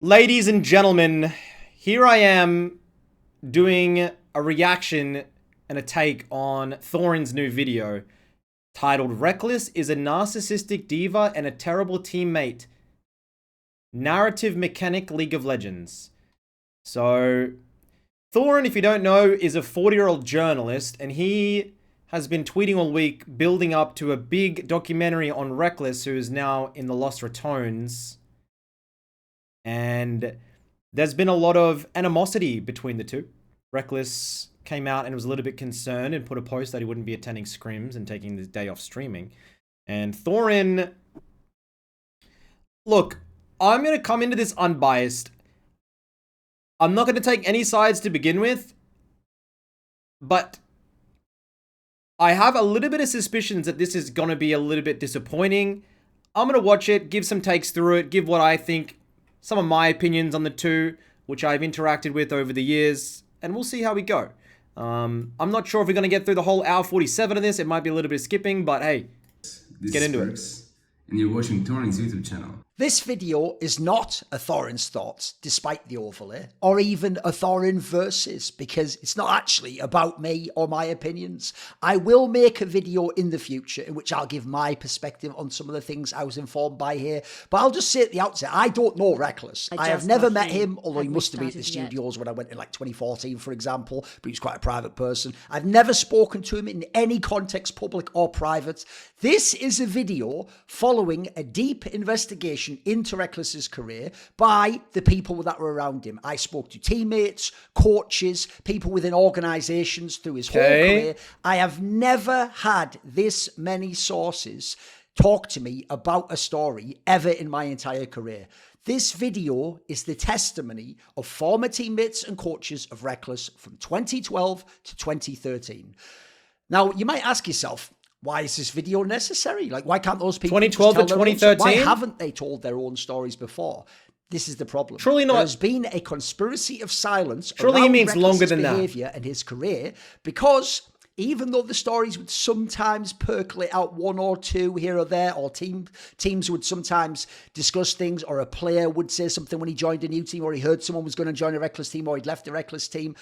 Ladies and gentlemen, here I am doing a reaction and a take on Thorin's new video titled Rekkles is a narcissistic diva and a terrible teammate. Narrative Mechanic League of Legends. So, Thorin, if you don't know, is a 40-year-old journalist, and he has been tweeting all week building up to a big documentary on Rekkles, who is now in the Lost Ratones. And there's been a lot of animosity between the two. Rekkles came out and was a little bit concerned and put a post that he wouldn't be attending scrims and taking the day off streaming. And Thorin... Look, I'm going to come into this unbiased. I'm not going to take any sides to begin with. But I have a little bit of suspicions that this is going to be a little bit disappointing. I'm going to watch it, give some takes through it, give what I think, some of my opinions on the two, which I've interacted with over the years, and we'll see how we go. I'm not sure if we're going to get through the whole hour 47 of this. It might be a little bit of skipping, but hey, let's get into it. And you're watching Thorin's YouTube channel. This video is not a Thorin's thoughts, despite the overlay, or even a Thorin versus, because it's not actually about me or my opinions. I will make a video in the future in which I'll give my perspective on some of the things I was informed by here. But I'll just say at the outset, I don't know Rekkles. I have never met him, although he must have been at the studios when I went in like 2014, for example, but he was quite a private person. I've never spoken to him in any context, public or private. This is a video following a deep investigation into Rekkles' career by the people that were around him. I spoke to teammates, coaches, people within organizations through his whole career. I have never had this many sources talk to me about a story ever in my entire career. This video is the testimony of former teammates and coaches of Rekkles from 2012 to 2013. Now, you might ask yourself, why is this video necessary? Like, why can't those people 2012 to 2013? Why haven't they told their own stories before? This is the problem. Surely not. There's been a conspiracy of silence. Surely he means longer than that. Behavior and his career, because even though the stories would sometimes percolate out one or two here or there, or teams would sometimes discuss things, or a player would say something when he joined a new team, or he heard someone was going to join a Rekkles team, or he'd left the Rekkles team.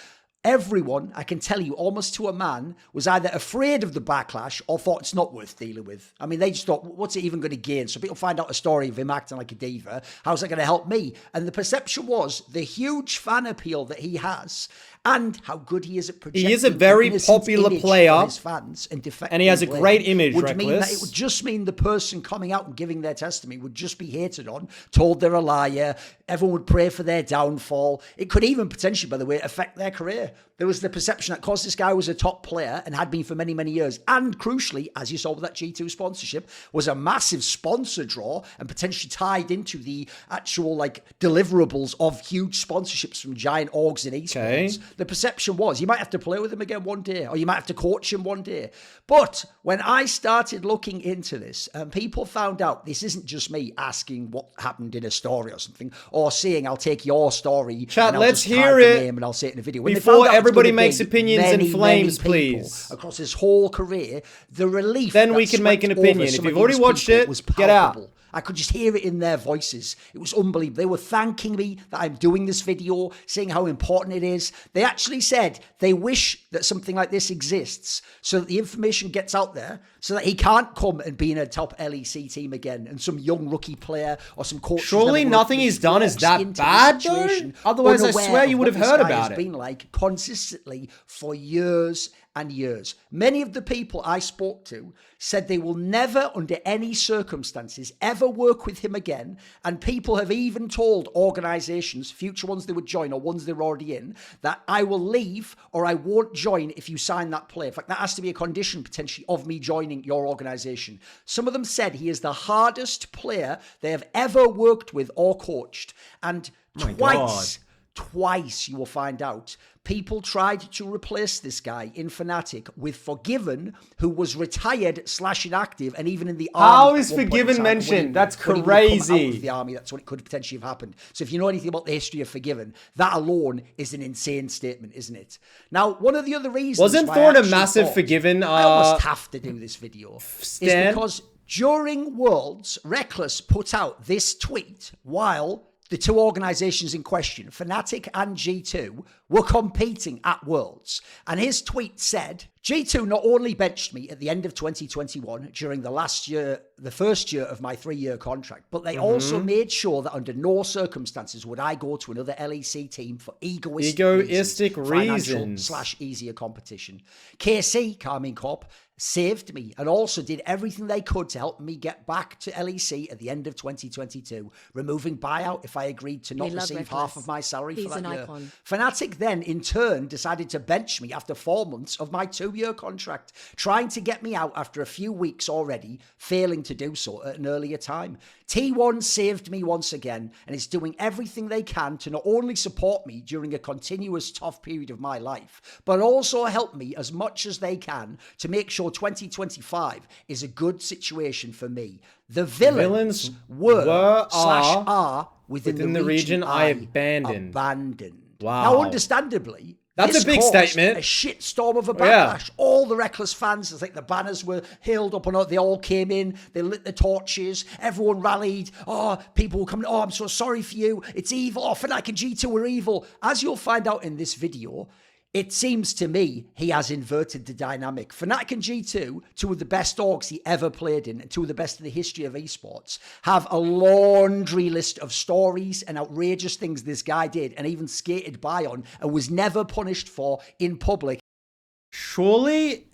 Everyone, I can tell you, almost to a man, was either afraid of the backlash or thought it's not worth dealing with. I mean, they just thought, what's it even going to gain? So people find out a story of him acting like a diva. How's that going to help me? And the perception was the huge fan appeal that he has and how good he is at projecting. He is a very popular player, his fans and he has a great image, would mean that it would just mean the person coming out and giving their testimony would just be hated on, told they're a liar, everyone would pray for their downfall. It could even potentially, by the way, affect their career. There was the perception that because this guy was a top player and had been for many, many years, and crucially, as you saw with that G2 sponsorship, was a massive sponsor draw and potentially tied into the actual like deliverables of huge sponsorships from giant orgs in esports. The perception was you might have to play with him again one day, or you might have to coach him one day. But when I started looking into this, and people found out this isn't just me asking what happened in a story or something, or saying I'll take your story, chat, and I'll let's just hear type the it name and I'll say it in a video. When before everybody makes opinions in flames, please. Across his whole career, the relief. Then we can make an opinion. If you've already watched it, get out. I could just hear it in their voices. It was unbelievable. They were thanking me that I'm doing this video, saying how important it is. They actually said they wish that something like this exists so that the information gets out there so that he can't come and be in a top LEC team again and some young rookie player or some coach. Surely nothing he's done is that bad, though? Otherwise, I swear you would have heard about it. Been like consistently for years and years. Many of the people I spoke to said they will never, under any circumstances, ever work with him again. And people have even told organizations, future ones they would join or ones they're already in, that I will leave or I won't join if you sign that player. In fact, that has to be a condition potentially of me joining your organization. Some of them said he is the hardest player they have ever worked with or coached. And twice you will find out people tried to replace this guy in Fnatic with Forgiven, who was retired / inactive, and even in the army. How is Forgiven mentioned? That's crazy. Out of the army, that's what it could potentially have happened. So if you know anything about the history of Forgiven, that alone is an insane statement, isn't it? Now, one of the other reasons wasn't Thorn a massive Forgiven? I almost have to do this video is because during Worlds, Rekkles put out this tweet while the two organisations in question, Fnatic and G2, were competing at Worlds. And his tweet said, G2 not only benched me at the end of 2021 during the first year of my 3-year contract, but they also made sure that under no circumstances would I go to another LEC team for egoistic reasons. / easier competition. KC, Carmine Corp, saved me and also did everything they could to help me get back to LEC at the end of 2022, removing buyout if I agreed to not receive half of my salary for that year. Icon. Fnatic then, in turn, decided to bench me after 4 months of my 2-year contract, trying to get me out after a few weeks already, failing to do so at an earlier time. T1 saved me once again and is doing everything they can to not only support me during a continuous tough period of my life, but also help me as much as they can to make sure 2025 is a good situation for me. The villains are within the region I abandoned. Wow. Now, understandably, that's a big statement. A shitstorm of a backlash. All the Rekkles fans, I think the banners were held up and they all came in. They lit the torches. Everyone rallied. Oh, people were coming. Oh, I'm so sorry for you. It's evil. Oh, Fnatic and G2 are evil. As you'll find out in this video, it seems to me he has inverted the dynamic. Fnatic and G2, two of the best orgs he ever played in, and two of the best in the history of esports, have a laundry list of stories and outrageous things this guy did and even skated by on and was never punished for in public. Surely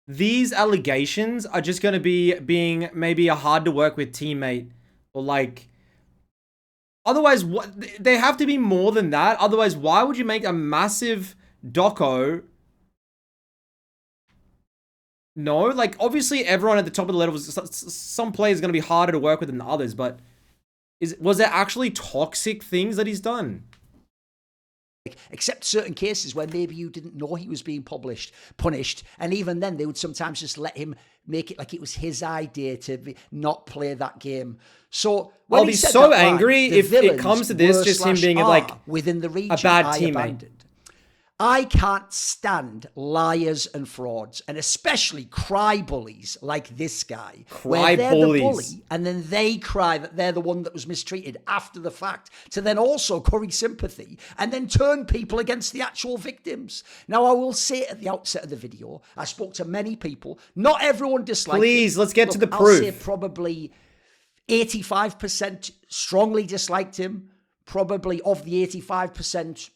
these allegations are just going to be being maybe a hard to work with teammate or like... Otherwise, they have to be more than that. Otherwise, why would you make a massive... doco? No, like obviously everyone at the top of the levels, some players are going to be harder to work with than others, but was there actually toxic things that he's done? Except certain cases where maybe you didn't know he was being punished, and even then they would sometimes just let him make it like it was his idea to not play that game. So I'll be so angry if it comes to this, just him being like within the region, a bad teammate. I can't stand liars and frauds, and especially cry bullies like this guy. Where they're the bully, and then they cry that they're the one that was mistreated after the fact, to then also curry sympathy, and then turn people against the actual victims. Now, I will say at the outset of the video, I spoke to many people. Not everyone disliked him. Please, let's get to the proof. I'll say probably 85% strongly disliked him. Probably of the 85%...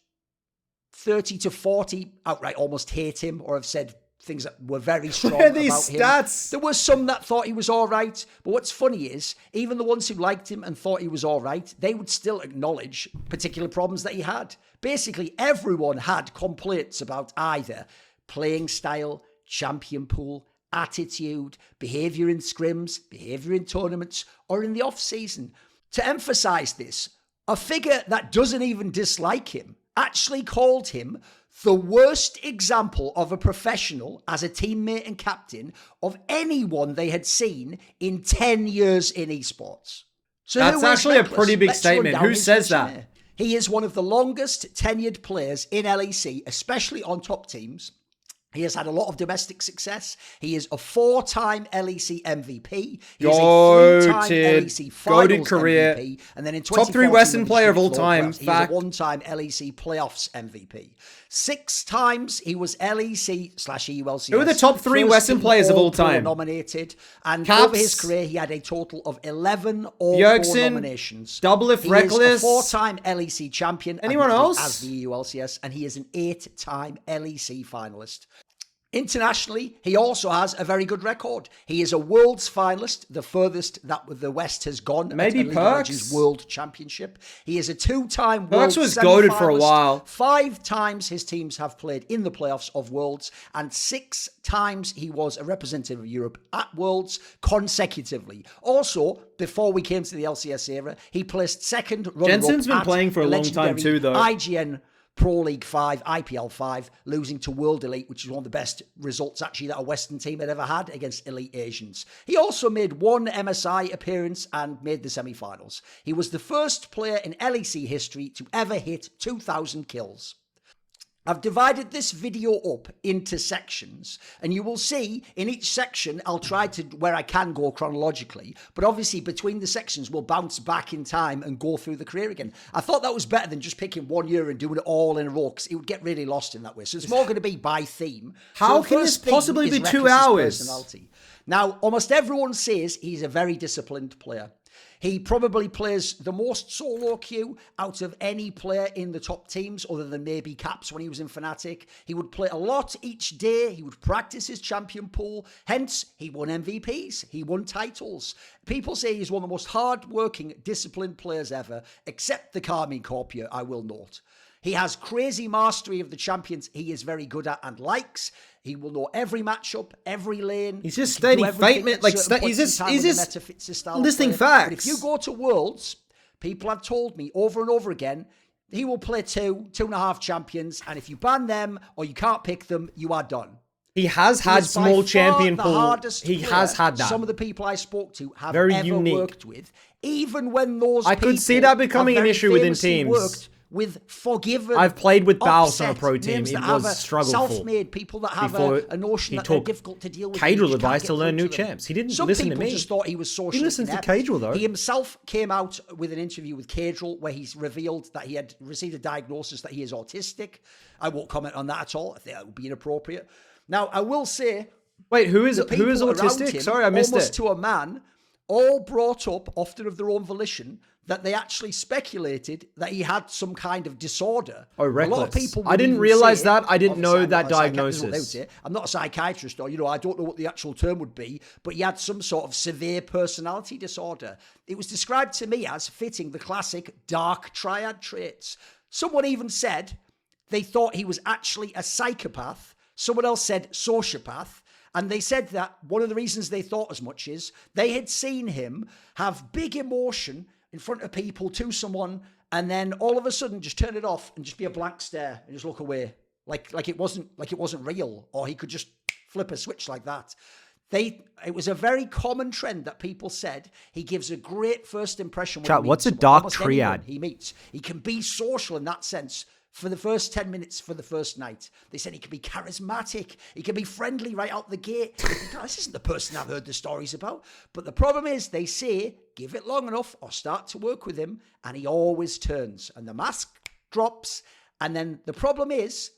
30 to 40 outright almost hate him or have said things that were very strong about him. Stats? There were some that thought he was all right. But what's funny is, even the ones who liked him and thought he was all right, they would still acknowledge particular problems that he had. Basically, everyone had complaints about either playing style, champion pool, attitude, behaviour in scrims, behaviour in tournaments, or in the off-season. To emphasise this, a figure that doesn't even dislike him actually called him the worst example of a professional as a teammate and captain of anyone they had seen in 10 years in esports. So that's actually Rekkles? A pretty big statement. Who says that? He is one of the longest tenured players in LEC, especially on top teams. He has had a lot of domestic success. He is a 4-time LEC MVP. He is a 3-time LEC Finals career. MVP. And then in top 3 Western player of all time. He is a 1-time LEC Playoffs MVP. 6 times he was LEC/EULCS. Who are the top 3 Western players of all time? Nominated. And Caps, over his career, he had a total of 11 All-Pro nominations. Double if Rekkles. He is a 4-time LEC champion. Anyone else? As the EULCS. And he is an 8-time LEC finalist. Internationally, he also has a very good record. He is a Worlds finalist, the furthest that the West has gone. Maybe Perks. World Championship. He is a 2-time Perks was goated for a while. 5 times his teams have played in the playoffs of Worlds, and 6 times he was a representative of Europe at Worlds consecutively. Also, before we came to the LCS era, he placed second runner-up Jensen's been playing for a long time too, though. IGN Pro League 5, IPL 5, losing to World Elite, which is one of the best results actually that a Western team had ever had against elite Asians. He also made 1 MSI appearance and made the semi-finals. He was the first player in LEC history to ever hit 2,000 kills. I've divided this video up into sections, and you will see in each section, I'll try to, where I can go chronologically, but obviously between the sections, we'll bounce back in time and go through the career again. I thought that was better than just picking 1 year and doing it all in a row, because it would get really lost in that way. So it's more going to be by theme. How so can this possibly be 2 hours? Personality. Now, almost everyone says he's a very disciplined player. He probably plays the most solo queue out of any player in the top teams, other than maybe Caps when he was in Fnatic. He would play a lot each day. He would practice his champion pool. Hence, he won MVPs. He won titles. People say he's one of the most hard-working, disciplined players ever, except the Carmine Corpia, I will note. He has crazy mastery of the champions he is very good at and likes. He will know every matchup, every lane. He's just stating statement, like he's just listing facts. But if you go to Worlds, people have told me over and over again, he will play 2.5 champions, and if you ban them or you can't pick them, you are done. He has had small champion pool. He player has had that. Some of the people I spoke to have very ever unique. Worked with, even when those I could see that becoming an issue within teams. Worked with forgiven. I've played with Baus on a pro team. It was struggleful. Self-made people that have a notion that they're difficult to deal with. Cadrell advice to learn new champs. He didn't listen to me. Some people just thought he was socially inept. He listens to Cadrell though. He himself came out with an interview with Cadrell where he's revealed that he had received a diagnosis that he is autistic. I won't comment on that at all. I think that would be inappropriate. Now, I will say... Wait, who is autistic? Him, sorry, I missed almost it. To a man, all brought up, often of their own volition, that they actually speculated that he had some kind of disorder. Oh, Rekkles. A lot of people I didn't realize that. I didn't know that diagnosis. I'm not a psychiatrist, or I don't know what the actual term would be, but he had some sort of severe personality disorder. It was described to me as fitting the classic dark triad traits. Someone even said they thought he was actually a psychopath. Someone else said sociopath. And they said that one of the reasons they thought as much is they had seen him have big emotion in front of people to someone, and then all of a sudden just turn it off and just be a blank stare and just look away, like it wasn't real, or he could just flip a switch like that. It was a very common trend that people said he gives a great first impression. When What's a dark triad? He meets. He can be social in that sense. For the first 10 minutes for the first night. They said he could be charismatic. He could be friendly right out the gate. This isn't the person I've heard the stories about. But the problem is, they say, give it long enough or start to work with him, and he always turns. And the mask drops. And then the problem is,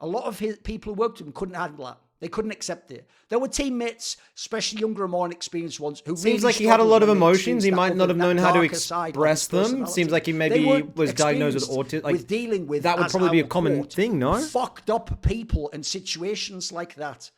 a lot of his people who worked with him couldn't handle that. They couldn't accept it. There were teammates, especially younger and more inexperienced ones, who seems like he had a lot of emotions. He might not have known how to express them. Seems like he maybe was diagnosed with autism. With dealing with that would probably be a common thing, no? Fucked up people and situations like that.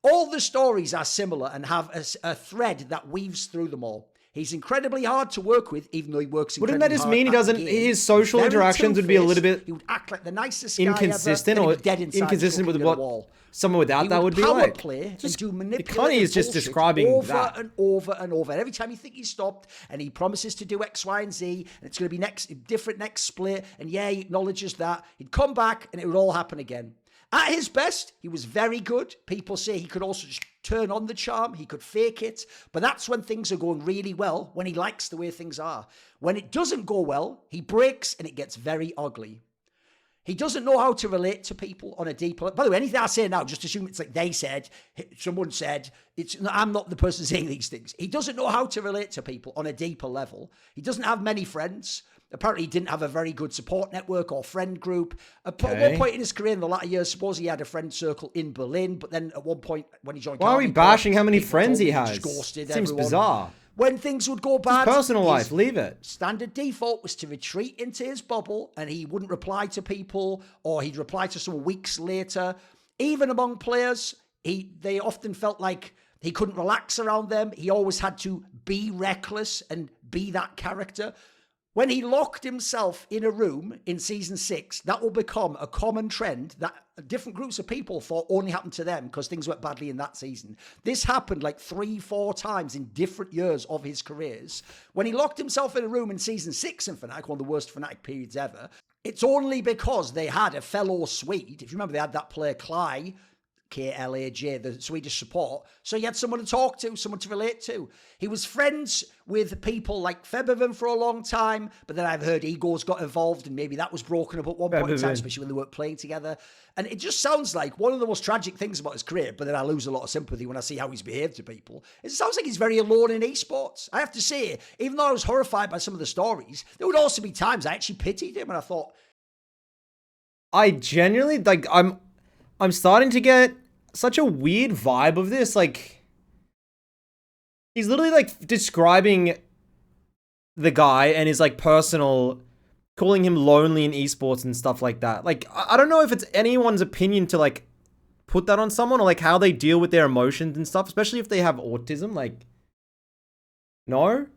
All the stories are similar and have a thread that weaves through them all. He's incredibly hard to work with, even though he works incredibly hard. Wouldn't that just mean he doesn't? His social interactions would be a little bit. He would act like the nicest inconsistent, guy ever, or dead inconsistent with what wall. someone without that would be like. Play and do manipulative Connie is just describing over that and over and over. And every time you think he's stopped, and he promises to do X, Y, and Z, and it's going to be different next split, and he acknowledges that, he'd come back, and it would all happen again. At his best, he was very good. People say he could also just turn on the charm. He could fake it. But that's when things are going really well, when he likes the way things are. When it doesn't go well, he breaks and it gets very ugly. He doesn't know how to relate to people on a deeper level. By the way, anything I say now, just assume it's like they said, someone said. I'm not the person saying these things. He doesn't know how to relate to people on a deeper level. He doesn't have many friends. Apparently, he didn't have a very good support network or friend group. At one point in his career, in the latter years, suppose he had a friend circle in Berlin, but then at one point when he joined... Why are we bashing how many friends he has? Ghosted Seems everyone. bizarre. When things would go bad... His personal life, leave it. Standard default was to retreat into his bubble, and he wouldn't reply to people, or he'd reply to someone weeks later. Even among players, they often felt like he couldn't relax around them. He always had to be Rekkles and be that character. When he locked himself in a room in season 6, that will become a common trend that different groups of people thought only happened to them because things went badly in that season. This happened like 3-4 times in different years of his careers. When he locked himself in a room in season 6 in Fnatic, one of the worst Fnatic periods ever, it's only because they had a fellow Swede. If you remember, they had that player, Cly, KLAJ, the Swedish support. So he had someone to talk to, someone to relate to. He was friends with people like Febevan for a long time, but then I've heard egos got involved and maybe that was broken up at one point in time, especially when they weren't playing together. And it just sounds like one of the most tragic things about his career, but then I lose a lot of sympathy when I see how he's behaved to people. It sounds like he's very alone in esports. I have to say, even though I was horrified by some of the stories, there would also be times I actually pitied him and I thought, I genuinely, like, I'm starting to get such a weird vibe of this. Like, he's literally, like, describing the guy and his, like, personal, calling him lonely in esports and stuff like that. Like, I don't know if it's anyone's opinion to, like, put that on someone or, like, how they deal with their emotions and stuff, especially if they have autism. Like, no?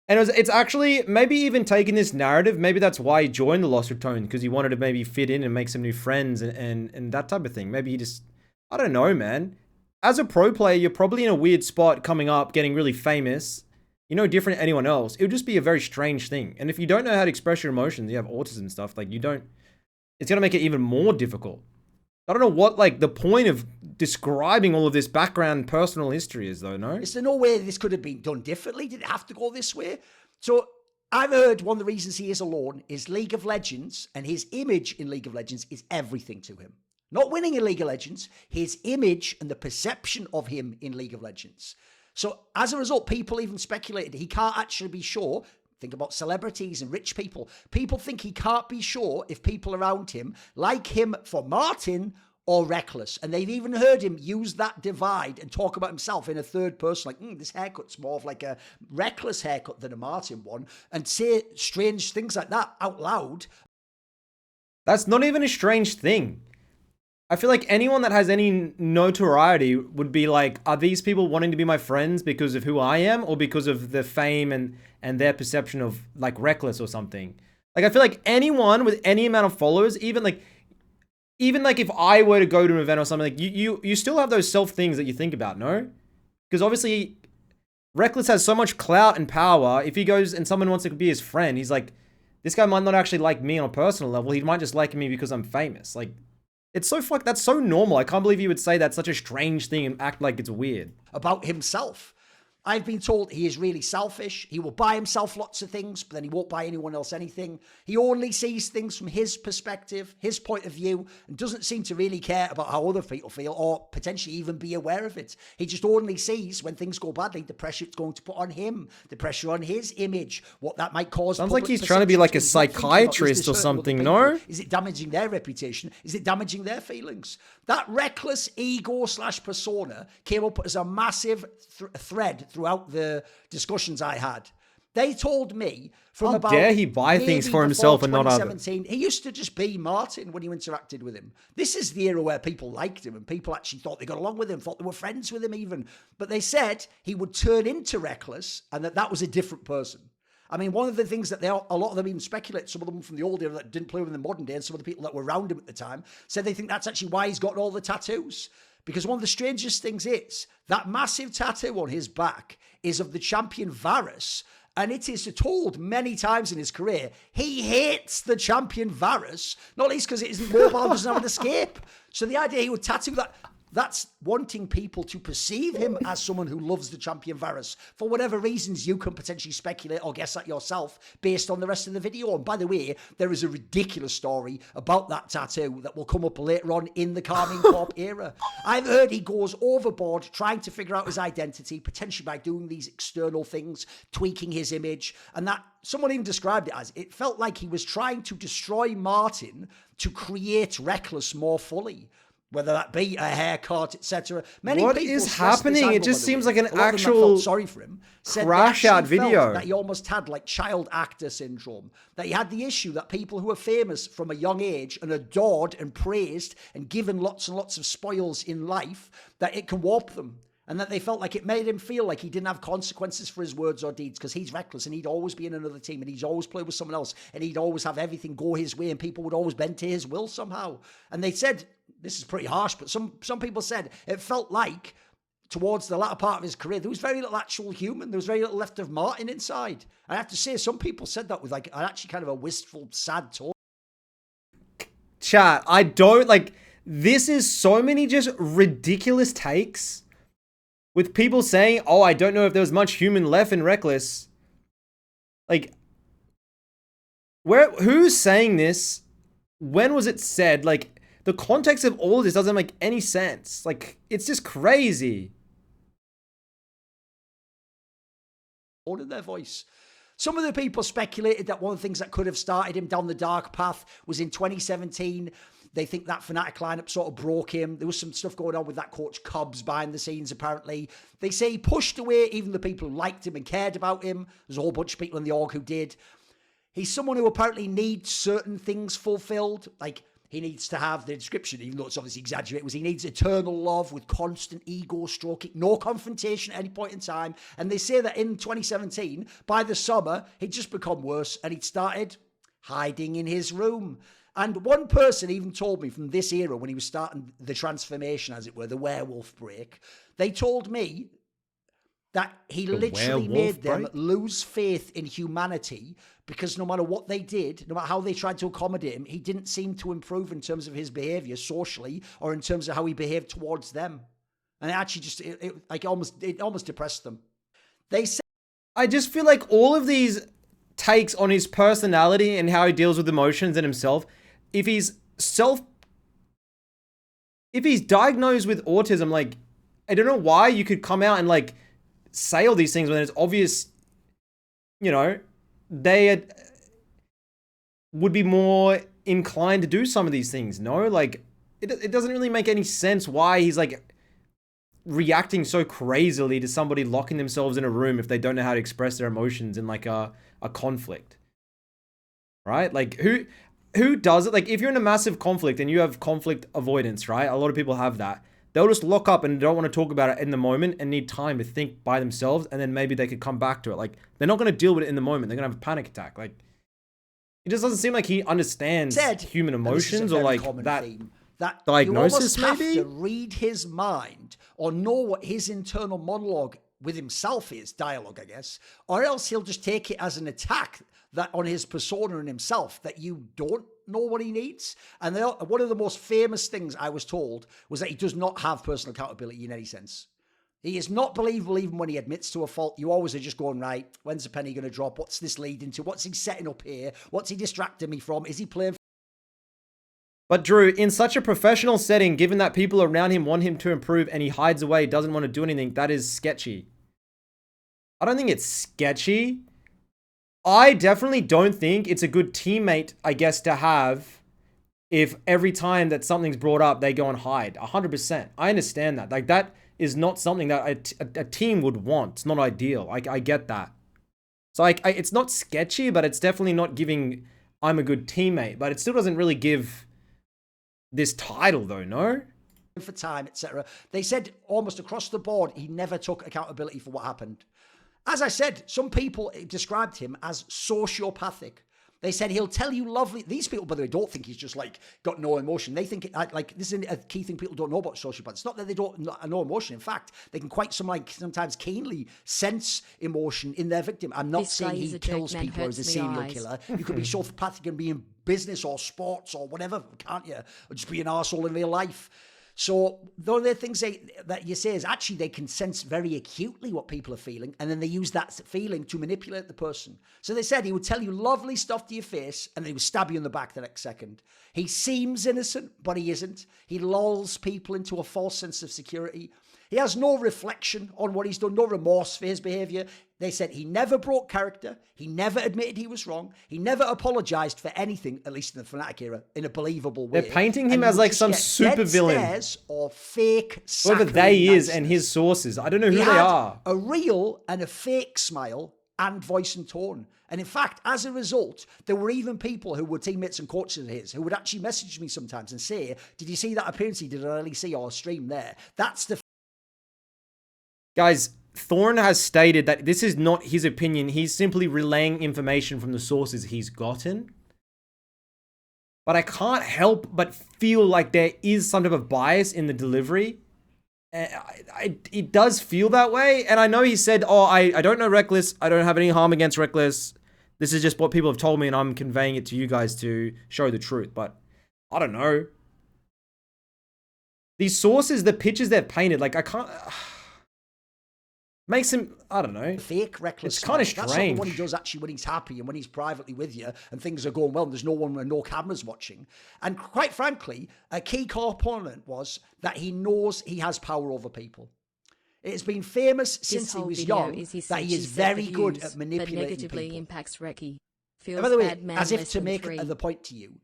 And it's actually, maybe even taking this narrative, maybe that's why he joined the Lost Retone, because he wanted to maybe fit in and make some new friends and that type of thing. Maybe he just, I don't know, man. As a pro player, you're probably in a weird spot coming up, getting really famous. You're no different to anyone else. It would just be a very strange thing. And if you don't know how to express your emotions, you have autism and stuff, like, you don't, it's going to make it even more difficult. I don't know what, like, the point of describing all of this background personal history is, though, no? is there no way this could have been done differently? Did it have to go this way? So I've heard one of the reasons he is alone is League of Legends, and his image in League of Legends is everything to him. Not winning in League of Legends, his image and the perception of him in League of Legends. So as a result, people even speculated he can't actually be sure. Think about celebrities and rich people. People think he can't be sure if people around him like him for Martin or Rekkles. And they've even heard him use that divide and talk about himself in a third person, like, this haircut's more of like a Rekkles haircut than a Martin one, and say strange things like that out loud. That's not even a strange thing. I feel like anyone that has any notoriety would be like, are these people wanting to be my friends because of who I am or because of the fame and their perception of, like, Rekkles or something? Like, I feel like anyone with any amount of followers, even like if I were to go to an event or something, like, you still have those self things that you think about, no? Because obviously Rekkles has so much clout and power. If he goes and someone wants to be his friend, he's like, this guy might not actually like me on a personal level. He might just like me because I'm famous. Like, it's so that's so normal. I can't believe you would say that's such a strange thing and act like it's weird. About himself. I've been told he is really selfish. He will buy himself lots of things, but then he won't buy anyone else anything. He only sees things from his perspective, his point of view, and doesn't seem to really care about how other people feel or potentially even be aware of it. He just only sees when things go badly, the pressure it's going to put on him, the pressure on his image, what that might cause. Sounds like he's trying to be like a psychiatrist or something, no? Is it damaging their reputation? Is it damaging their feelings? That Rekkles ego / persona came up as a massive thread throughout the discussions I had. They told me from how about... dare he buy things for himself and not others? He used to just be Martin when you interacted with him. This is the era where people liked him and people actually thought they got along with him, thought they were friends with him even. But they said he would turn into Rekkles and that was a different person. I mean, one of the things that a lot of them even speculate, some of them from the old era that didn't play with him in the modern day, and some of the people that were around him at the time, said they think that's actually why he's got all the tattoos. Because one of the strangest things is that massive tattoo on his back is of the champion Varus. And it is told many times in his career, he hates the champion Varus, not least because it isn't mobile, doesn't have an escape. So the idea he would tattoo that, that's wanting people to perceive him as someone who loves the champion Varus. For whatever reasons, you can potentially speculate or guess that yourself based on the rest of the video. And by the way, there is a ridiculous story about that tattoo that will come up later on in the Carmine Corp era. I've heard he goes overboard trying to figure out his identity, potentially by doing these external things, tweaking his image, and that someone even described it as, it felt like he was trying to destroy Martin to create Rekkles more fully. Whether that be a haircut, etc. What is happening? It just seems like an actual sorry for him. crash out video. That he almost had like child actor syndrome. That he had the issue that people who are famous from a young age and adored and praised and given lots and lots of spoils in life, that it can warp them. And that they felt like it made him feel like he didn't have consequences for his words or deeds because he's Rekkles and he'd always be in another team and he'd always play with someone else and he'd always have everything go his way and people would always bend to his will somehow. And they said, this is pretty harsh, but some people said it felt like towards the latter part of his career, there was very little actual human. There was very little left of Martin inside. I have to say, some people said that with like actually kind of a wistful, sad tone. Chat, I don't like... this is so many just ridiculous takes with people saying, oh, I don't know if there was much human left in Rekkles. Like, who's saying this? When was it said? Like, the context of all of this doesn't make any sense. Like, it's just crazy. In their voice. Some of the people speculated that one of the things that could have started him down the dark path was in 2017. They think that Fnatic lineup sort of broke him. There was some stuff going on with that coach Cubs behind the scenes, apparently. They say he pushed away even the people who liked him and cared about him. There's a whole bunch of people in the org who did. He's someone who apparently needs certain things fulfilled. Like, he needs to have the description, even though it's obviously exaggerated, was he needs eternal love with constant ego stroking, no confrontation at any point in time. And they say that in 2017, by the summer, he'd just become worse and he'd started hiding in his room. And one person even told me from this era, when he was starting the transformation, as it were, the werewolf break, they told me that he literally made them lose faith in humanity because no matter what they did, no matter how they tried to accommodate him, he didn't seem to improve in terms of his behavior socially or in terms of how he behaved towards them. And it actually just, it almost depressed them. They said, I just feel like all of these takes on his personality and how he deals with emotions and himself, if he's diagnosed with autism, like, I don't know why you could come out and like say all these things when it's obvious, you know, they would be more inclined to do some of these things. No, like it doesn't really make any sense why he's like reacting so crazily to somebody locking themselves in a room if they don't know how to express their emotions in like a conflict, right? Like who does it? Like if you're in a massive conflict and you have conflict avoidance, right? A lot of people have that. They'll just lock up and don't want to talk about it in the moment and need time to think by themselves, and then maybe they could come back to it. Like, they're not going to deal with it in the moment. They're going to have a panic attack. Like, it just doesn't seem like he understands human emotions or like that diagnosis, you almost maybe? have to read his mind or know what his internal monologue with himself is, dialogue, I guess, or else he'll just take it as an attack that on his persona and himself that you don't know what he needs. And one of the most famous things I was told was that he does not have personal accountability in any sense. He is not believable even when he admits to a fault. You always are just going, right, when's the penny going to drop? What's this leading to? What's he setting up here? What's he distracting me from? Is he playing? But Drew, in such a professional setting, given that people around him want him to improve and he hides away, doesn't want to do anything, that is sketchy. I don't think it's sketchy. I definitely don't think it's a good teammate, I guess, to have if every time that something's brought up, they go and hide. 100%. I understand that. Like, that is not something that a team would want. It's not ideal. I get that. So, it's not sketchy, but it's definitely not giving I'm a good teammate. But it still doesn't really give this title, though, no? For time, etc. They said almost across the board, he never took accountability for what happened. As I said, some people described him as sociopathic. They said he'll tell you lovely. These people, by the way, don't think he's just like got no emotion. They think like this is a key thing people don't know about sociopaths. It's not that they don't know emotion. In fact, they can quite sometimes keenly sense emotion in their victim. I'm not saying he kills people as a serial killer. You could be sociopathic and be in business or sports or whatever, can't you? Or just be an arsehole in real life. So one of the things that you say is actually they can sense very acutely what people are feeling, and then they use that feeling to manipulate the person. So they said he would tell you lovely stuff to your face, and then he would stab you in the back the next second. He seems innocent, but he isn't. He lulls people into a false sense of security. He has no reflection on what he's done, no remorse for his behavior. They said he never broke character. He never admitted he was wrong. He never apologized for anything, at least in the Fnatic era, in a believable way. They're painting him as like some super villain. Or fake whoever they is and his sources. I don't know who they are. A real and a fake smile and voice and tone. And in fact, as a result, there were even people who were teammates and coaches of his who would actually message me sometimes and say, did you see that appearance he did on LEC or stream there? That's the... Guys, Thorn has stated that this is not his opinion. He's simply relaying information from the sources he's gotten. But I can't help but feel like there is some type of bias in the delivery. It does feel that way. And I know he said, oh, I don't know Rekkles. I don't have any harm against Rekkles. This is just what people have told me and I'm conveying it to you guys to show the truth. But I don't know. these sources, the pictures they've painted, like I can't. Makes him, I don't know. Fake Rekkles. It's kind of strange. That's not the one he does actually when he's happy and when he's privately with you and things are going well and there's no one and no cameras watching. And quite frankly, a key component was that he knows he has power over people. It has been famous since he was young that he is very good at manipulating that negatively people. Impacts Rekkles. And by the way, as if to make the point to you,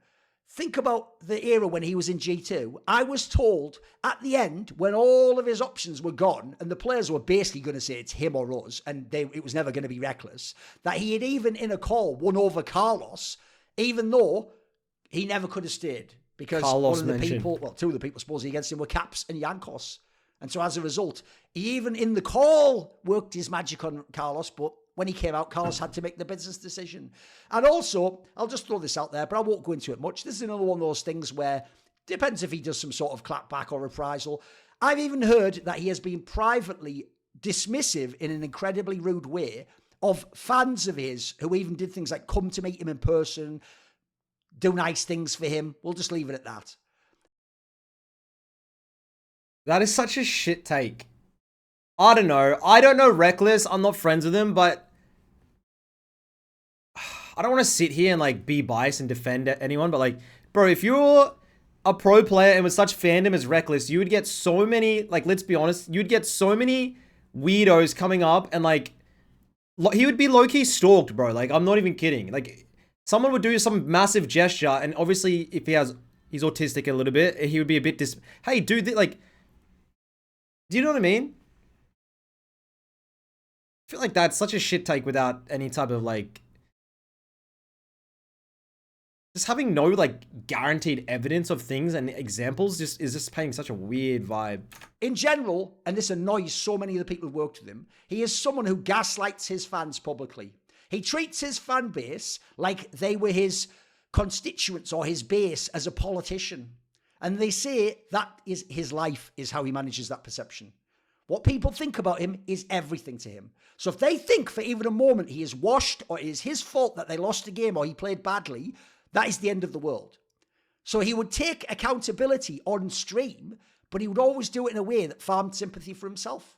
think about the era when he was in G2. I was told at the end, when all of his options were gone, and the players were basically going to say it's him or us, and it was never going to be Rekkles, that he had even in a call won over Carlos, even though he never could have stayed. Because Carlos one of the people, well, two of the people supposedly against him were Caps and Yankos. And so as a result, he even in the call worked his magic on Carlos, but when he came out, Carlos had to make the business decision. And also, I'll just throw this out there, but I won't go into it much. This is another one of those things where, depends if he does some sort of clapback or reprisal. I've even heard that he has been privately dismissive in an incredibly rude way of fans of his who even did things like come to meet him in person, do nice things for him. We'll just leave it at that. That is such a shit take. I don't know. I don't know Rekkles. I'm not friends with him, but I don't want to sit here and like be biased and defend anyone. But like, bro, if you're a pro player and with such fandom as Rekkles, you would get so many, like, let's be honest, you'd get so many weirdos coming up and like, he would be low-key stalked, bro. Like, I'm not even kidding. Like, someone would do some massive gesture and obviously if he's autistic a little bit, he would be a bit hey, dude, like, do you know what I mean? I feel like that's such a shit take without any type of like, just having no like guaranteed evidence of things and examples is just painting such a weird vibe. In general, and this annoys so many of the people who worked with him, he is someone who gaslights his fans publicly. He treats his fan base like they were his constituents or his base as a politician. And they say that is his life, is how he manages that perception. What people think about him is everything to him. So if they think for even a moment he is washed or it is his fault that they lost a game or he played badly, that is the end of the world. So he would take accountability on stream, but he would always do it in a way that farmed sympathy for himself.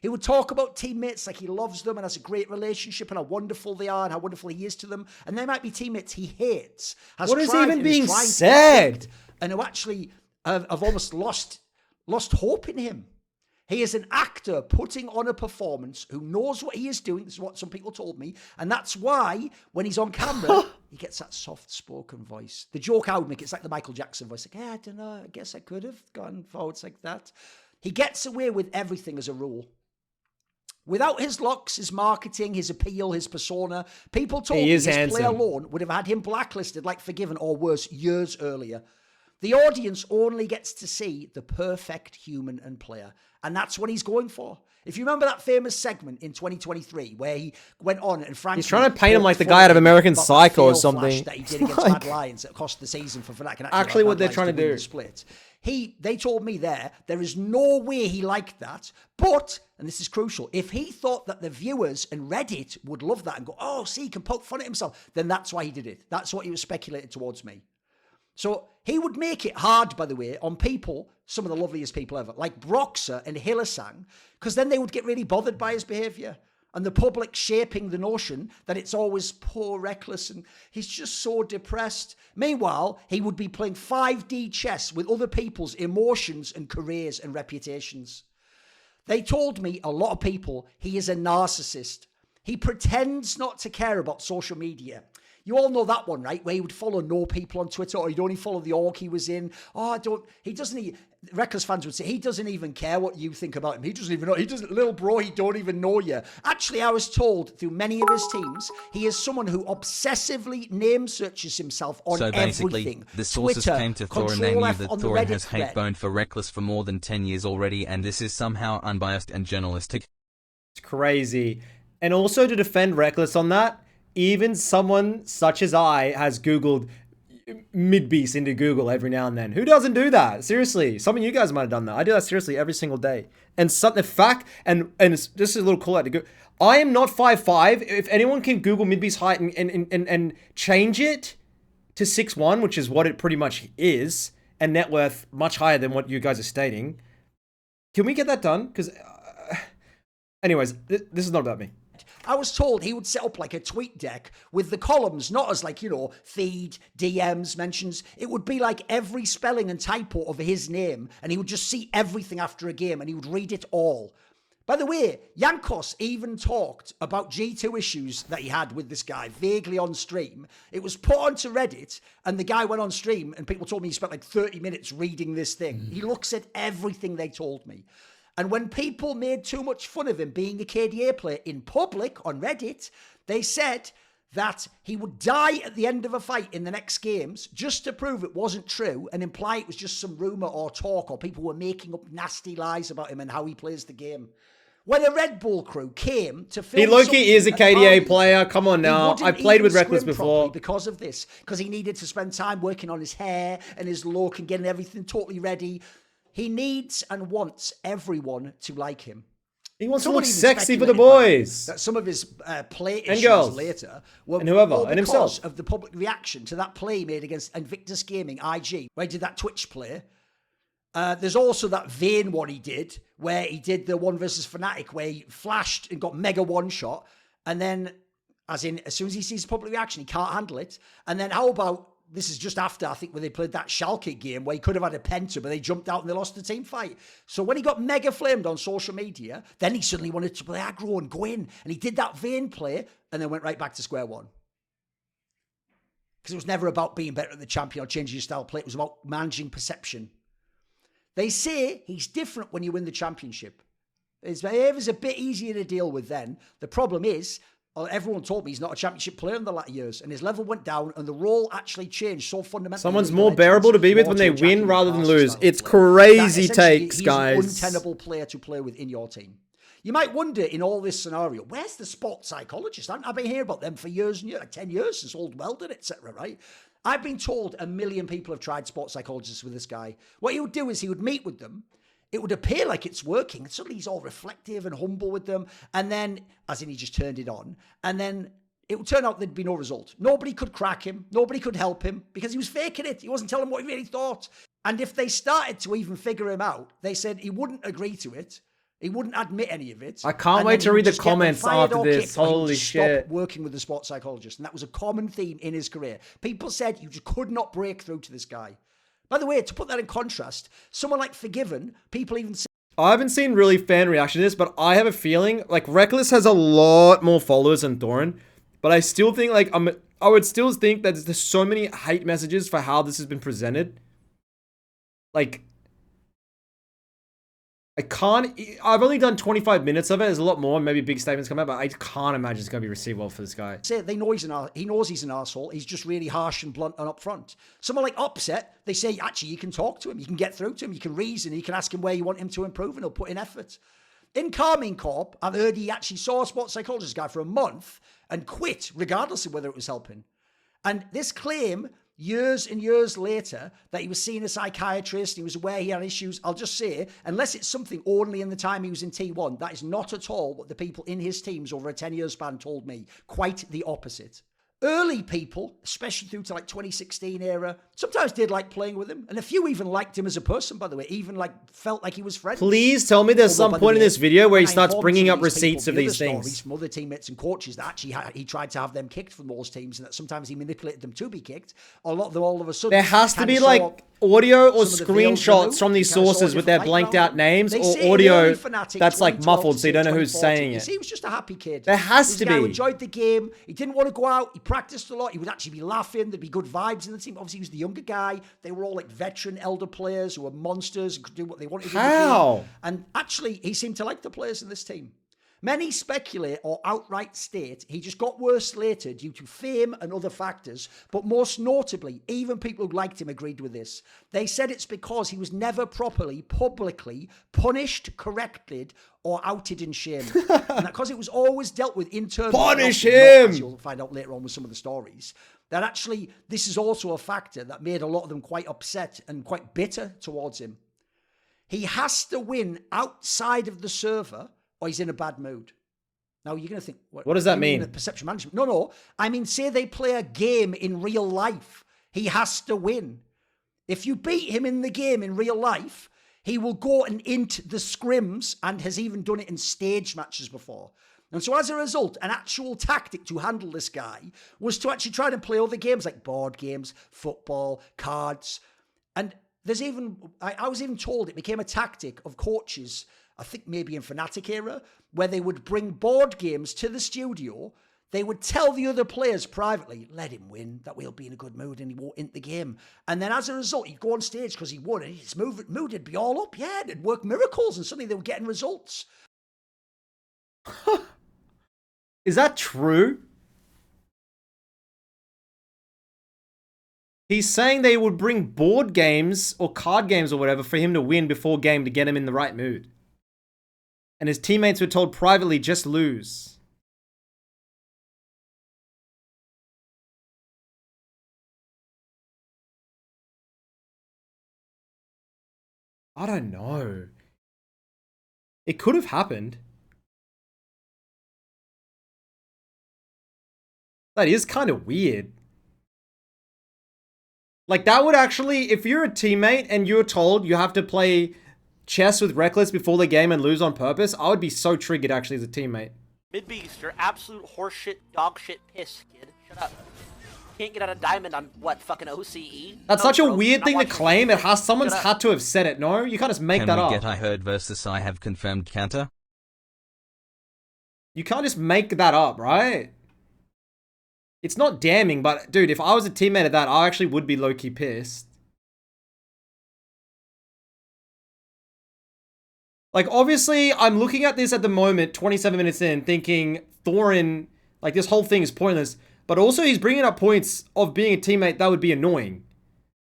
He would talk about teammates like he loves them and has a great relationship and how wonderful they are and how wonderful he is to them. And there might be teammates he hates. What is even being said? And who actually have almost lost hope in him. He is an actor putting on a performance who knows what he is doing. This is what some people told me. And that's why when he's on camera, he gets that soft-spoken voice. The joke I would make, it's like the Michael Jackson voice. Like, I don't know, I guess I could have gone forwards like that. He gets away with everything as a rule. Without his looks, his marketing, his appeal, his persona, people told me his play alone would have had him blacklisted like Forgiven or worse years earlier. The audience only gets to see the perfect human and player. And that's what he's going for. If you remember that famous segment in 2023 where he went on and frankly... He's trying to paint him like the guy out of American Psycho or something. ...that he did against Mad Lions that cost the season for Fnatic. And actually what they're trying to do. Split. They told me there is no way he liked that. But, and this is crucial, if he thought that the viewers and Reddit would love that and go, oh, see, he can poke fun at himself, then that's why he did it. That's what he was speculated towards me. So he would make it hard, by the way, on people, some of the loveliest people ever, like Broxer and Hillesang, because then they would get really bothered by his behaviour. And the public shaping the notion that it's always poor Rekkles and he's just so depressed. Meanwhile, he would be playing 5D chess with other people's emotions and careers and reputations. They told me, a lot of people, he is a narcissist. He pretends not to care about social media. You all know that one, right? Where he would follow no people on Twitter, or he'd only follow the org he was in. Rekkles fans would say, he doesn't even care what you think about him. He doesn't even know. Little bro, he don't even know you. Actually, I was told through many of his teams, he is someone who obsessively name searches himself on everything. So basically, the sources came to Thor and they knew that Thorin has hate boned for Rekkles for more than 10 years already, and this is somehow unbiased and journalistic. It's crazy. And also to defend Rekkles on that, even someone such as I has Googled Midbeast into Google every now and then. Who doesn't do that? Seriously. Some of you guys might have done that. I do that seriously every single day. And the fact, and it's just a little call out to go. I am not 5'5". If anyone can Google Midbeast height and change it to 6'1", which is what it pretty much is, and net worth much higher than what you guys are stating. Can we get that done? Because, anyways, this is not about me. I was told he would set up like a tweet deck with the columns, not as like, feed, DMs, mentions. It would be like every spelling and typo of his name, and he would just see everything after a game, and he would read it all. By the way, Yankos even talked about G2 issues that he had with this guy, vaguely on stream. It was put onto Reddit, and the guy went on stream, and people told me he spent like 30 minutes reading this thing. He looks at everything they told me. And when people made too much fun of him being a KDA player in public on Reddit, they said that he would die at the end of a fight in the next games just to prove it wasn't true and imply it was just some rumor or talk or people were making up nasty lies about him and how he plays the game. When a Red Bull crew came to film, He Loki is a KDA player. Come on now. I played with Rekkles before. Because of this, because he needed to spend time working on his hair and his look and getting everything totally ready. He needs and wants everyone to like him. He wants to look sexy for the boys. That some of his play and issues girls. Later were and whoever all and because himself of the public reaction to that play made against Invictus Gaming IG, where he did that Twitch play. There's also that Vayne one he did, where he did the 1 versus Fnatic, where he flashed and got mega one shot, and then, as soon as he sees public reaction, he can't handle it. And then how about, this is just after, I think, when they played that Schalke game where he could have had a penta, but they jumped out and they lost the team fight. So when he got mega flamed on social media, then he suddenly wanted to play aggro and go in. And he did that Vayne play and then went right back to square one. Because it was never about being better at the champion or changing your style of play. It was about managing perception. They say he's different when you win the championship. His behaviour's a bit easier to deal with then. The problem is, everyone told me he's not a championship player in the latter years, and his level went down, and the role actually changed so fundamentally. Someone's more bearable to be with when they win rather than lose. It's crazy takes, guys. He's an untenable player to play with in your team. You might wonder in all this scenario, where's the sports psychologist? I've been hearing about them for years and years, like 10 years since Old Weldon, etc., right? I've been told 1 million people have tried sports psychologists with this guy. What he would do is he would meet with them. It would appear like it's working. Suddenly he's all reflective and humble with them. And then, as in he just turned it on. And then it would turn out there'd be no result. Nobody could crack him. Nobody could help him because he was faking it. He wasn't telling them what he really thought. And if they started to even figure him out, they said he wouldn't agree to it. He wouldn't admit any of it. I can't wait to read the comments after this. Holy shit. Stop working with the sports psychologist. And that was a common theme in his career. People said you just could not break through to this guy. By the way, to put that in contrast, someone like Forgiven, people even say... I haven't seen really fan reaction to this, but I have a feeling like Rekkles has a lot more followers than Thorin. But I still think like I would still think that there's so many hate messages for how this has been presented. Like, I've only done 25 minutes of it. There's a lot more. Maybe big statements come out, but I can't imagine it's going to be received well for this guy. They know he knows he's an arsehole. He's just really harsh and blunt and upfront. Someone like Upset, they say, actually, you can talk to him. You can get through to him. You can reason. You can ask him where you want him to improve, and he'll put in effort. In Carmine Corp, I've heard he actually saw a sports psychologist guy for a month and quit, regardless of whether it was helping. And this claim... years and years later, that he was seeing a psychiatrist, he was aware he had issues. I'll just say, unless it's something only in the time he was in T1, that is not at all what the people in his teams over a 10-year span told me. Quite the opposite. Early people, especially through to like 2016 era, sometimes did like playing with him. And a few even liked him as a person, by the way, even like felt like he was friends. Please tell me there's some point in this video where he starts bringing up receipts of these things. From other teammates and coaches that actually he tried to have them kicked from those teams and that sometimes he manipulated them to be kicked. A lot of them all of a sudden... There has to be like audio or screenshots from these sources with their blanked out names or audio that's like muffled so you don't know who's saying it. He was just a happy kid. There has to be. He enjoyed the game. He didn't want to go out. He practiced a lot. He would actually be laughing. There'd be good vibes in the team. Obviously, he was the younger guy. They were all like veteran elder players who were monsters and could do what they wanted to do. How? And actually, he seemed to like the players in this team. Many speculate or outright state he just got worse later due to fame and other factors, but most notably, even people who liked him agreed with this. They said it's because he was never properly, publicly punished, corrected, or outed in shame. And because it was always dealt with internally. Punish him! As you'll find out later on with some of the stories. That actually, this is also a factor that made a lot of them quite upset and quite bitter towards him. He has to win outside of the server or he's in a bad mood. Now, you're going to think... What does that mean? Perception management. No. I mean, say they play a game in real life. He has to win. If you beat him in the game in real life, he will go and int the scrims and has even done it in stage matches before. And so as a result, an actual tactic to handle this guy was to actually try and play other games like board games, football, cards. And there's even, I was even told it became a tactic of coaches, I think maybe in Fnatic era, where they would bring board games to the studio. They would tell the other players privately, let him win, that we'll be in a good mood and he won't int the game. And then as a result, he'd go on stage because he won and his mood would be all up. Yeah, it'd work miracles and suddenly they were getting results. Is that true? He's saying they would bring board games or card games or whatever for him to win before game to get him in the right mood. And his teammates were told privately, just lose. I don't know. It could have happened. That is kind of weird. Like, that would actually, if you're a teammate and you're told you have to play chess with Rekkles before the game and lose on purpose, I would be so triggered actually as a teammate. Midbeast, you're absolute horseshit, dogshit piss, kid. Shut up. Can't get out of diamond on, what, fucking OCE? That's No, such a bro, weird thing to claim. It has, someone's Shut up. had to have said it, no? You can't just make that up. Can we get I heard versus I have confirmed counter? You can't just make that up, right? It's not damning, but dude, if I was a teammate of that, I actually would be low-key pissed. Like, obviously, I'm looking at this at the moment, 27 minutes in, thinking Thorin, like, this whole thing is pointless. But also, he's bringing up points of being a teammate that would be annoying.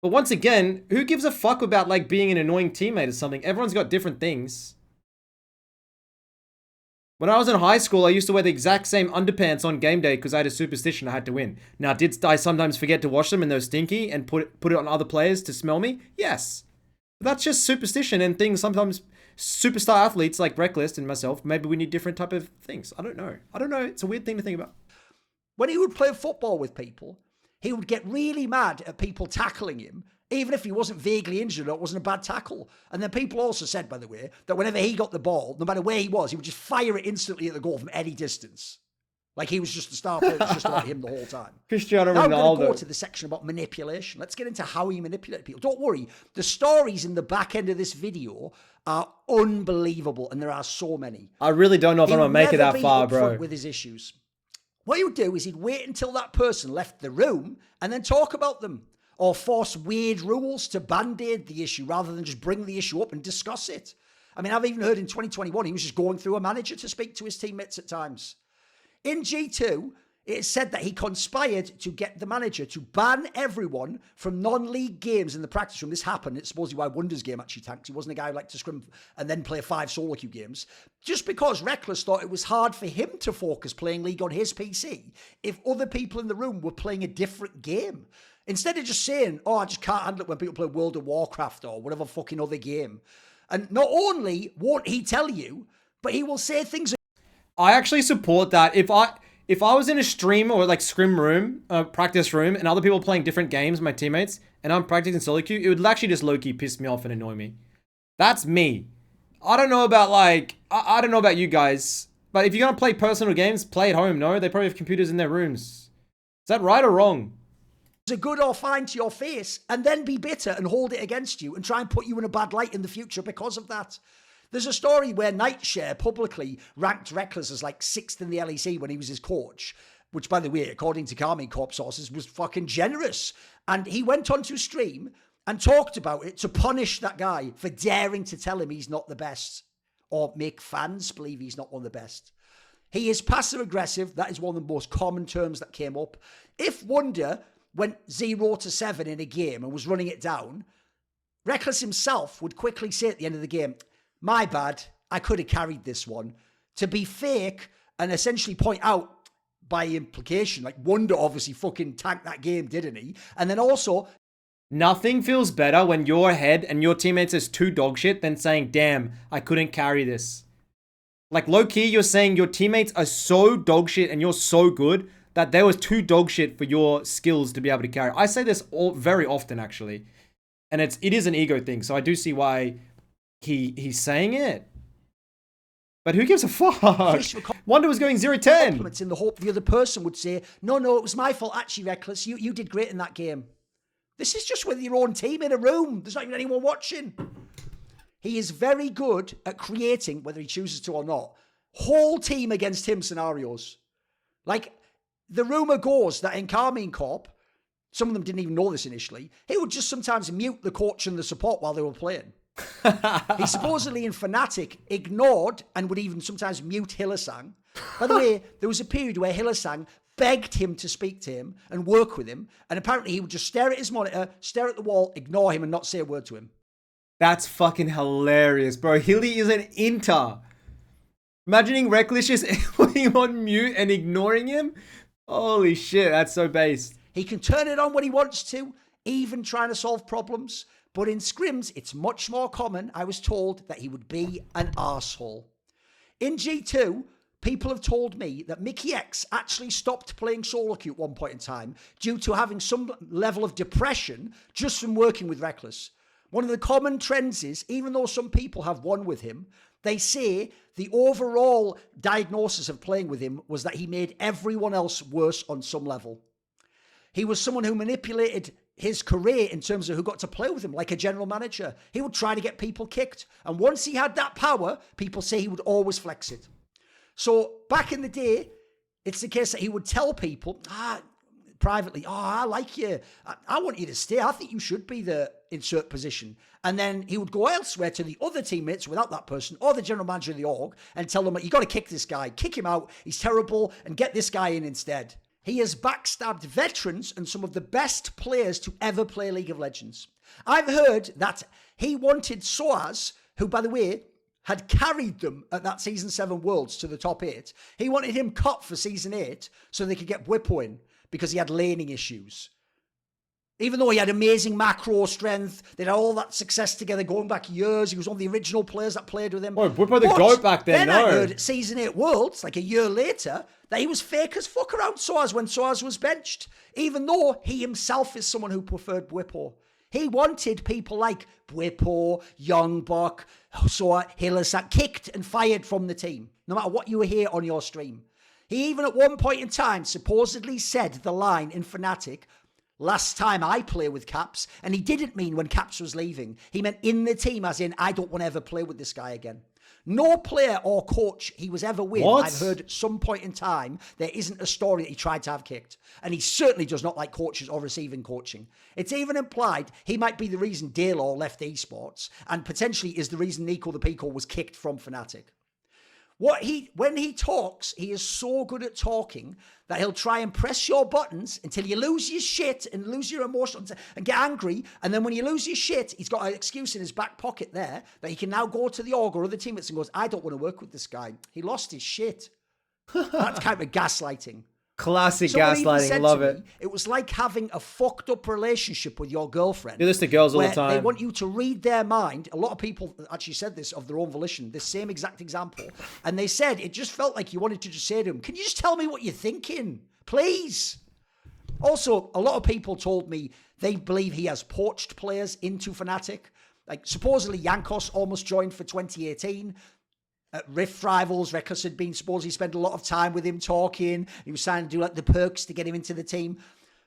But once again, who gives a fuck about, like, being an annoying teammate or something? Everyone's got different things. When I was in high school, I used to wear the exact same underpants on game day because I had a superstition I had to win. Now, did I sometimes forget to wash them and they were stinky and put it on other players to smell me? Yes. But that's just superstition and things sometimes superstar athletes like Rekkles and myself, maybe we need different type of things. I don't know. It's a weird thing to think about. When he would play football with people, he would get really mad at people tackling him, even if he wasn't vaguely injured or it wasn't a bad tackle. And then people also said, by the way, that whenever he got the ball, no matter where he was, he would just fire it instantly at the goal from any distance. Like he was just the star player, it was just about him the whole time. Cristiano Now Ronaldo. we're going to go to the section about manipulation. Let's get into how he manipulated people. Don't worry, the stories in the back end of this video are unbelievable, and there are so many. I really don't know if I'm going to make it that far, bro. With his issues. What he would do is he'd wait until that person left the room and then talk about them, or force weird rules to band-aid the issue rather than just bring the issue up and discuss it. I mean, I've even heard in 2021 he was just going through a manager to speak to his teammates at times. In G2, it is said that he conspired to get the manager to ban everyone from non-league games in the practice room. This happened. It's supposedly why Wonder's game actually tanked. He wasn't a guy who liked to scrim and then play 5 solo queue games. Just because Rekkles thought it was hard for him to focus playing League on his PC if other people in the room were playing a different game. Instead of just saying, oh, I just can't handle it when people play World of Warcraft or whatever fucking other game. And not only won't he tell you, but he will say things. I actually support that. If I was in a stream or like scrim room, practice room, and other people playing different games, my teammates, and I'm practicing solo queue, it would actually just low-key piss me off and annoy me. That's me. I don't know about like, I don't know about you guys, but if you're going to play personal games, play at home, no? They probably have computers in their rooms. Is that right or wrong? A good or fine to your face and then be bitter and hold it against you and try and put you in a bad light in the future because of that. There's a story where Nightshare publicly ranked Rekkles as like 6th in the LEC when he was his coach, which, by the way, according to Karmine Corp sources, was fucking generous. And he went on to stream and talked about it to punish that guy for daring to tell him he's not the best or make fans believe he's not one of the best. He is passive aggressive. That is one of the most common terms that came up. If Wonder went 0-7 in a game and was running it down, Rekkles himself would quickly say at the end of the game, my bad, I could have carried this one, to be fake and essentially point out by implication, like Wonder obviously fucking tanked that game, didn't he? And then also, nothing feels better when you're ahead and your teammates is too dog shit than saying, damn, I couldn't carry this. Like low-key, you're saying your teammates are so dog shit and you're so good that there was too dog shit for your skills to be able to carry. I say this very often, actually. And it is an ego thing, so I do see why he's saying it. But who gives a fuck? Wonder was going 0-10. Compliments in the hope the other person would say, no, it was my fault. Actually, Rekkles, you did great in that game. This is just with your own team in a room. There's not even anyone watching. He is very good at creating, whether he chooses to or not, whole team against him scenarios. Like, the rumour goes that in Carmine Corp, some of them didn't even know this initially, he would just sometimes mute the coach and the support while they were playing. He supposedly in Fnatic ignored and would even sometimes mute Hylissang. By the way, there was a period where Hylissang begged him to speak to him and work with him, and apparently he would just stare at his monitor, stare at the wall, ignore him and not say a word to him. That's fucking hilarious, bro. Hilly is an inter. Imagining Rekkles just putting him on mute and ignoring him? Holy shit, that's so based. He can turn it on when he wants to, even trying to solve problems. But in scrims, it's much more common, I was told, that he would be an arsehole. In G2, people have told me that Mickey X actually stopped playing solo queue at one point in time due to having some level of depression just from working with Rekkles. One of the common trends is, even though some people have won with him, they say the overall diagnosis of playing with him was that he made everyone else worse on some level. He was someone who manipulated his career in terms of who got to play with him, like a general manager. He would try to get people kicked. And once he had that power, people say he would always flex it. So back in the day, it's the case that he would tell people, privately, I like you. I want you to stay. I think you should be the insert position. And then he would go elsewhere to the other teammates without that person or the general manager of the org and tell them, you got to kick this guy, kick him out. He's terrible and get this guy in instead. He has backstabbed veterans and some of the best players to ever play League of Legends. I've heard that he wanted Soaz, who, by the way, had carried them at that Season 7 Worlds to the top 8. He wanted him cut for Season 8 so they could get Bwipo in because he had laning issues. Even though he had amazing macro strength, they had all that success together going back years. He was one of the original players that played with him. Oh, Bwipo the GOAT back then, I heard at Season 8 Worlds, like a year later, that he was fake as fuck around Soaz when Soaz was benched, even though he himself is someone who preferred Bwipo. He wanted people like Bwipo, Youngbuck, Soaz, Hylissang kicked and fired from the team, no matter what you hear on your stream. He even at one point in time supposedly said the line in Fnatic, last time I play with Caps, and he didn't mean when Caps was leaving. He meant in the team, as in, I don't want to ever play with this guy again. No player or coach he was ever with, I've heard at some point in time, there isn't a story that he tried to have kicked. And he certainly does not like coaches or receiving coaching. It's even implied he might be the reason Daylor left esports, and potentially is the reason Nico the Pico was kicked from Fnatic. When he talks, he is so good at talking that he'll try and press your buttons until you lose your shit and lose your emotions and get angry. And then when you lose your shit, he's got an excuse in his back pocket there that he can now go to the org or other teammates and goes, I don't want to work with this guy. He lost his shit. That's kind of gaslighting. Classic gaslighting, love it. It was like having a fucked up relationship with your girlfriend. Do this to girls all the time. They want you to read their mind. A lot of people actually said this of their own volition, this same exact example. And they said it just felt like you wanted to just say to him, can you just tell me what you're thinking? Please. Also, a lot of people told me they believe he has poached players into Fnatic. Like supposedly Yankos almost joined for 2018. At Rift Rivals, Rekkles had been supposedly spent a lot of time with him talking. He was trying to do like the perks to get him into the team.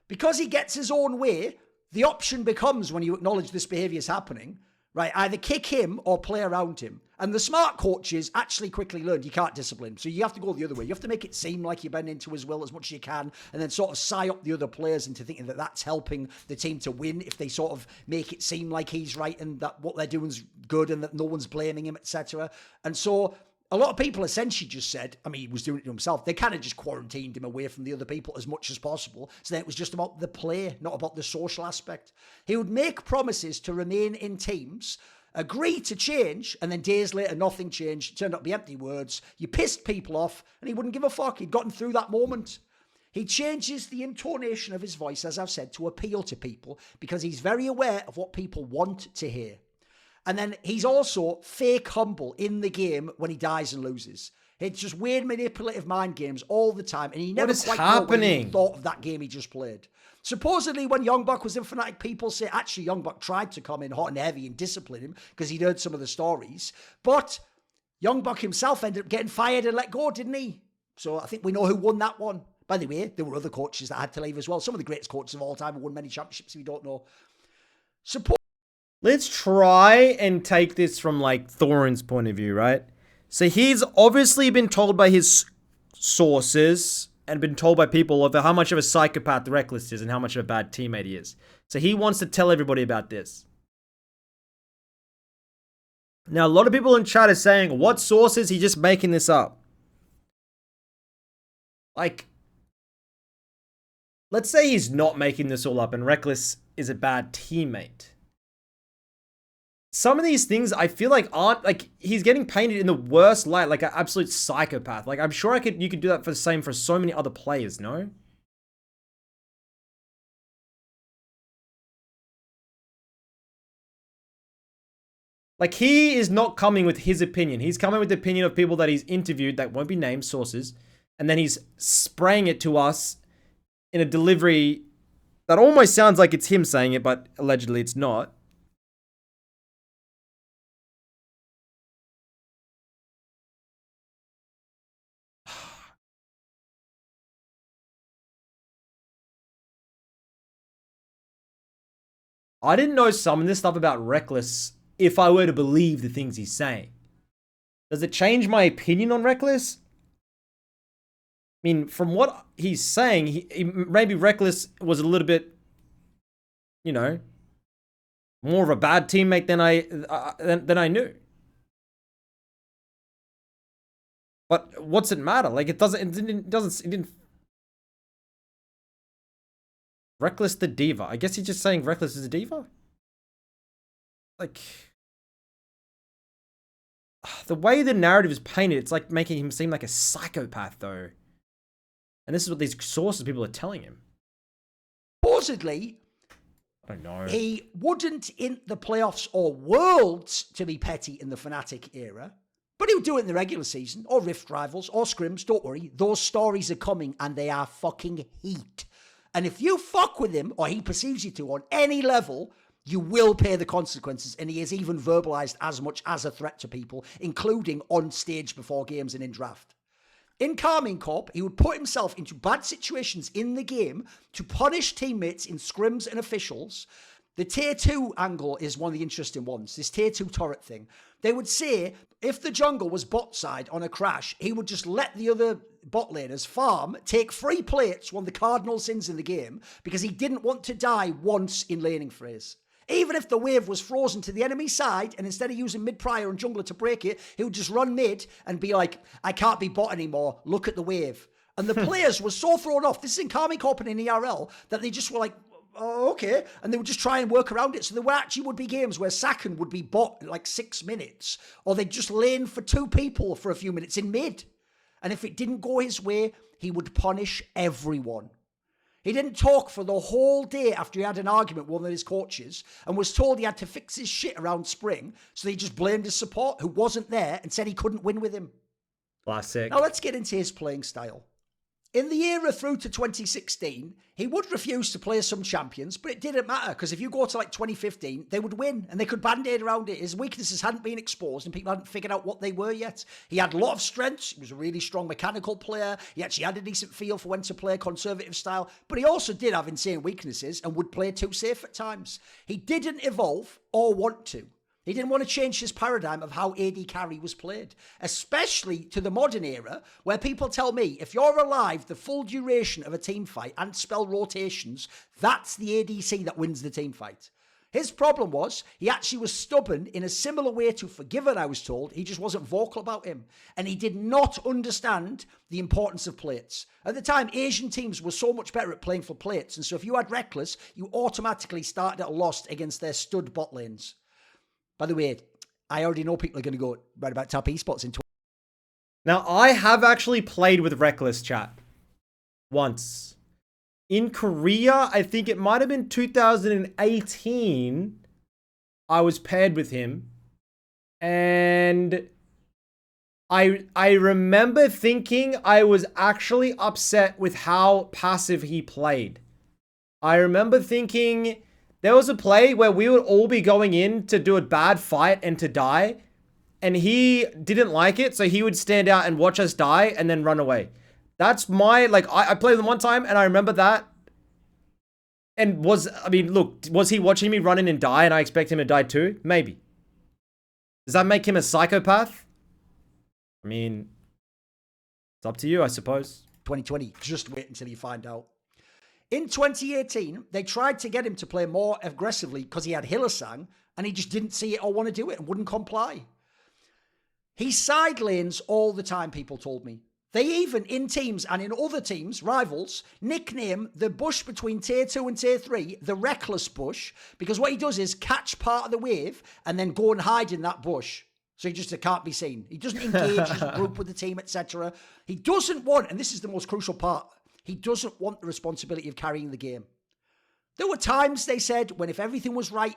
Because he gets his own way, the option becomes, when you acknowledge this behavior is happening, right, either kick him or play around him. And the smart coaches actually quickly learned you can't discipline. So you have to go the other way. You have to make it seem like you bend into his will as much as you can, and then sort of psyop the other players into thinking that that's helping the team to win if they sort of make it seem like he's right and that what they're doing is good and that no one's blaming him, etc. And so a lot of people essentially just said, I mean, he was doing it to himself. They kind of just quarantined him away from the other people as much as possible. So then it was just about the play, not about the social aspect. He would make promises to remain in teams, agree to change, and then days later, nothing changed. It turned out to be empty words. You pissed people off, and he wouldn't give a fuck. He'd gotten through that moment. He changes the intonation of his voice, as I've said, to appeal to people because he's very aware of what people want to hear. And then he's also fake humble in the game when he dies and loses. It's just weird manipulative mind games all the time, and he never is quite know what he happening? thought of that game he just played. Supposedly, when Youngbuck was in Fnatic, people say actually Youngbuck tried to come in hot and heavy and discipline him because he'd heard some of the stories. But Youngbuck himself ended up getting fired and let go, didn't he? So I think we know who won that one. By the way, there were other coaches that had to leave as well. Some of the greatest coaches of all time who won many championships if you don't know. Let's try and take this from like Thorin's point of view, right? So he's obviously been told by his sources and been told by people of how much of a psychopath Rekkles is and how much of a bad teammate he is. So he wants to tell everybody about this. Now, a lot of people in chat are saying, what source is he just making this up? Like, let's say he's not making this all up and Rekkles is a bad teammate. Some of these things I feel like aren't, like, he's getting painted in the worst light, like an absolute psychopath. Like, I'm sure you could do that for the same for so many other players, no? Like, he is not coming with his opinion. He's coming with the opinion of people that he's interviewed that won't be named, sources, and then he's spraying it to us in a delivery that almost sounds like it's him saying it, but allegedly it's not. I didn't know some of this stuff about Rekkles if I were to believe the things he's saying. Does it change my opinion on Rekkles? I mean, from what he's saying, maybe Rekkles was a little bit, you know, more of a bad teammate than I knew. But what's it matter? Like, it didn't. Rekkles the diva. I guess he's just saying Rekkles is a diva. Like, the way the narrative is painted, it's like making him seem like a psychopath, though. And this is what these sources people are telling him. Supposedly, I don't know. He wouldn't in the playoffs or Worlds to be petty in the Fnatic era, but he would do it in the regular season or Rift Rivals or Scrims. Don't worry, those stories are coming and they are fucking heat. And if you fuck with him, or he perceives you to on any level, you will pay the consequences. And he has even verbalized as much as a threat to people, including on stage before games and in draft. In Carmine Corp, he would put himself into bad situations in the game to punish teammates in scrims and officials. The tier 2 angle is one of the interesting ones, this tier 2 turret thing. They would say if the jungle was bot side on a crash, he would just let the other bot laners farm, take free plates, one of the cardinal sins in the game, because he didn't want to die once in laning phase. Even if the wave was frozen to the enemy side, and instead of using mid-prior and jungler to break it, he would just run mid and be like, I can't be bot anymore, look at the wave. And the players were so thrown off, this is in Carmine Corp and in ERL, that they just were like, oh, okay. And they would just try and work around it. So there actually would be games where Sakan would be bot like 6 minutes, or they'd just lane for 2 people for a few minutes in mid. And if it didn't go his way, he would punish everyone. He didn't talk for the whole day after he had an argument with one of his coaches and was told he had to fix his shit around spring. So he just blamed his support who wasn't there and said he couldn't win with him. Classic. Now let's get into his playing style. In the era through to 2016, he would refuse to play some champions, but it didn't matter because if you go to like 2015, they would win and they could band-aid around it. His weaknesses hadn't been exposed and people hadn't figured out what they were yet. He had a lot of strengths. He was a really strong mechanical player. He actually had a decent feel for when to play conservative style, but he also did have insane weaknesses and would play too safe at times. He didn't evolve or want to. He didn't want to change his paradigm of how AD carry was played, especially to the modern era where people tell me if you're alive the full duration of a team fight and spell rotations, that's the ADC that wins the team fight. His problem was he actually was stubborn in a similar way to Forgiven, I was told. He just wasn't vocal about him. And he did not understand the importance of plates. At the time, Asian teams were so much better at playing for plates. And so if you had Rekkles, you automatically started at a loss against their stud bot lanes. By the way, I already know people are going to go right about top esports in 20. Now, I have actually played with Rekkles, chat. Once. In Korea, I think it might have been 2018, I was paired with him. And I remember thinking I was actually upset with how passive he played. I remember thinking there was a play where we would all be going in to do a bad fight and to die, and he didn't like it, so he would stand out and watch us die and then run away. That's my, like, I played them one time and I remember that. And was he watching me run in and die and I expect him to die too? Maybe. Does that make him a psychopath? I mean, it's up to you, I suppose. 2020, just wait until you find out. In 2018, they tried to get him to play more aggressively because he had Hylissang, and he just didn't see it or want to do it and wouldn't comply. He side lanes all the time, people told me. They even, in teams and in other teams, rivals, nickname the bush between tier 2 and tier 3 the Rekkles bush, because what he does is catch part of the wave and then go and hide in that bush. So he just can't be seen. He doesn't engage, doesn't group with the team, etc. He doesn't want, and this is the most crucial part, he doesn't want the responsibility of carrying the game. There were times, they said, when if everything was right,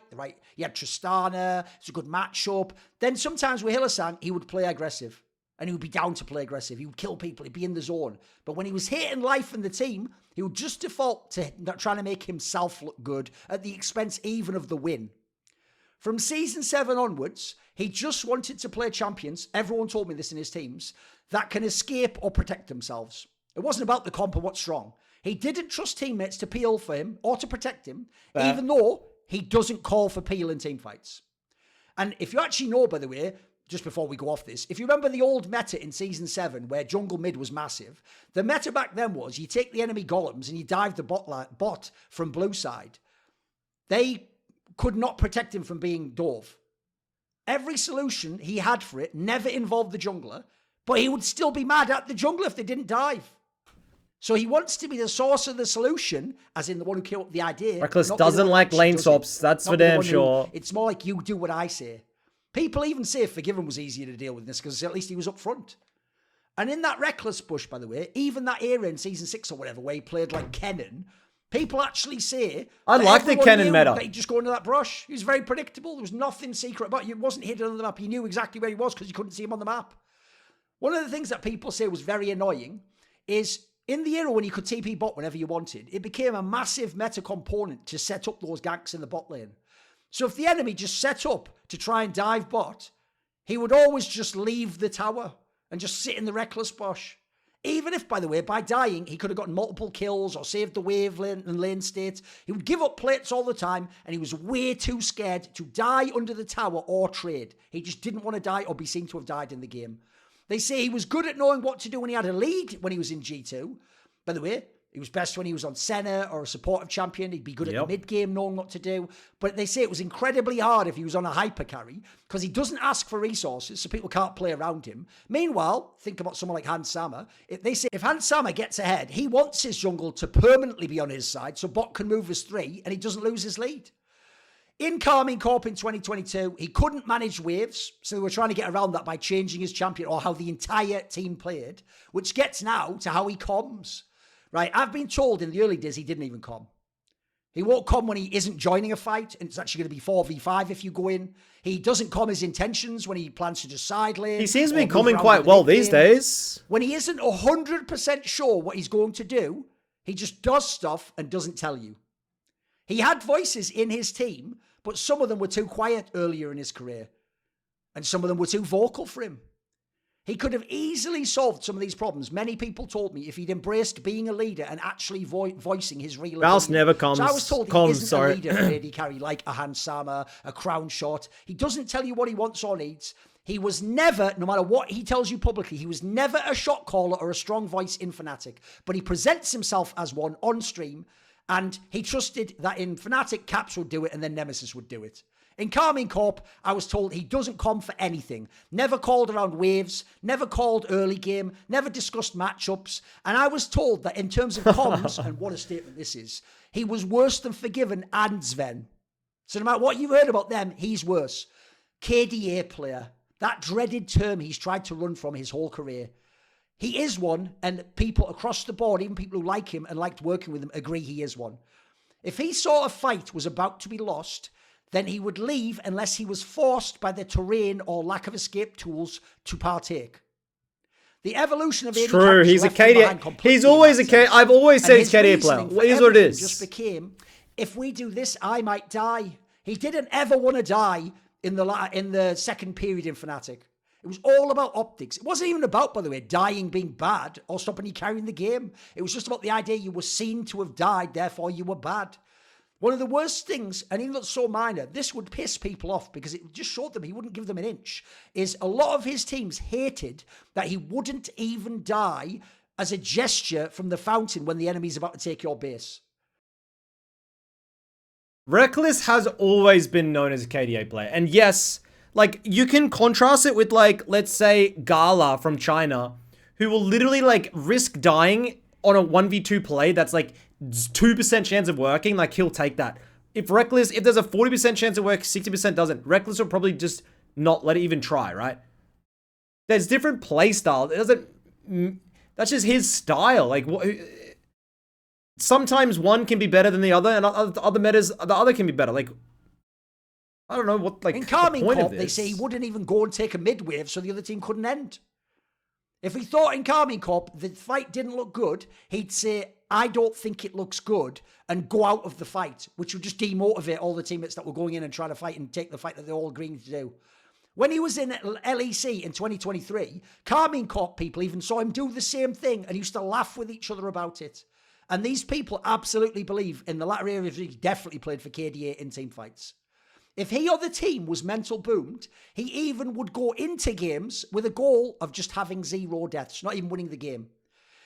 he had Tristana, it's a good matchup, then sometimes with Hylissang, he would play aggressive. And he would be down to play aggressive. He would kill people. He'd be in the zone. But when he was hitting life in the team, he would just default to trying to make himself look good at the expense even of the win. From season 7 onwards, he just wanted to play champions, everyone told me this in his teams, that can escape or protect themselves. It wasn't about the comp or what's strong. He didn't trust teammates to peel for him or to protect him, even though he doesn't call for peel in team fights. And if you actually know, by the way, just before we go off this, if you remember the old meta in Season 7 where jungle mid was massive, the meta back then was you take the enemy golems and you dive the bot from blue side. They could not protect him from being dove. Every solution he had for it never involved the jungler, but he would still be mad at the jungler if they didn't dive. So he wants to be the source of the solution, as in the one who came up with the idea. Rekkles doesn't like lane swaps, that's for damn sure. It's more like you do what I say. People even say Forgiven was easier to deal with this because at least he was up front. And in that Rekkles push, by the way, even that era in Season 6 or whatever, where he played like Kennen, people actually say... I like the Kennen meta. He'd just go into that brush. He was very predictable. There was nothing secret about it. It wasn't hidden on the map. You knew exactly where he was because you couldn't see him on the map. One of the things that people say was very annoying is in the era when you could TP bot whenever you wanted, it became a massive meta component to set up those ganks in the bot lane. So if the enemy just set up to try and dive bot, he would always just leave the tower and just sit in the Rekkles bush. Even if, by the way, by dying, he could have gotten multiple kills or saved the wave lane and lane state. He would give up plates all the time, and he was way too scared to die under the tower or trade. He just didn't want to die or be seen to have died in the game. They say he was good at knowing what to do when he had a lead when he was in G2. By the way, he was best when he was on Senna or a supportive champion. He'd be good at the mid-game knowing what to do. But they say it was incredibly hard if he was on a hyper carry because he doesn't ask for resources, so people can't play around him. Meanwhile, think about someone like Hans Sama. They say if Hans Sama gets ahead, he wants his jungle to permanently be on his side so bot can move as 3 and he doesn't lose his lead. In Karmine Corp in 2022, he couldn't manage waves, so they were trying to get around that by changing his champion or how the entire team played, which gets now to how he comms. Right, I've been told in the early days he didn't even comm. He won't comm when he isn't joining a fight, and it's actually going to be 4v5 if you go in. He doesn't comm his intentions when he plans to just side lane. He seems to be comming quite well these days. When he isn't 100% sure what he's going to do, he just does stuff and doesn't tell you. He had voices in his team, but some of them were too quiet earlier in his career, and some of them were too vocal for him. He could have easily solved some of these problems. Many people told me if he'd embraced being a leader and actually voicing his real Mouse never comes. So I was told he isn't a leader for AD carry like a Hans Sama, a Crown Shot. He doesn't tell you what he wants or needs. He was never, no matter what he tells you publicly, he was never a shot caller or a strong voice in Fnatic. But he presents himself as one on stream, and he trusted that in Fnatic, Caps would do it and then Nemesis would do it. In Karmine Corp, I was told he doesn't comm for anything. Never called around waves, never called early game, never discussed matchups. And I was told that in terms of comms, and what a statement this is, he was worse than Forgiven and Sven. So no matter what you've heard about them, he's worse. KDA player, that dreaded term he's tried to run from his whole career. He is one, and people across the board, even people who like him and liked working with him, agree he is one. If he saw a fight was about to be lost, then he would leave unless he was forced by the terrain or lack of escape tools to partake. The evolution of It's AD true. Carroll's He's a left him behind KDA. completely He's in always that a K. sense. I've always And said he's his KDA player. reasoning for It is what it everything is. just became, if we do this, I might die. He didn't ever want to die in the second period in Fnatic. It was all about optics. It wasn't even about, by the way, dying being bad or stopping you carrying the game. It was just about the idea you were seen to have died, therefore you were bad. One of the worst things, and even though it's so minor, this would piss people off because it just showed them he wouldn't give them an inch, is a lot of his teams hated that he wouldn't even die as a gesture from the fountain when the enemy's about to take your base. Rekkles has always been known as a KDA player. And yes, like, you can contrast it with, like, let's say Gala from China, who will literally, like, risk dying on a 1v2 play that's, like, 2% chance of working. Like, he'll take that. If there's a 40% chance of work, 60% doesn't. Rekkles will probably just not let it even try, right? There's different play styles. It doesn't... That's just his style. Like, sometimes one can be better than the other, and other metas, the other can be better. Like, I don't know what, like, in Carmine the point Corp, of they this. say he wouldn't even go and take a mid wave so the other team couldn't end. If he thought in Carmine Corp the fight didn't look good, he'd say, I don't think it looks good, and go out of the fight, which would just demotivate all the teammates that were going in and trying to fight and take the fight that they're all agreeing to do. When he was in LEC in 2023, Carmine Corp people even saw him do the same thing and used to laugh with each other about it. And these people absolutely believe in the latter areas he definitely played for KDA in team fights. If he or the team was mental boomed, he even would go into games with a goal of just having 0 deaths, not even winning the game.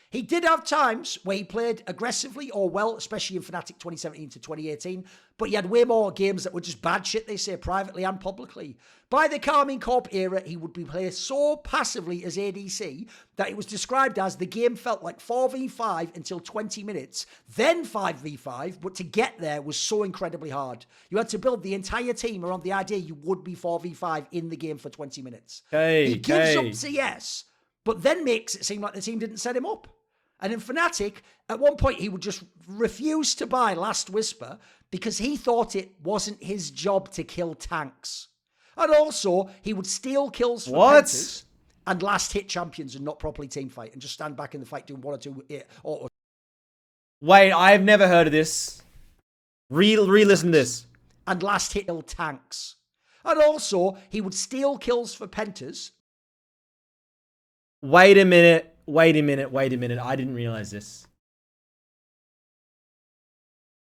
He did have times where he played aggressively or well, especially in Fnatic 2017 to 2018, but he had way more games that were just bad shit, they say, privately and publicly. By the Carmine Corp era, he would be played so passively as ADC that it was described as the game felt like 4v5 until 20 minutes, then 5v5, but to get there was so incredibly hard. You had to build the entire team around the idea you would be 4v5 in the game for 20 minutes. He gives up CS, but then makes it seem like the team didn't set him up. And in Fnatic, at one point, he would just refuse to buy Last Whisper because he thought it wasn't his job to kill tanks. And also, he would steal kills from Pentas and last hit champions and not properly team fight and just stand back in the fight doing 1 or 2 auto. Wait, I've never heard of this. Re-listen to this. And last hit kill tanks. And also, he would steal kills for Pentas. Wait a minute. I didn't realize this.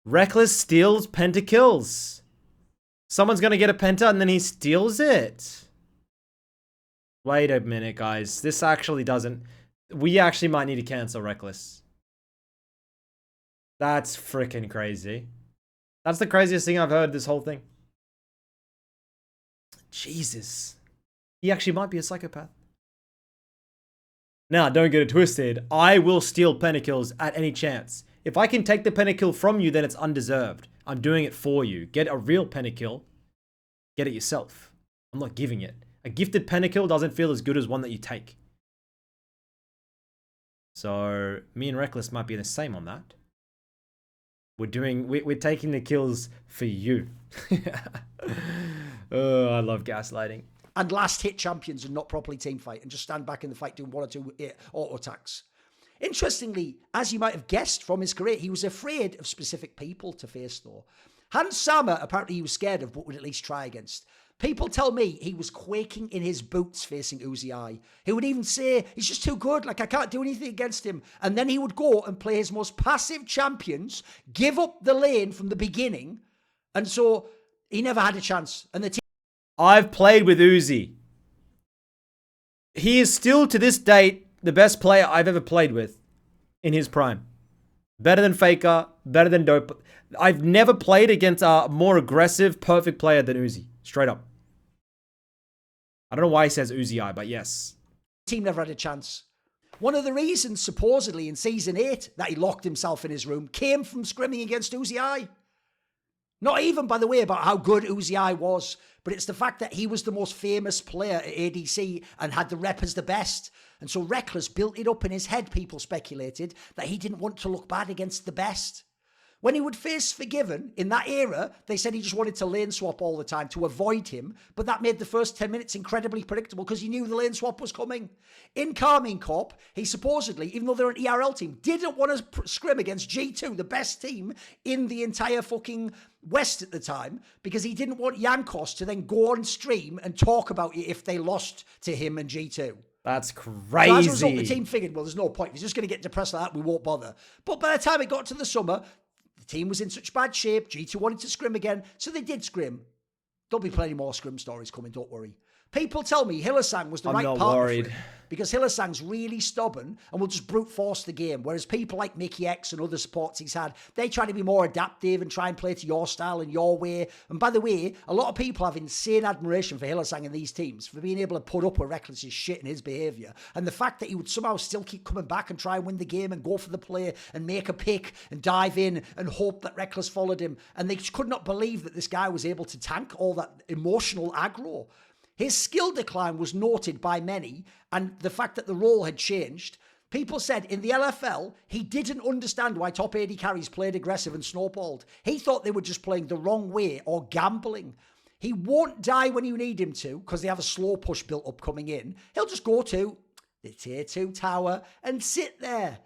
Rekkles steals pentakills. Someone's gonna get a penta and then he steals it. Wait a minute, guys. This actually doesn't... We actually might need to cancel Rekkles. That's freaking crazy. That's the craziest thing I've heard this whole thing. Jesus. He actually might be a psychopath. Now, don't get it twisted. I will steal pentakills at any chance. If I can take the pentakill from you, then it's undeserved. I'm doing it for you. Get a real pentakill. Get it yourself. I'm not giving it. A gifted pentakill doesn't feel as good as one that you take. So, me and Rekkles might be the same on that. We're taking the kills for you. Oh, I love gaslighting. And last hit champions and not properly team fight and just stand back in the fight doing 1 or 2 auto attacks. Interestingly, as you might have guessed from his career, he was afraid of specific people to face though. Hans Sama, apparently he was scared of, but would at least try against. People tell me he was quaking in his boots facing Uzi. He would even say, he's just too good, like I can't do anything against him. And then he would go and play his most passive champions, give up the lane from the beginning. And so he never had a chance. And the team... I've played with Uzi. He is still, to this date, the best player I've ever played with in his prime. Better than Faker, better than Dope. I've never played against a more aggressive, perfect player than Uzi. Straight up. I don't know why he says Uzi, but yes. Team never had a chance. One of the reasons, supposedly, in Season 8 that he locked himself in his room came from scrimming against Uzi. Not even, by the way, about how good Uzi was, but it's the fact that he was the most famous player at ADC and had the rep as the best. And so Rekkles built it up in his head, people speculated, that he didn't want to look bad against the best. When he would face Forgiven in that era, they said he just wanted to lane swap all the time to avoid him, but that made the first 10 minutes incredibly predictable because he knew the lane swap was coming. In Carmine Corp, he supposedly, even though they're an ERL team, didn't want to scrim against G2, the best team in the entire fucking West at the time, because he didn't want Yankos to then go on stream and talk about it if they lost to him and G2. That's crazy. So as a result, the team figured, well, there's no point. If he's just going to get depressed like that, we won't bother. But by the time it got to the summer, the team was in such bad shape. G2 wanted to scrim again, so they did scrim. There'll be plenty more scrim stories coming, don't worry. People tell me Hillesang was the right partner for him because Hillesang's really stubborn and will just brute force the game. Whereas people like Mickey X and other supports he's had, they try to be more adaptive and try and play to your style and your way. And by the way, a lot of people have insane admiration for Hillesang in these teams for being able to put up with Rekkles' shit and his behaviour. And the fact that he would somehow still keep coming back and try and win the game and go for the play and make a pick and dive in and hope that Rekkles followed him. And they just could not believe that this guy was able to tank all that emotional aggro. His skill decline was noted by many, and the fact that the role had changed. People said in the LFL, he didn't understand why top AD carries played aggressive and snowballed. He thought they were just playing the wrong way or gambling. He won't die when you need him to, because they have a slow push built up coming in. He'll just go to the tier 2 tower and sit there.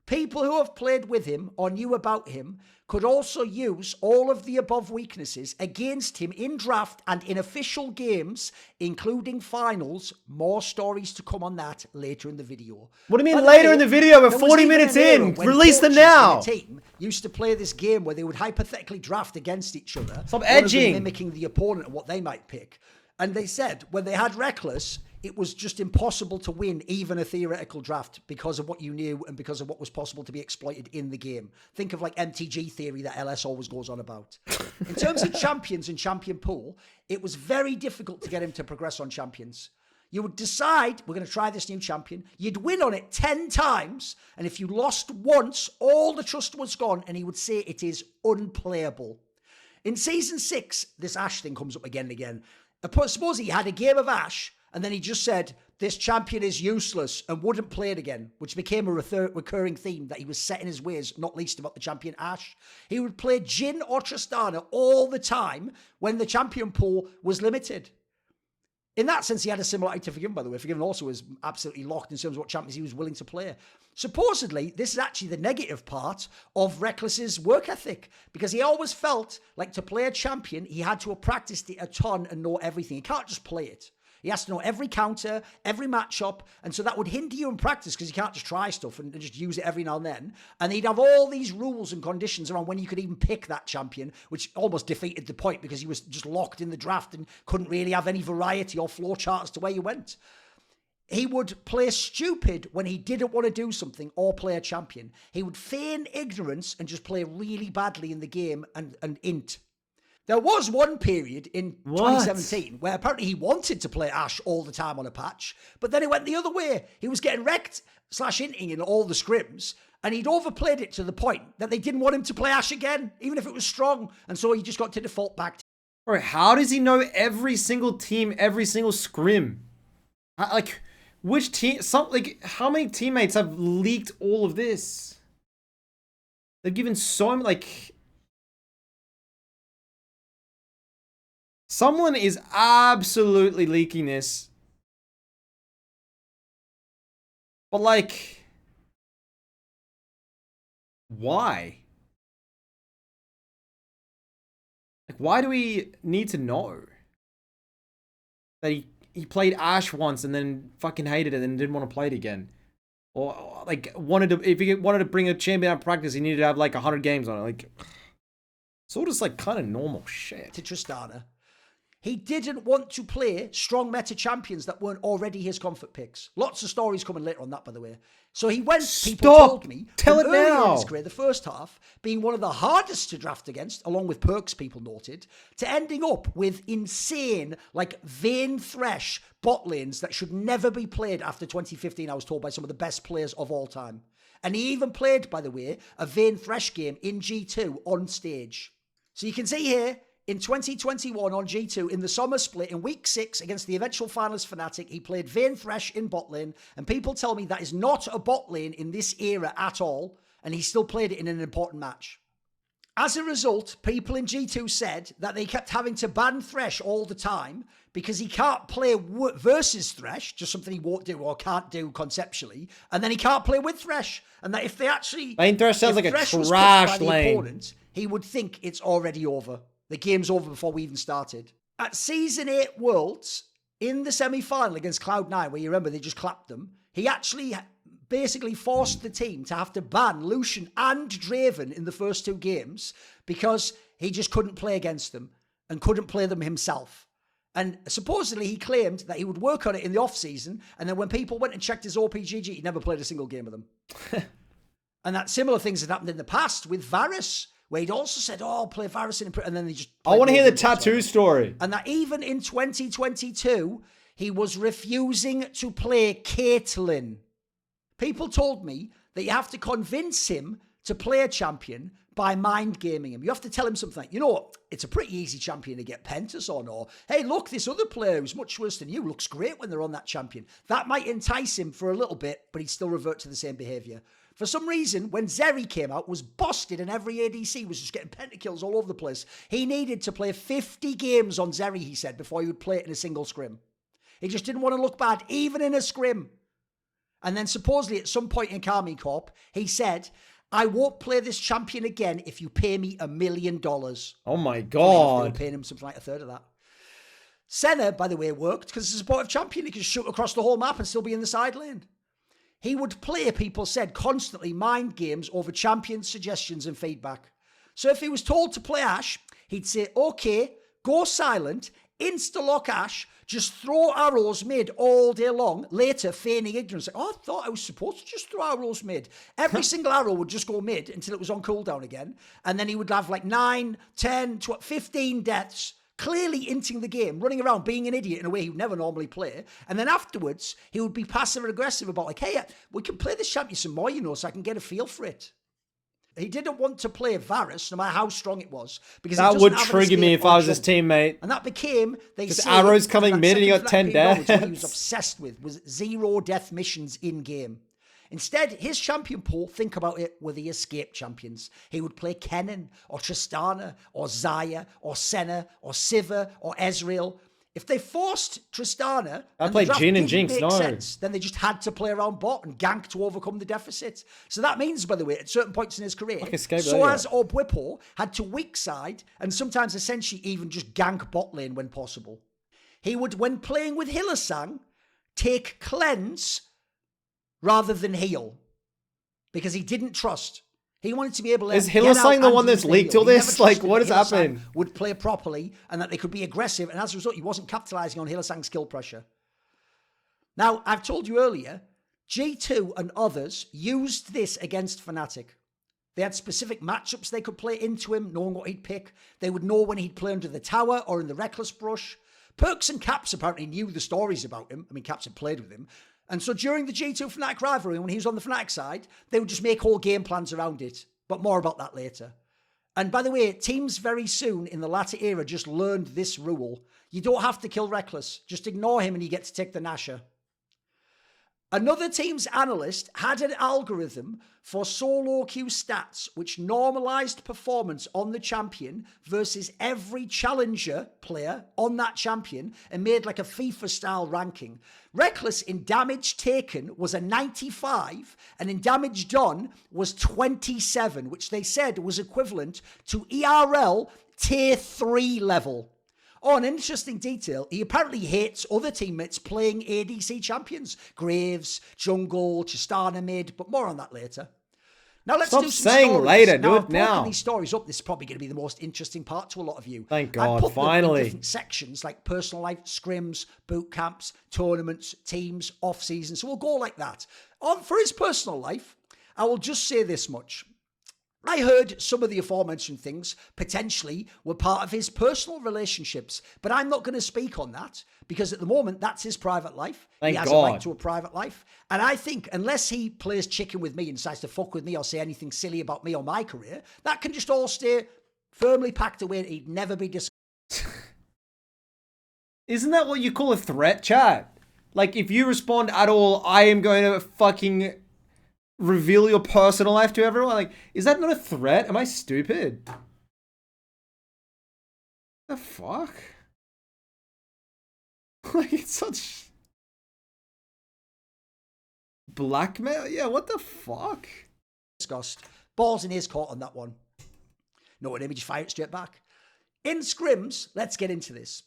People who have played with him or knew about him could also use all of the above weaknesses against him in draft and in official games, including finals. More stories to come on that later in the video. What do you mean later in the video? We're 40 minutes in. Release them now. Team used to play this game where they would hypothetically draft against each other. Stop edging. Mimicking the opponent and what they might pick. And they said when they had Rekkles, it was just impossible to win even a theoretical draft because of what you knew and because of what was possible to be exploited in the game. Think of like MTG theory that LS always goes on about. In terms of champions and champion pool, it was very difficult to get him to progress on champions. You would decide, we're going to try this new champion. You'd win on it 10 times. And if you lost once, all the trust was gone. And he would say it is unplayable. In Season 6, this Ashe thing comes up again and again. Suppose he had a game of Ashe, and then he just said, this champion is useless, and wouldn't play it again, which became a recurring theme that he was set in his ways, not least about the champion Ashe. He would play Jhin or Tristana all the time when the champion pool was limited. In that sense, he had a similarity to Forgiven, by the way. Forgiven also was absolutely locked in terms of what champions he was willing to play. Supposedly, this is actually the negative part of Rekkles' work ethic, because he always felt like to play a champion, he had to have practiced it a ton and know everything. He can't just play it. He has to know every counter, every matchup, and so that would hinder you in practice because you can't just try stuff and just use it every now and then. And he'd have all these rules and conditions around when you could even pick that champion, which almost defeated the point because he was just locked in the draft and couldn't really have any variety or flow chart as to where you went. He would play stupid when he didn't want to do something or play a champion. He would feign ignorance and just play really badly in the game and int. There was one period in 2017 where apparently he wanted to play Ashe all the time on a patch, but then it went the other way. He was getting wrecked /inting in all the scrims, and he'd overplayed it to the point that they didn't want him to play Ashe again, even if it was strong, and so he just got to default back to... Bro, how does he know every single team, every single scrim? Like, which team... how many teammates have leaked all of this? They've given so many, like... Someone is absolutely leaking this. But like, why? Like, why do we need to know that he played Ashe once and then fucking hated it and didn't want to play it again? Or like if he wanted to bring a champion out of practice, he needed to have like 100 games on it. Like, it's all just like kind of normal shit. To Tristana. He didn't want to play strong meta champions that weren't already his comfort picks. Lots of stories coming later on that, by the way. So he went, people told me, tell it now. In his career, the first half, being one of the hardest to draft against, along with perks people noted, to ending up with insane, like Vayne Thresh bot lanes that should never be played after 2015, I was told by some of the best players of all time. And he even played, by the way, a Vayne Thresh game in G2 on stage. So you can see here, in 2021 on G2, in the summer split, in week 6 against the eventual finalist Fnatic, he played Vayne Thresh in bot lane, and people tell me that is not a bot lane in this era at all, and he still played it in an important match. As a result, people in G2 said that they kept having to ban Thresh all the time because he can't play versus Thresh, just something he won't do or can't do conceptually, and then he can't play with Thresh. And that if they actually... Lane Thresh sounds like a Thresh trash lane. Opponent, he would think it's already over. The game's over before we even started. At Season 8 Worlds, in the semi-final against Cloud9, where you remember they just clapped them, he actually basically forced the team to have to ban Lucian and Draven in the first 2 games because he just couldn't play against them and couldn't play them himself. And supposedly he claimed that he would work on it in the off-season, and then when people went and checked his OPGG, he never played a single game of them. And that similar things had happened in the past with Varus, where he'd also said, oh, I'll play Varus and then they just... I want to hear the tattoo story. And that even in 2022, he was refusing to play Caitlyn. People told me that you have to convince him to play a champion by mind gaming him. You have to tell him something like, you know what, it's a pretty easy champion to get Pentas on, or, hey, look, this other player who's much worse than you looks great when they're on that champion. That might entice him for a little bit, but he'd still revert to the same behavior. For some reason, when Zeri came out, was busted and every ADC was just getting pentakills all over the place, he needed to play 50 games on Zeri, he said, before he would play it in a single scrim. He just didn't want to look bad, even in a scrim. And then supposedly at some point in Karmine Corp, he said, I won't play this champion again if you pay me $1 million. Oh my They God. were paying him something like a third of that. Senna, by the way, worked because it's a supportive champion. He could shoot across the whole map and still be in the side lane. He would play, people said, constantly mind games over champion suggestions and feedback. So if he was told to play Ashe, he'd say, okay, go silent, insta-lock Ashe, just throw arrows mid all day long, later feigning ignorance. Like, oh, I thought I was supposed to just throw arrows mid. Every single arrow would just go mid until it was on cooldown again. And then he would have like 9, 10, 12, 15 deaths, clearly inting the game, running around, being an idiot in a way he would never normally play. And then afterwards, he would be passive and aggressive about like, hey, we can play this champion some more, you know, so I can get a feel for it. He didn't want to play Varus, no matter how strong it was, because that would trigger me if I was his teammate. And that became, just arrows coming mid and he got 10 deaths. What he was obsessed with was 0 death missions in game. Instead, his champion pool, think about it, were the escape champions. He would play Kennen, or Tristana, or Xayah, or Senna, or Sivir, or Ezreal. If they forced Tristana, I played Jhin and Jinx, no. Then they just had to play around bot and gank to overcome the deficit. So that means, by the way, at certain points in his career, Soaz or Bwipo had to weak side and sometimes essentially even just gank bot lane when possible. He would, when playing with Hylissang, take cleanse rather than heal because he didn't trust. He wanted to be able to... Is Hylissang the one that's leaked all this? Like, what is happening? Would play properly and that they could be aggressive. And as a result, he wasn't capitalizing on Hylissang's skill pressure. Now, I've told you earlier, G2 and others used this against Fnatic. They had specific matchups they could play into him, knowing what he'd pick. They would know when he'd play under the tower or in the Rekkles brush. Perks and Caps apparently knew the stories about him. I mean, Caps had played with him. And so during the G2 Fnatic rivalry, when he was on the Fnatic side, they would just make whole game plans around it. But more about that later. And by the way, teams very soon in the latter era just learned this rule. You don't have to kill Rekkles. Just ignore him and you get to take the Nashor. Another team's analyst had an algorithm for solo queue stats which normalized performance on the champion versus every challenger player on that champion and made like a FIFA-style ranking. Rekkles in damage taken was a 95 and in damage done was 27, which they said was equivalent to ERL tier 3 level. Oh, an interesting detail, he apparently hates other teammates playing ADC champions. Graves, Jungle, Tristana mid, but more on that later. Now let's do some saying stories. Later, now, do I've it now. broken these stories up. This is probably going to be the most interesting part to a lot of you. Thank I God, put them finally. in different sections like personal life, scrims, boot camps, tournaments, teams, off-season. So we'll go like that. For his personal life, I will just say this much. I heard some of the aforementioned things potentially were part of his personal relationships, but I'm not going to speak on that because at the moment that's his private life. Thank he has God. a right to a private life. And I think unless he plays chicken with me and decides to fuck with me or say anything silly about me or my career, that can just all stay firmly packed away and he'd never be discussed. Isn't that what you call a threat, chat? Like, if you respond at all, I am going to fucking reveal your personal life to everyone? Like, is that not a threat? Am I stupid? The fuck? Like, it's such blackmail. Yeah, what the fuck? Discussed. Balls in his court on that one. No, let me just fire it straight back. In scrims, let's get into this.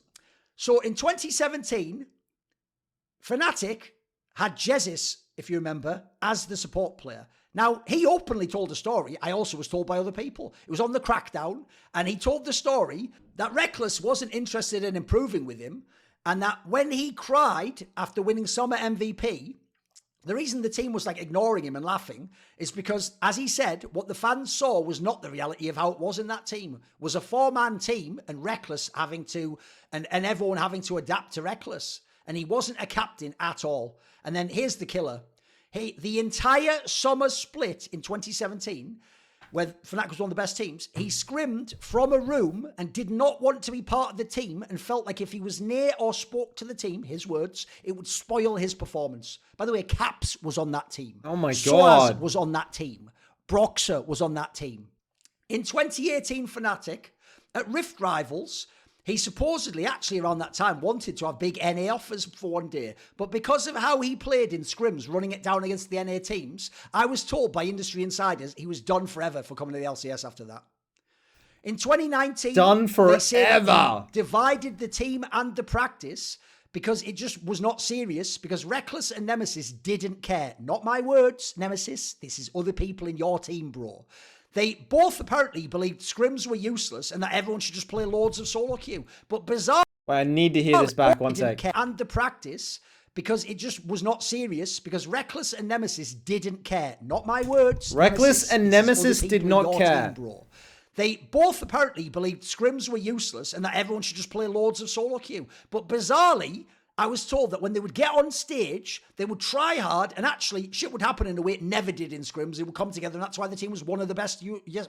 So in 2017, Fnatic had Jesus, if you remember, as the support player. Now, he openly told a story I also was told by other people. It was on the Crackdown, and he told the story that Rekkles wasn't interested in improving with him, and that when he cried after winning Summer MVP, the reason the team was like ignoring him and laughing is because, as he said, what the fans saw was not the reality of how it was in that team. It was a 4-man team and Rekkles having to, and everyone having to adapt to Rekkles. And he wasn't a captain at all. And then here's the killer. The entire summer split in 2017, where Fnatic was one of the best teams, he scrimmed from a room and did not want to be part of the team and felt like if he was near or spoke to the team, his words, it would spoil his performance. By the way, Caps was on that team. Oh my Soaz God. was on that team. Broxer was on that team. In 2018 Fnatic, at Rift Rivals, he supposedly, actually around that time, wanted to have big NA offers for one day. But because of how he played in scrims, running it down against the NA teams, I was told by industry insiders he was done forever for coming to the LCS after that. In 2019, Done they say that forever. he divided the team and the practice because it just was not serious, because Rekkles and Nemesis didn't care. Not my words, Nemesis. This is other people in your team, bro. They both apparently believed scrims were useless and that everyone should just play loads of solo queue. But bizarre. Wait, I need to hear this back. One sec. And the practice, because it just was not serious, because Rekkles and Nemesis didn't care. Not my words. Rekkles and Nemesis did not care. Bro. They both apparently believed scrims were useless and that everyone should just play loads of solo queue. But bizarrely, I was told that when they would get on stage, they would try hard, and actually shit would happen in a way it never did in scrims. It would come together, and that's why the team was one of the best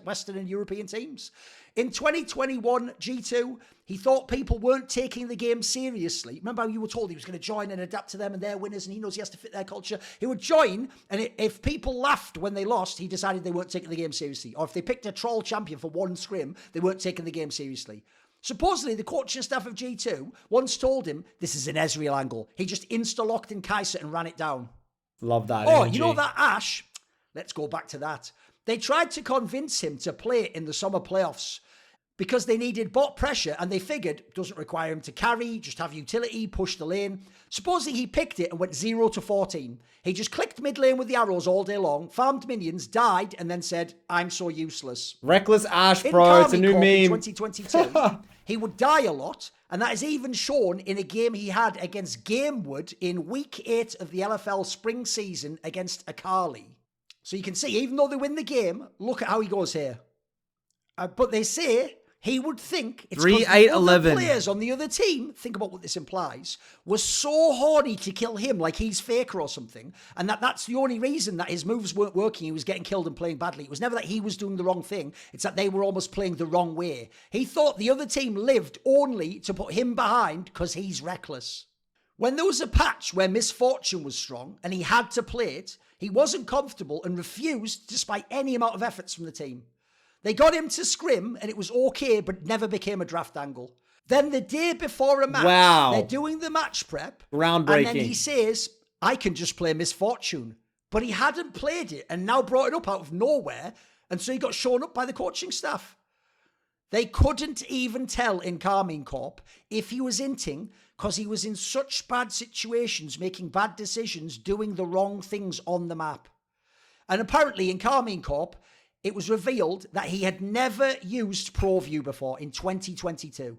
Western and European teams. In 2021 G2, he thought people weren't taking the game seriously. Remember how you were told he was going to join and adapt to them and their winners, and he knows he has to fit their culture. He would join, and if people laughed when they lost, he decided they weren't taking the game seriously. Or if they picked a troll champion for one scrim, they weren't taking the game seriously. Supposedly, the coaching staff of G2 once told him, this is an Ezreal angle. He just insta-locked in Kai'Sa and ran it down. Love that Oh, energy. you know that Ashe? Let's go back to that. They tried to convince him to play in the summer playoffs because they needed bot pressure, and they figured it doesn't require him to carry, just have utility, push the lane. Supposedly he picked it and went 0-14. He just clicked mid lane with the arrows all day long, farmed minions, died, and then said, I'm so useless. Reckless Ash, bro. It's a new meme. In 2022, he would die a lot, and that is even shown in a game he had against Gamewood in week 8 of the LFL spring season against Akali. So you can see, even though they win the game, look at how he goes here. But they say he would think it's because the other players on the other team, think about what this implies, was so horny to kill him like he's Faker or something, and that's the only reason that his moves weren't working. He was getting killed and playing badly. It was never that he was doing the wrong thing. It's that they were almost playing the wrong way. He thought the other team lived only to put him behind because he's Rekkles. When there was a patch where Misfortune was strong and he had to play it, he wasn't comfortable and refused despite any amount of efforts from the team. They got him to scrim, and it was okay, but never became a draft angle. Then the day before a match, they're doing the match prep. Groundbreaking. And then he says, I can just play Misfortune. But he hadn't played it and now brought it up out of nowhere. And so he got shown up by the coaching staff. They couldn't even tell in Carmine Corp if he was inting because he was in such bad situations, making bad decisions, doing the wrong things on the map. And apparently in Carmine Corp, it was revealed that he had never used ProView before in 2022.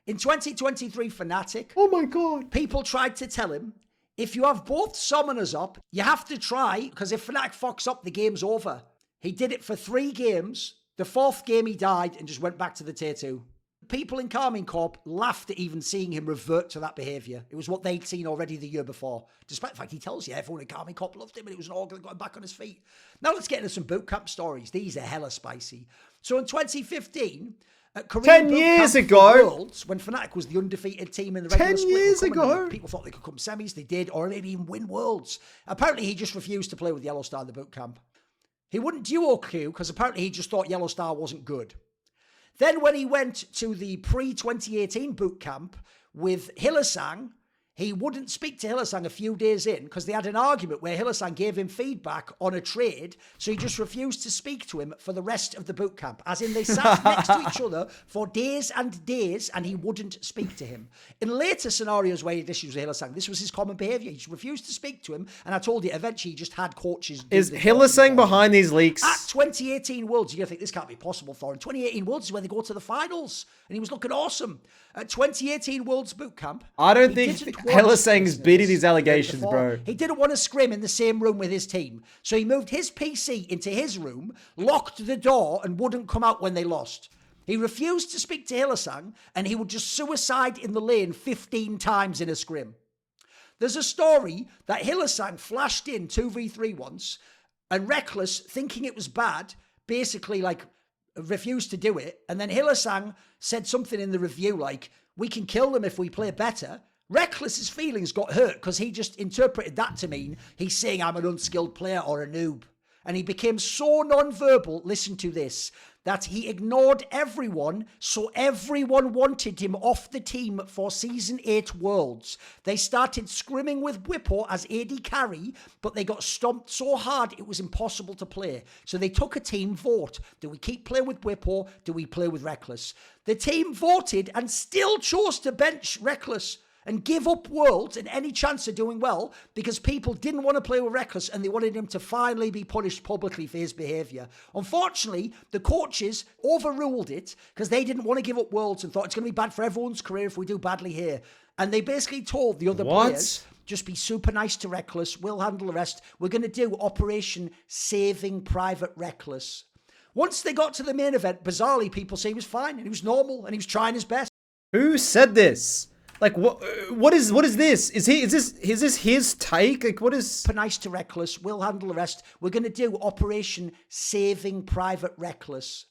In 2023 Fnatic, oh my God, people tried to tell him, if you have both summoners up, you have to try, because if Fnatic fucks up, the game's over. He did it for 3 games. The 4th game he died and just went back to the tier 2. People in Carmine Corp laughed at even seeing him revert to that behaviour. It was what they'd seen already the year before. Despite the fact he tells you everyone in Carmine Corp loved him and it was an organ that got him back on his feet. Now let's get into some bootcamp stories. These are hella spicy. So in 2015, At Korean 10 Boot years Camp ago. for Worlds, when Fnatic was the undefeated team in the regular 10 split, years were coming, ago. people thought they could come semis. They did, or maybe even win Worlds. Apparently, he just refused to play with Yellow Star in the boot camp. He wouldn't duo queue because apparently he just thought Yellow Star wasn't good. Then when he went to the pre-2018 boot camp with Hylissang, he wouldn't speak to Hylissang a few days in because they had an argument where Hylissang gave him feedback on a trade, so he just refused to speak to him for the rest of the boot camp. As in, they sat next to each other for days and days, and he wouldn't speak to him. In later scenarios where he had issues with Hylissang, this was his common behaviour. He just refused to speak to him, and I told you, eventually he just had coaches. Is Hylissang behind these leaks? At 2018 Worlds, you're going to think this can't be possible, Thorin. 2018 Worlds is where they go to the finals, and he was looking awesome. At 2018 Worlds boot camp, I don't think Hylissang's beating these allegations, bro. He didn't want to scrim in the same room with his team, so he moved his PC into his room, locked the door, and wouldn't come out when they lost. He refused to speak to Hylissang, and he would just suicide in the lane 15 times in a scrim. There's a story that Hylissang flashed in 2v3 once, and Rekkles, thinking it was bad, basically refused to do it. And then Hylissang said something in the review like, we can kill them if we play better. Rekkles' feelings got hurt because he just interpreted that to mean he's saying I'm an unskilled player or a noob. And he became so non-verbal, listen to this, that he ignored everyone, so everyone wanted him off the team for Season 8 Worlds. They started scrimming with Whippo as AD carry, but they got stomped so hard it was impossible to play. So they took a team vote. Do we keep playing with Whippo? Do we play with Rekkles? The team voted and still chose to bench Rekkles and give up Worlds and any chance of doing well because people didn't want to play with Rekkles and they wanted him to finally be punished publicly for his behaviour. Unfortunately, the coaches overruled it because they didn't want to give up Worlds and thought it's going to be bad for everyone's career if we do badly here. And they basically told the other players, just be super nice to Rekkles, we'll handle the rest. We're going to do Operation Saving Private Rekkles. Once they got to the main event, bizarrely, people say he was fine and he was normal and he was trying his best. Who said this? Like, what is this? Is this his take? Like, what is... Super nice to Rekkles, we'll handle the rest. We're going to do Operation Saving Private Rekkles.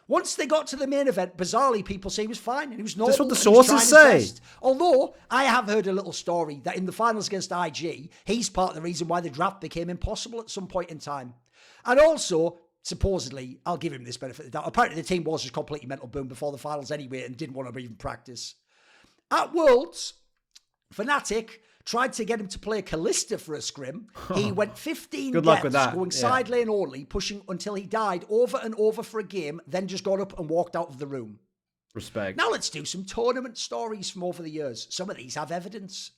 Once they got to the main event, bizarrely, people say he was fine and he was normal. That's what the sources say. Although, I have heard a little story that in the finals against IG, he's part of the reason why the draft became impossible at some point in time. And also, supposedly, I'll give him this benefit of the doubt, apparently the team was just completely mental boom before the finals anyway and didn't want to even practice. At Worlds, Fnatic tried to get him to play Kalista for a scrim. He went 15 Good luck with deaths, that. going side lane only, pushing until he died over and over for a game, then just got up and walked out of the room. Respect. Now let's do some tournament stories from over the years. Some of these have evidence.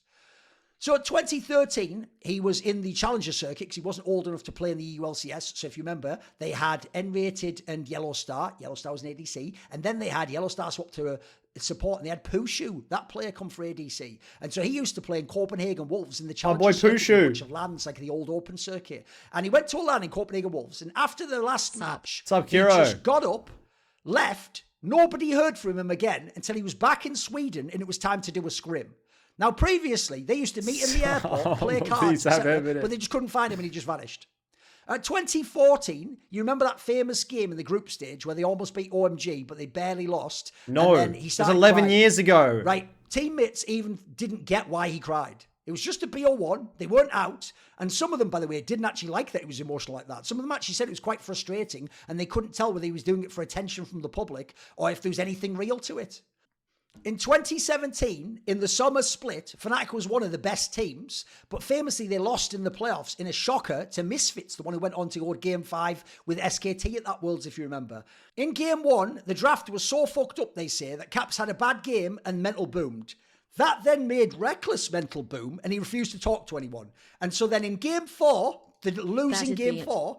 So at 2013, he was in the Challenger circuit because he wasn't old enough to play in the EULCS. So if you remember, they had N-Rated and Yellow Star. Yellow Star was an ADC. And then they had Yellow Star swapped to a support and they had Pushu. That player come for ADC. And so he used to play in Copenhagen Wolves in the Challenger circuit. Pushu. A bunch of lands like the old open circuit. And he went to a land in Copenhagen Wolves. And after the last match, What's up, he Kiro? just got up, left. Nobody heard from him again until he was back in Sweden and it was time to do a scrim. Now, previously, they used to meet in the airport, play cards, but they just couldn't find him and he just vanished. 2014, you remember that famous game in the group stage where they almost beat OMG, but they barely lost? No, and then he it was started 11 crying. years ago. Right, teammates even didn't get why he cried. It was just a BO1, they weren't out, and some of them, by the way, didn't actually like that he was emotional like that. Some of them actually said it was quite frustrating, and they couldn't tell whether he was doing it for attention from the public or if there was anything real to it. In 2017, in the summer split, Fnatic was one of the best teams, but famously they lost in the playoffs in a shocker to Misfits, the one who went on to go to Game 5 with SKT at that Worlds, if you remember. In Game 1, the draft was so fucked up, they say, that Caps had a bad game and mental boomed. That then made Rekkles mental boom, and he refused to talk to anyone. And so then in Game 4, the losing Game 4,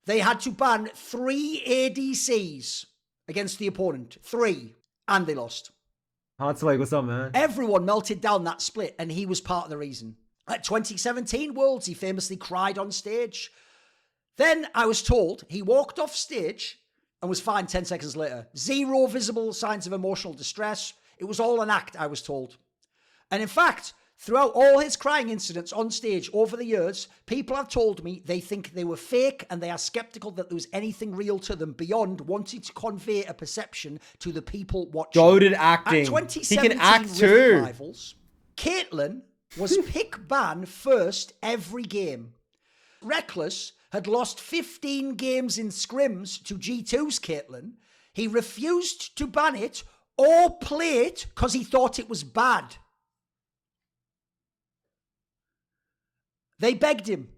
they had to ban 3 ADCs against the opponent. 3. And they lost. Heartslake, what's up, man? Everyone melted down that split, and he was part of the reason. At 2017 Worlds, he famously cried on stage. Then, I was told, he walked off stage and was fine 10 seconds later. 0 visible signs of emotional distress. It was all an act, I was told. And in fact, Throughout all his crying incidents on stage over the years, people have told me they think they were fake and they are skeptical that there was anything real to them beyond wanting to convey a perception to the people watching. Goated acting. At 2017 He can act Rift too. Rivals, Caitlyn was pick ban first every game. Rekkles had lost 15 games in scrims to G2's Caitlyn. He refused to ban it or play it because he thought it was bad. They begged him.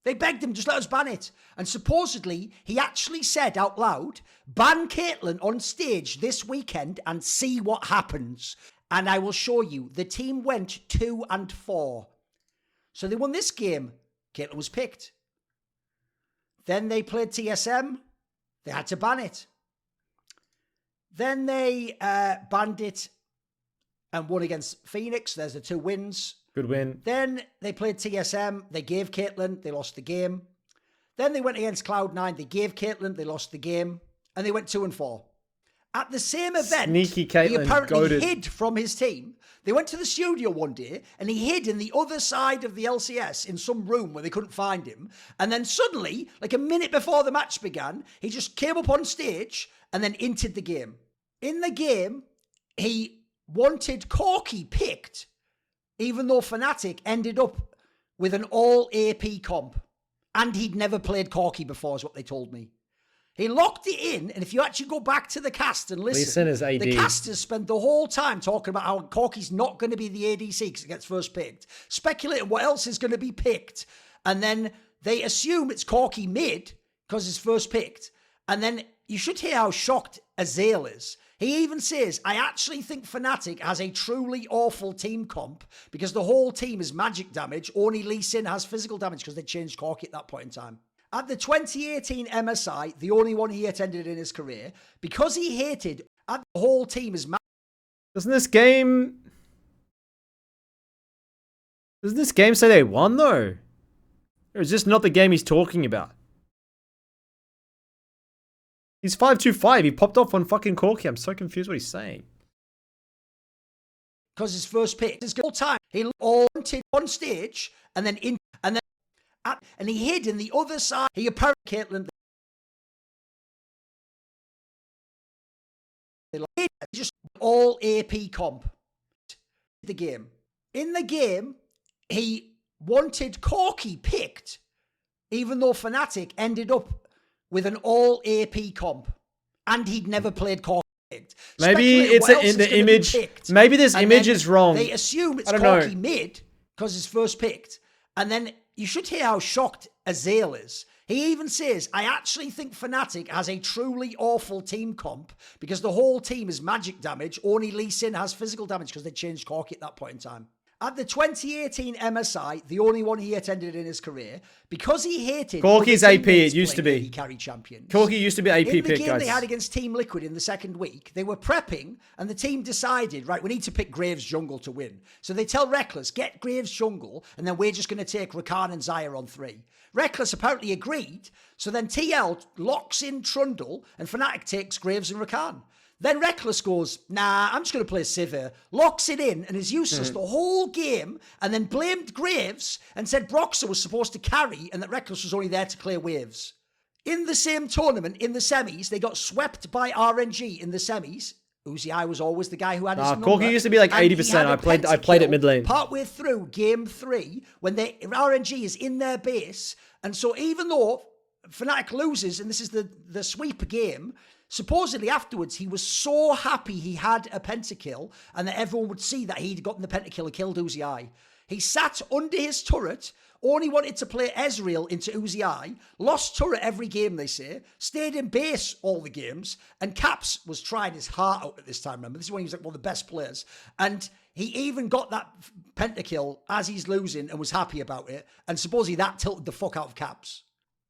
Just let us ban it. And supposedly, he actually said out loud, ban Caitlyn on stage this weekend and see what happens. And I will show you. The team went 2-4. So they won this game. Caitlyn was picked. Then they played TSM. They had to ban it. Then they banned it and won against Phoenix. There's the 2 wins. Good win. Then they played TSM. They gave Caitlyn. They lost the game. Then they went against Cloud9. They gave Caitlyn. They lost the game. And they went 2-4. At the same event, Sneaky Caitlyn, he apparently goated. hid from his team. They went to the studio one day and he hid in the other side of the LCS in some room where they couldn't find him. And then suddenly, like a minute before the match began, he just came up on stage and then entered the game. In the game, he wanted Corki picked, even though Fnatic ended up with an all AP comp. And he'd never played Corki before, is what they told me. He locked it in, and if you actually go back to the cast and listen, the casters spent the whole time talking about how Corki's not going to be the ADC because it gets first picked, speculating what else is going to be picked, and then they assume it's Corki mid because it's first picked, and then you should hear how shocked Azale is. He even says, I actually think Fnatic has a truly awful team comp because the whole team is magic damage, only Lee Sin has physical damage because they changed Corki at that point in time. At the 2018 MSI, the only one he attended in his career, because he hated the whole team is Doesn't this game say they won though? Or is this not the game he's talking about? He's 5-2-5. He popped off on fucking Corki. I'm so confused what he's saying. Because his first pick, his whole time, he wanted on stage and then and he hid in the other side. He apparently Caitlyn just all AP comp. The game. In the game, he wanted Corki picked, even though Fnatic ended up with an all AP comp, and he'd never played Corki picked. Maybe it's in the image. Maybe this image is wrong. They assume it's Corki mid because it's first picked, and then you should hear how shocked Azale is. He even says, I actually think Fnatic has a truly awful team comp because the whole team is magic damage, only Lee Sin has physical damage because they changed Corki at that point in time. At the 2018 MSI, the only one he attended in his career, because he hated Corki's AP, it used to be. He carried champions. Corki used to be AP pick, pick, game guys. They had against Team Liquid in the second week, they were prepping, and the team decided, right, we need to pick Graves jungle to win. So they tell Rekkles, get Graves jungle, and then we're just going to take Rakan and Xayah on 3. Rekkles apparently agreed, so then TL locks in Trundle, and Fnatic takes Graves and Rakan. Then Rekkles goes, nah, I'm just going to play Sivir, locks it in, and is useless the whole game, and then blamed Graves and said Broxah was supposed to carry and that Rekkles was only there to clear waves. In the same tournament, in the semis, they got swept by RNG in the semis. Uzi was always the guy who had his number. Corki used to be like 80%. I played it mid lane. Partway through game 3, when RNG is in their base, and so even though Fnatic loses, and this is the sweep game, supposedly afterwards, he was so happy he had a pentakill and that everyone would see that he'd gotten the pentakill and killed Uzi. He sat under his turret, only wanted to play Ezreal into Uzi, lost turret every game, they say, stayed in base all the games, and Caps was trying his heart out at this time, remember? This is when he was like one of the best players. And he even got that pentakill as he's losing and was happy about it, and supposedly that tilted the fuck out of Caps.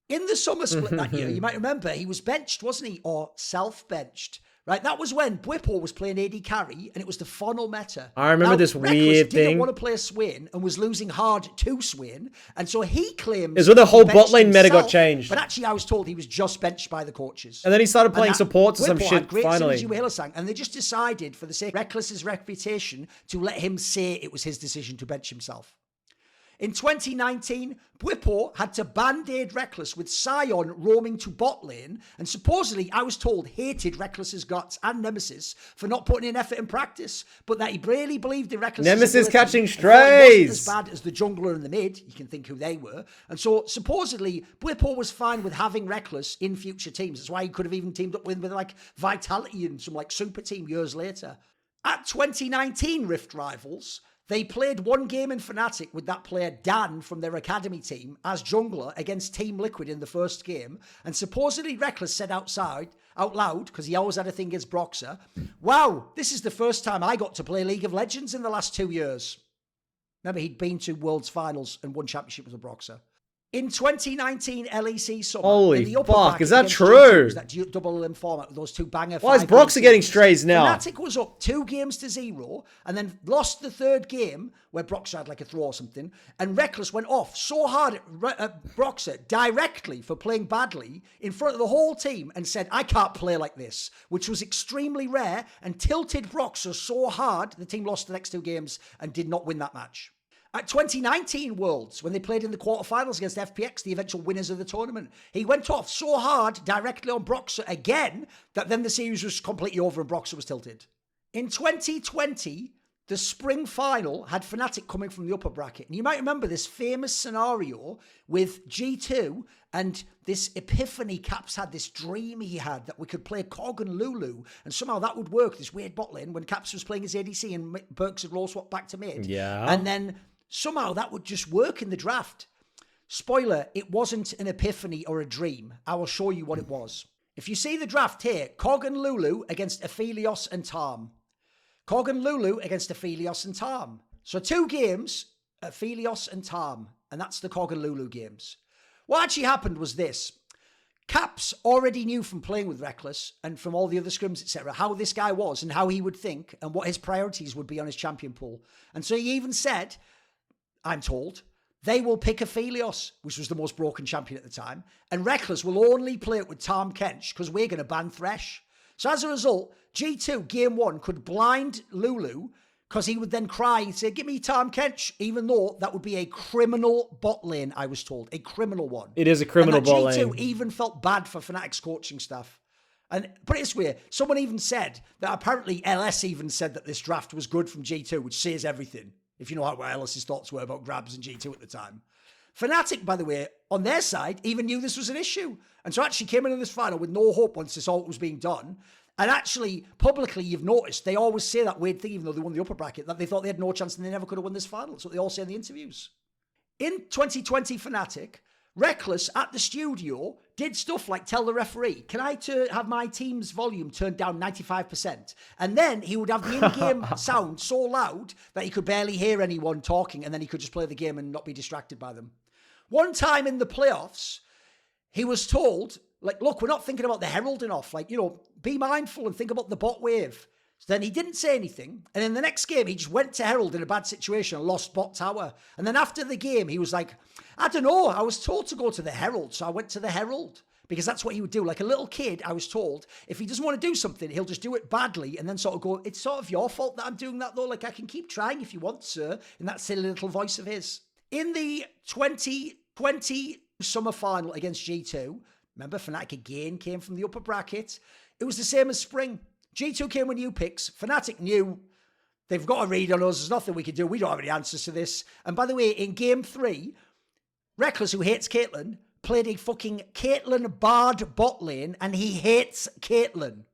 In the summer split that year, you might remember, he was benched, wasn't he? Or self-benched Right, that was when Bwipo was playing AD carry, and it was the funnel meta. I remember this weird Rekkles didn't thing. want to play Swain and was losing hard to Swain, and so he claims It's when the whole bot lane meta got himself, changed. But actually, I was told he was just benched by the coaches. And then he started playing support to some Bwipo shit had great finally. synergy with Hylissang, and they just decided, for the sake of Rekkles' reputation, to let him say it was his decision to bench himself. In 2019, Bwipo had to band-aid Rekkles with Sion roaming to bot lane, and supposedly, I was told, hated Rekkles' guts and Nemesis for not putting in effort in practice, but that he really believed in Rekkles' Nemesis ability catching and thought he wasn't strays. as bad as the jungler in the mid. You can think who they were. And so, supposedly, Bwipo was fine with having Rekkles in future teams. That's why he could have even teamed up with like Vitality and some like super team years later. At 2019 Rift Rivals, they played one game in Fnatic with that player Dan from their academy team as jungler against Team Liquid in the first game, and supposedly Rekkles said out loud, because he always had a thing against Broxer, "Wow, this is the first time I got to play League of Legends in the last 2 years." Remember, he'd been to Worlds Finals and won championship with a Broxer. In 2019 LEC Summer, Holy in the upper fuck, bracket is that against true? G2, that double limb format with those two banger. Why is 5-game Broxer getting series, strays now? Fnatic was up 2-0 and then lost the third game where Broxer had like a throw or something, and Rekkles went off so hard at Broxer directly for playing badly in front of the whole team and said, "I can't play like this," which was extremely rare, and tilted Broxer so hard the team lost the next 2 games and did not win that match. At 2019 Worlds, when they played in the quarterfinals against FPX, the eventual winners of the tournament, he went off so hard directly on Broxer again that then the series was completely over and Broxer was tilted. In 2020, the spring final had Fnatic coming from the upper bracket. And you might remember this famous scenario with G2 and this epiphany. Caps had this dream he had that we could play Cog and Lulu, and somehow that would work, this weird bot lane, when Caps was playing his ADC and Perks had roll swap back to mid. Yeah. And then somehow that would just work in the draft. Spoiler, it wasn't an epiphany or a dream. I will show you what it was. If you see the draft here, Cog and Lulu against Aphelios and Tarm. Cog and Lulu against Aphelios and Tarm. So 2 games, Aphelios and Tarm. And that's the Cog and Lulu games. What actually happened was this. Caps already knew from playing with Rekkles and from all the other scrims, etc., how this guy was and how he would think and what his priorities would be on his champion pool. And so he even said, I'm told, they will pick Aphelios, which was the most broken champion at the time, and Rekkles will only play it with Tarm Kench because we're going to ban Thresh. So as a result, G2, game 1, could blind Lulu because he would then cry and say, "Give me Tarm Kench," even though that would be a criminal bot lane, I was told. A criminal one. It is a criminal and that bot G2 lane. even felt bad for Fnatic's coaching staff. And put it this way, someone even said that apparently LS even said that this draft was good from G2, which says everything, if you know what LS's thoughts were about grabs and G2 at the time. Fnatic, by the way, on their side, even knew this was an issue. And so actually came into this final with no hope once they saw what was being done. And actually, publicly, you've noticed, they always say that weird thing, even though they won the upper bracket, that they thought they had no chance and they never could have won this final. That's what they all say in the interviews. In 2020 Fnatic, Rekkles at the studio did stuff like tell the referee, "Can I have my team's volume turned down 95%? And then he would have the in-game sound so loud that he could barely hear anyone talking, and then he could just play the game and not be distracted by them. One time in the playoffs, he was told, like, "Look, we're not thinking about the heralding off. Like, be mindful and think about the bot wave." So then he didn't say anything. And in the next game, he just went to Herald in a bad situation and lost bot tower. And then after the game, he was like, "I don't know. I was told to go to the Herald, so I went to the Herald." Because that's what he would do. Like a little kid, I was told, if he doesn't want to do something, he'll just do it badly and then sort of go, "It's sort of your fault that I'm doing that, though. Like, I can keep trying if you want, sir." In that silly little voice of his. In the 2020 summer final against G2, remember, Fnatic again came from the upper bracket. It was the same as spring. G2 came with new picks. Fnatic knew they've got a read on us. There's nothing we can do. We don't have any answers to this. And by the way, in game 3, Rekkles, who hates Caitlyn, played a fucking Caitlyn barred bot lane, and he hates Caitlyn.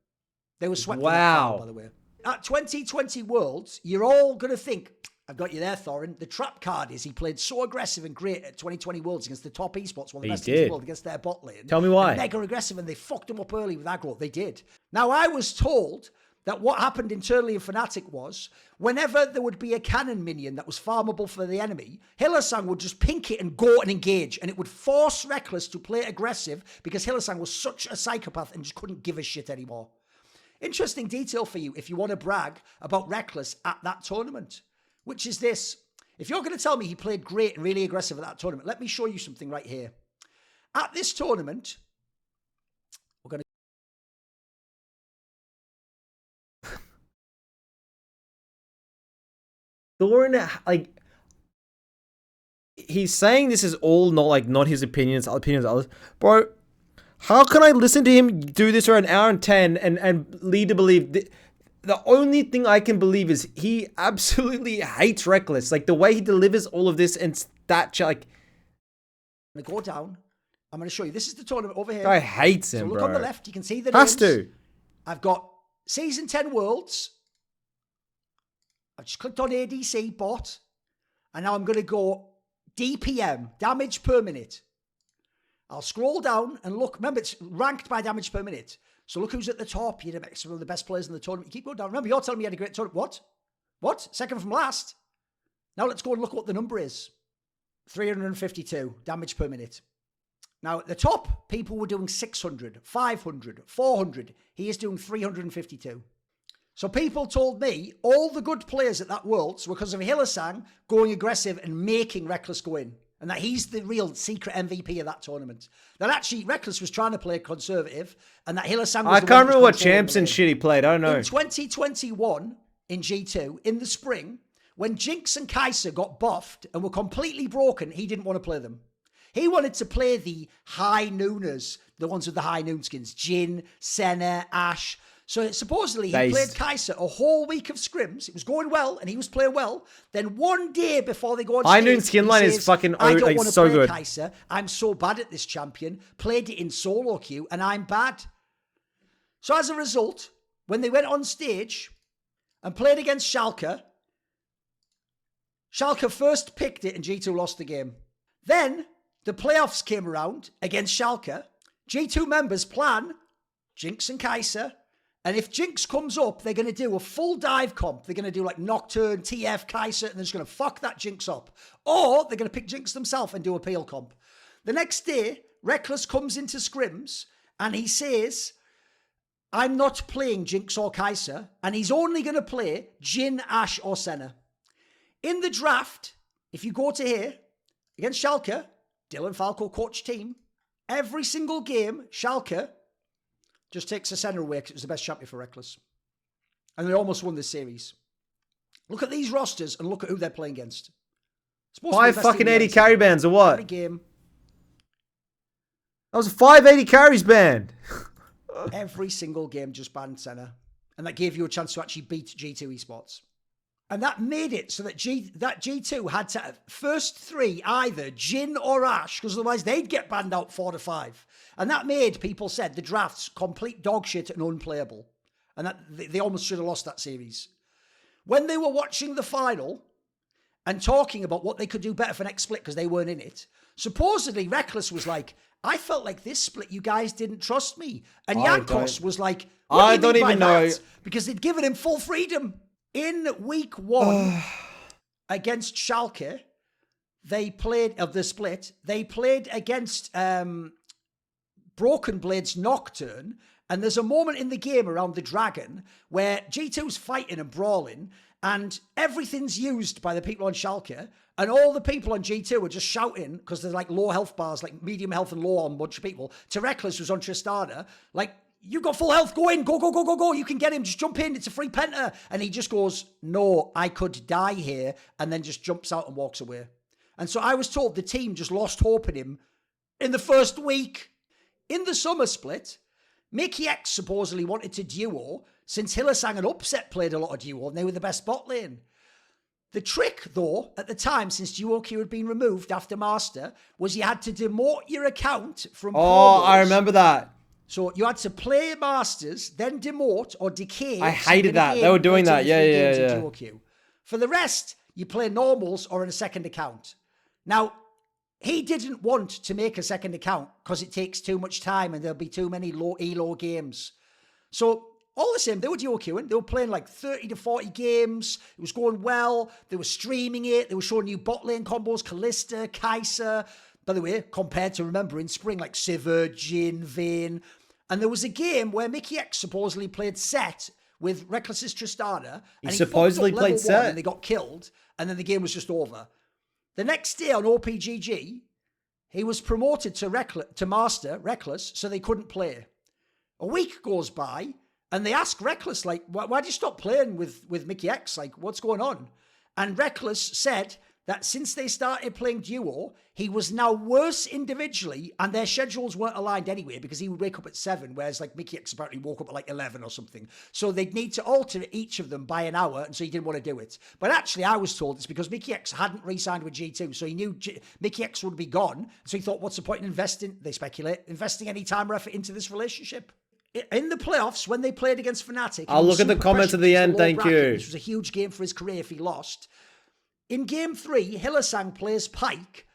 They were swept. Wow. By the way. At 2020 Worlds, you're all going to think, I've got you there, Thorin. The trap card is he played so aggressive and great at 2020 Worlds against the top esports, one of the best teams in the world, against their bot lane. Tell me why. Mega aggressive, and they fucked him up early with aggro. They did. Now, I was told that what happened internally in Fnatic was, whenever there would be a cannon minion that was farmable for the enemy, Hylissang would just pink it and go and engage, and it would force Rekkles to play aggressive because Hylissang was such a psychopath and just couldn't give a shit anymore. Interesting detail for you if you want to brag about Rekkles at that tournament, which is this. If you're going to tell me he played great and really aggressive at that tournament, let me show you something right here. At this tournament, we're going to... Thorin, like, he's saying this is all not his opinions, opinions of others. Bro, how can I listen to him do this for an hour and 10 and lead to believe... The only thing I can believe is he absolutely hates Rekkles. Like, the way he delivers all of this and that, like... I'm going to go down. I'm going to show you. This is the tournament over here. Guy hates him, so look bro. on the left. You can see the Has names. to. I've got Season 10 Worlds. I've just clicked on ADC bot. And now I'm going to go DPM, damage per minute. I'll scroll down and look. Remember, it's ranked by damage per minute. So look who's at the top. You're one of the best players in the tournament. You keep going down. Remember, you're telling me you had a great tournament. What? What? Second from last? Now let's go and look what the number is. 352 damage per minute. Now at the top, people were doing 600, 500, 400. He is doing 352. So people told me all the good players at that Worlds were because of Hylissang going aggressive and making Rekkles go in. And that he's the real secret MVP of that tournament. That actually Rekkles was trying to play conservative, and that Hylissang was I can't remember what champs and shit he played. I don't know. In 2021, in G2, in the spring, when Jinx and Kai'Sa got buffed and were completely broken, he didn't want to play them. He wanted to play the high nooners, the ones with the high noon skins, Jhin, Senna, Ashe. So supposedly he played Kai'Sa a whole week of scrims. It was going well, and he was playing well. Then one day before they go on stage, High noon skin line is fucking I don't want to so play good. Kai'Sa. I'm so bad at this champion. Played it in solo queue, and I'm bad. So as a result, when they went on stage and played against Schalke, Schalke first picked it and G2 lost the game. Then the playoffs came around against Schalke. G2 members plan Jinx and Kai'Sa. And if Jinx comes up, they're going to do a full dive comp. They're going to do like Nocturne, TF, Kai'Sa, and they're just going to fuck that Jinx up. Or they're going to pick Jinx themselves and do a peel comp. The next day, Rekkles comes into scrims and he says, I'm not playing Jinx or Kai'Sa, and he's only going to play Jhin, Ashe, or Senna. In the draft, if you go to here, against Schalke, Dylan Falco coach team, every single game, Schalke just takes a Senna away because it was the best champion for Rekkles. And they almost won this series. Look at these rosters and look at who they're playing against. 5 fucking 80 carry bands or what? Every game. That was a 580 carries band. Every single game just banned Senna. And that gave you a chance to actually beat G2 esports. And that made it so that G2 had to first three either Jhin or Ashe, because otherwise they'd get banned out 4 to 5. And that made people said the draft's complete dog shit and unplayable. And that they almost should have lost that series. When they were watching the final and talking about what they could do better for next split because they weren't in it, supposedly Rekkles was like, I felt like this split you guys didn't trust me. And Jankos was like, I don't even know. Because they'd given him full freedom. In week 1 against Schalke, they played of the split. They played against Broken Blade's Nocturne, and there's a moment in the game around the dragon where G2's fighting and brawling, and everything's used by the people on Schalke, and all the people on G2 are just shouting because there's like low health bars, like medium health and low on a bunch of people. To Rekkles, who's on Tristana, like, you got full health, go in, go, go, go, go, go. You can get him, just jump in, it's a free penta. And he just goes, no, I could die here, and then just jumps out and walks away. And so I was told the team just lost hope in him in the first week. In the summer split, Mickey X supposedly wanted to duo, since Hylissang and Upset played a lot of duo, and they were the best bot lane. The trick, though, at the time, since duo queue had been removed after Master, was you had to demote your account from promos. I remember that. So you had to play Masters, then demote or decay. I hated that. They were doing that. Yeah. Duo queue. For the rest, you play normals or in a second account. Now, he didn't want to make a second account because it takes too much time and there'll be too many low elo games. So all the same, they were duo queuing. They were playing like 30 to 40 games. It was going well. They were streaming it. They were showing new bot lane combos, Kalista, Kai'Sa. By the way, compared to, remember, in spring, like Sivir, Jhin, Vayne. And there was a game where Mickey X supposedly played set with Rekkles' Tristana. And he supposedly fucked up level played set. And they got killed. And then the game was just over. The next day on OPGG, he was promoted to Master, Rekkles, so they couldn't play. A week goes by, and they ask Rekkles, like, why do you stop playing with Mickey X? Like, what's going on? And Rekkles said that since they started playing duo, he was now worse individually, and their schedules weren't aligned anyway, because he would wake up at 7, whereas like Mickey X apparently woke up at like 11 or something. So they'd need to alter each of them by an hour, and so he didn't want to do it. But actually, I was told it's because Mickey X hadn't re-signed with G2, so he knew Mickey X would be gone, so he thought, what's the point in investing any time or effort into this relationship? In the playoffs, when they played against Fnatic... I'll look at the comments at the end, thank you. This was a huge game for his career if he lost. In game 3, Hylissang plays Pyke.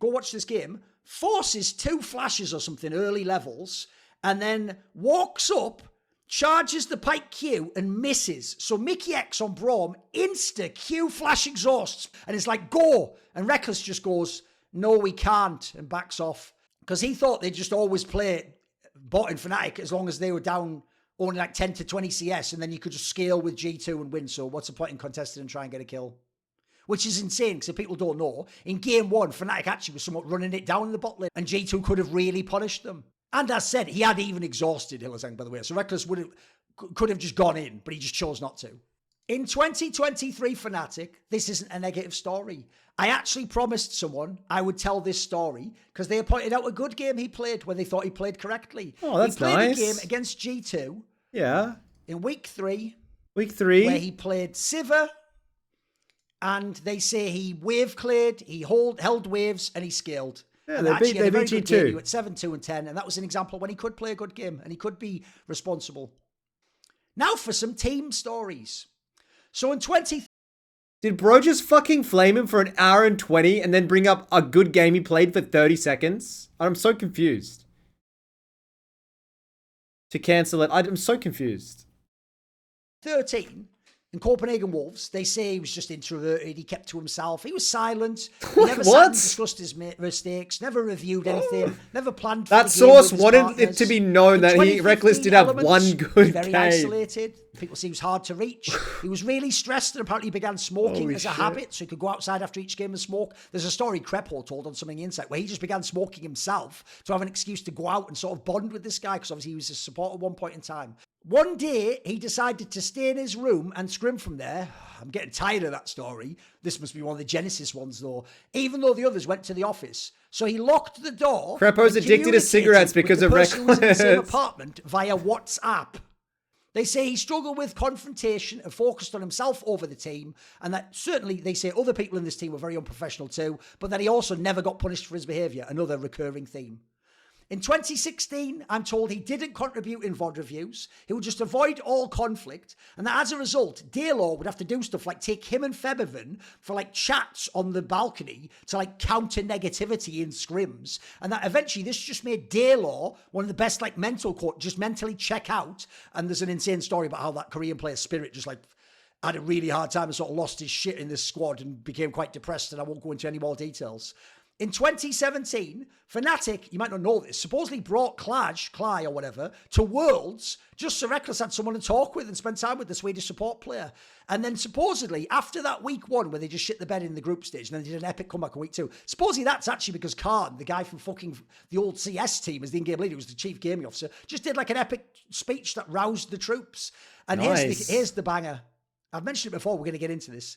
Go watch this game. Forces 2 flashes or something, early levels, and then walks up, charges the Pyke Q, and misses. So Mickey X on Braum, insta Q flash exhausts, and it's like, go! And Rekkles just goes, no, we can't, and backs off. Because he thought they'd just always play bot in Fnatic as long as they were down only like 10 to 20 CS, and then you could just scale with G2 and win. So what's the point in contesting and try and get a kill? Which is insane, because if people don't know, in game 1, Fnatic actually was somewhat running it down in the bot lane, and G2 could have really punished them. And as said, he had even exhausted Hylissang, by the way, so Rekkles could have just gone in, but he just chose not to. In 2023 Fnatic, this isn't a negative story. I actually promised someone I would tell this story, because they pointed out a good game he played when they thought he played correctly. Oh, that's nice. He played a game against G2. Yeah. In week 3. Week 3. Where he played Sivir, and they say he wave cleared, he held waves, and he scaled. Yeah, and they actually beat had a very good G2. game. He went 7-2 and 10, and that was an example when he could play a good game, and he could be responsible. Now for some team stories. So in Did bro just fucking flame him for an hour and 20 and then bring up a good game he played for 30 seconds? I'm so confused. To cancel it, I'm so confused. 13, in Copenhagen Wolves, they say he was just introverted, he kept to himself, he was silent, he never sat and discussed his mistakes, never reviewed anything, never planned for that the source game with his wanted partners. it to be known that Rekkles did have one good very game. Isolated. People say he was hard to reach. He was really stressed and apparently began smoking as a habit, so he could go outside after each game and smoke. There's a story Krepo told on Something Insight where he just began smoking himself to have an excuse to go out and sort of bond with this guy, because obviously he was his support at one point in time. One day, he decided to stay in his room and scrim from there. I'm getting tired of that story. This must be one of the Genesis ones, though. Even though the others went to the office. So he locked the door. Krepo's addicted to cigarettes because of Rekkles. Who was in the same apartment via WhatsApp. They say he struggled with confrontation and focused on himself over the team, and that certainly they say other people in this team were very unprofessional too, but that he also never got punished for his behaviour, another recurring theme. In 2016, I'm told he didn't contribute in VOD reviews. He would just avoid all conflict. And that as a result, Daylor would have to do stuff like take him and Febivan for like chats on the balcony to like counter negativity in scrims. And that eventually this just made Daylor one of the best like mental court, just mentally check out. And there's an insane story about how that Korean player Spirit just like had a really hard time and sort of lost his shit in this squad and became quite depressed. And I won't go into any more details. In 2017, Fnatic, you might not know this, supposedly brought Klaj or whatever, to Worlds, just so Rekkles had someone to talk with and spend time with the Swedish support player. And then supposedly, after that week 1, where they just shit the bed in the group stage, and then they did an epic comeback in week 2, supposedly that's actually because Khan, the guy from fucking the old CS team as the in-game leader, who was the chief gaming officer, just did like an epic speech that roused the troops. And here's the banger. I've mentioned it before, we're going to get into this.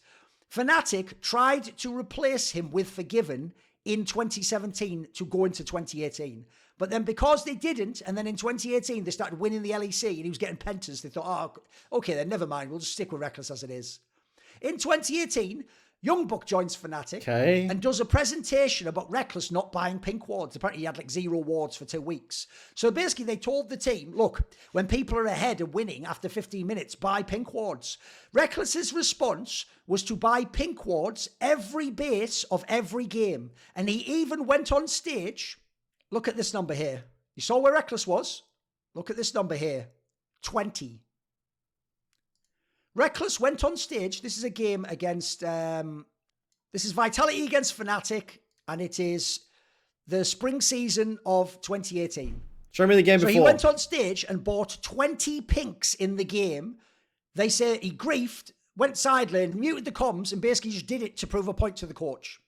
Fnatic tried to replace him with Forgiven in 2017 to go into 2018. But then because they didn't, and then in 2018 they started winning the LEC and he was getting pentas, they thought, oh, okay then, never mind, we'll just stick with Rekkles as it is. In 2018, Youngbuck joins Fnatic and does a presentation about Rekkles not buying pink wards. Apparently he had like 0 wards for 2 weeks. So basically they told the team, look, when people are ahead and winning after 15 minutes, buy pink wards. Rekkles' response was to buy pink wards every base of every game. And he even went on stage. Look at this number here. You saw where Rekkles was? Look at this number here. 20. Rekkles went on stage. This is a game against... this is Vitality against Fnatic. And it is the spring season of 2018. Show me the game so before. He went on stage and bought 20 pinks in the game. They say he griefed, went sideline, muted the comms, and basically just did it to prove a point to the coach.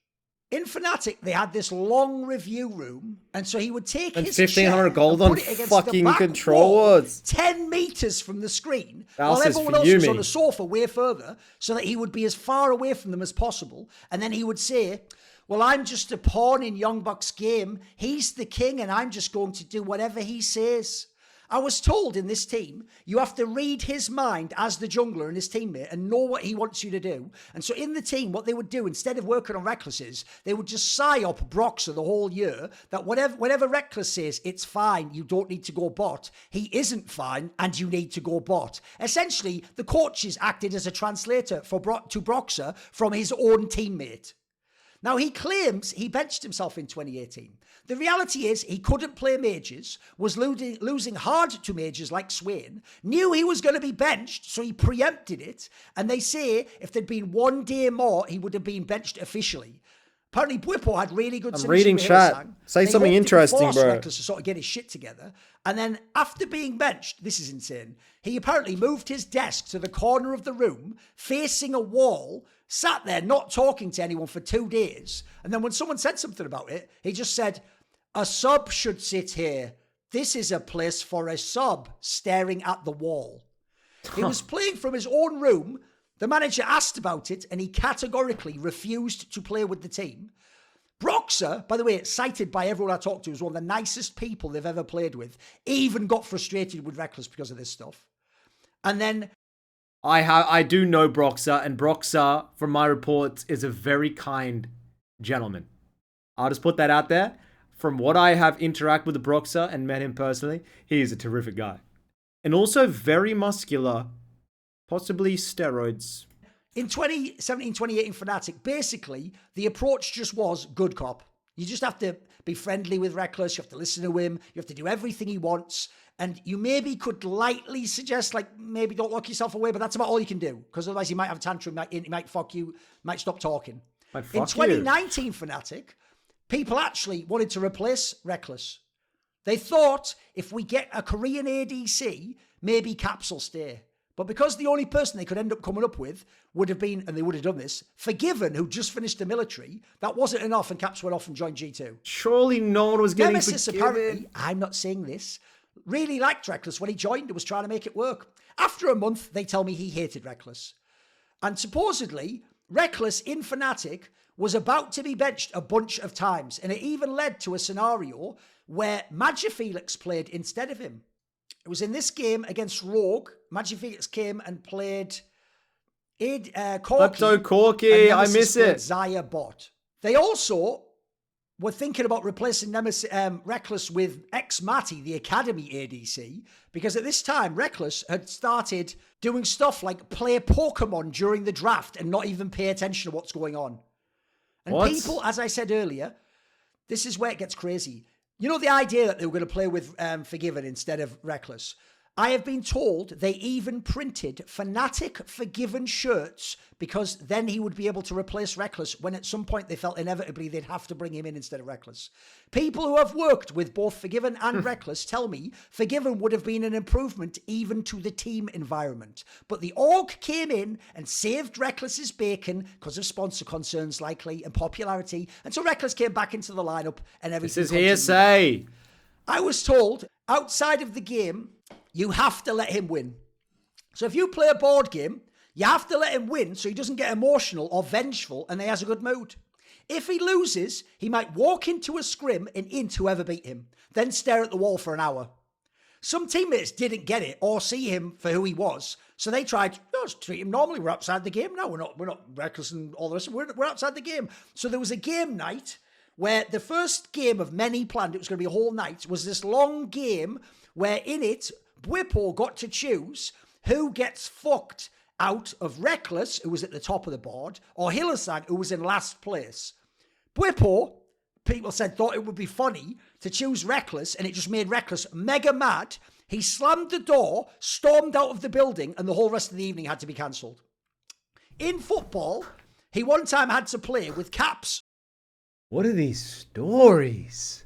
In Fnatic, they had this long review room, and so he would take his 1,500 gold and on put it against fucking the back controllers. wall, 10 meters from the screen, Else while is everyone else was fuming. on a sofa way further, so that he would be as far away from them as possible. And then he would say, well, I'm just a pawn in Young Buck's game. He's the king, and I'm just going to do whatever he says. I was told in this team, you have to read his mind as the jungler and his teammate and know what he wants you to do. And so in the team, what they would do, instead of working on Rekkles, is they would just psyop Broxer the whole year, that whatever Rekkles says, it's fine, you don't need to go bot. He isn't fine, and you need to go bot. Essentially, the coaches acted as a translator to Broxer from his own teammate. Now, he claims he benched himself in 2018. The reality is he couldn't play mages, was losing hard to mages like Swain, knew he was going to be benched, so he preempted it. And they say if there'd been 1 day more, he would have been benched officially. Apparently, Bwipo had really good synergy reading with chat. Hillsang. Say They something hoped it would interesting, force bro. Rekkles to sort of get his shit together. And then after being benched, this is insane, he apparently moved his desk to the corner of the room, facing a wall, sat there not talking to anyone for 2 days. And then when someone said something about it, he just said, a sub should sit here. This is a place for a sub, staring at the wall. He was playing from his own room. The manager asked about it, and he categorically refused to play with the team. Broxer, by the way, cited by everyone I talked to as one of the nicest people they've ever played with, even got frustrated with Rekkles because of this stuff. And then I do know Broxer, and Broxer, from my reports, is a very kind gentleman. I'll just put that out there. From what I have interacted with Broxer and met him personally, he is a terrific guy. And also very muscular, possibly steroids. in 2017, 2018 Fnatic, basically, the approach just was good cop. You just have to be friendly with Rekkles. You have to listen to him. You have to do everything he wants. And you maybe could lightly suggest, like, maybe don't lock yourself away, but that's about all you can do. Because otherwise he might have a tantrum, he might fuck you, might stop talking. In 2019 Fnatic, people actually wanted to replace Rekkles. They thought if we get a Korean ADC, maybe Caps will stay. But because the only person they could end up coming up with would have been, and they would have done this, Forgiven, who just finished the military, that wasn't enough and Caps went off and joined G2. Surely no one was getting Nemesis, Forgiven. apparently, I'm not saying this, really liked Rekkles when he joined and was trying to make it work. After a month, they tell me he hated Rekkles. And supposedly, Rekkles in Fnatic was about to be benched a bunch of times. And it even led to a scenario where Magifelix played instead of him. It was in this game against Rogue. Magifelix came and played Corki. Klepto Corki, I miss it. Zaya bot. They also were thinking about replacing Rekkles with ex-Matty, the Academy ADC, because at this time, Rekkles had started doing stuff like play Pokemon during the draft and not even pay attention to what's going on. And people, as I said earlier, this is where it gets crazy. You know the idea that they were going to play with Forgiven instead of Rekkles? I have been told they even printed Fnatic Forgiven shirts because then he would be able to replace Rekkles when at some point they felt inevitably they'd have to bring him in instead of Rekkles. People who have worked with both Forgiven and Rekkles tell me Forgiven would have been an improvement even to the team environment. But the org came in and saved Rekkles' bacon because of sponsor concerns likely and popularity. And so Rekkles came back into the lineup and everything. This is hearsay. I was told outside of the game, you have to let him win. So if you play a board game, you have to let him win so he doesn't get emotional or vengeful and he has a good mood. If he loses, he might walk into a scrim and int whoever beat him, then stare at the wall for an hour. Some teammates didn't get it or see him for who he was, so they tried, just treat him normally, we're outside the game. No, we're not Rekkles and all the rest, we're outside the game. So there was a game night where the first game of many planned, it was going to be a whole night, was this long game where in it, Bwipo got to choose who gets fucked out of Rekkles, who was at the top of the board, or Hillsang, who was in last place. Bwipo, people said, thought it would be funny to choose Rekkles, and it just made Rekkles mega mad. He slammed the door, stormed out of the building, and the whole rest of the evening had to be cancelled. In football, he one time had to play with Caps. What are these stories?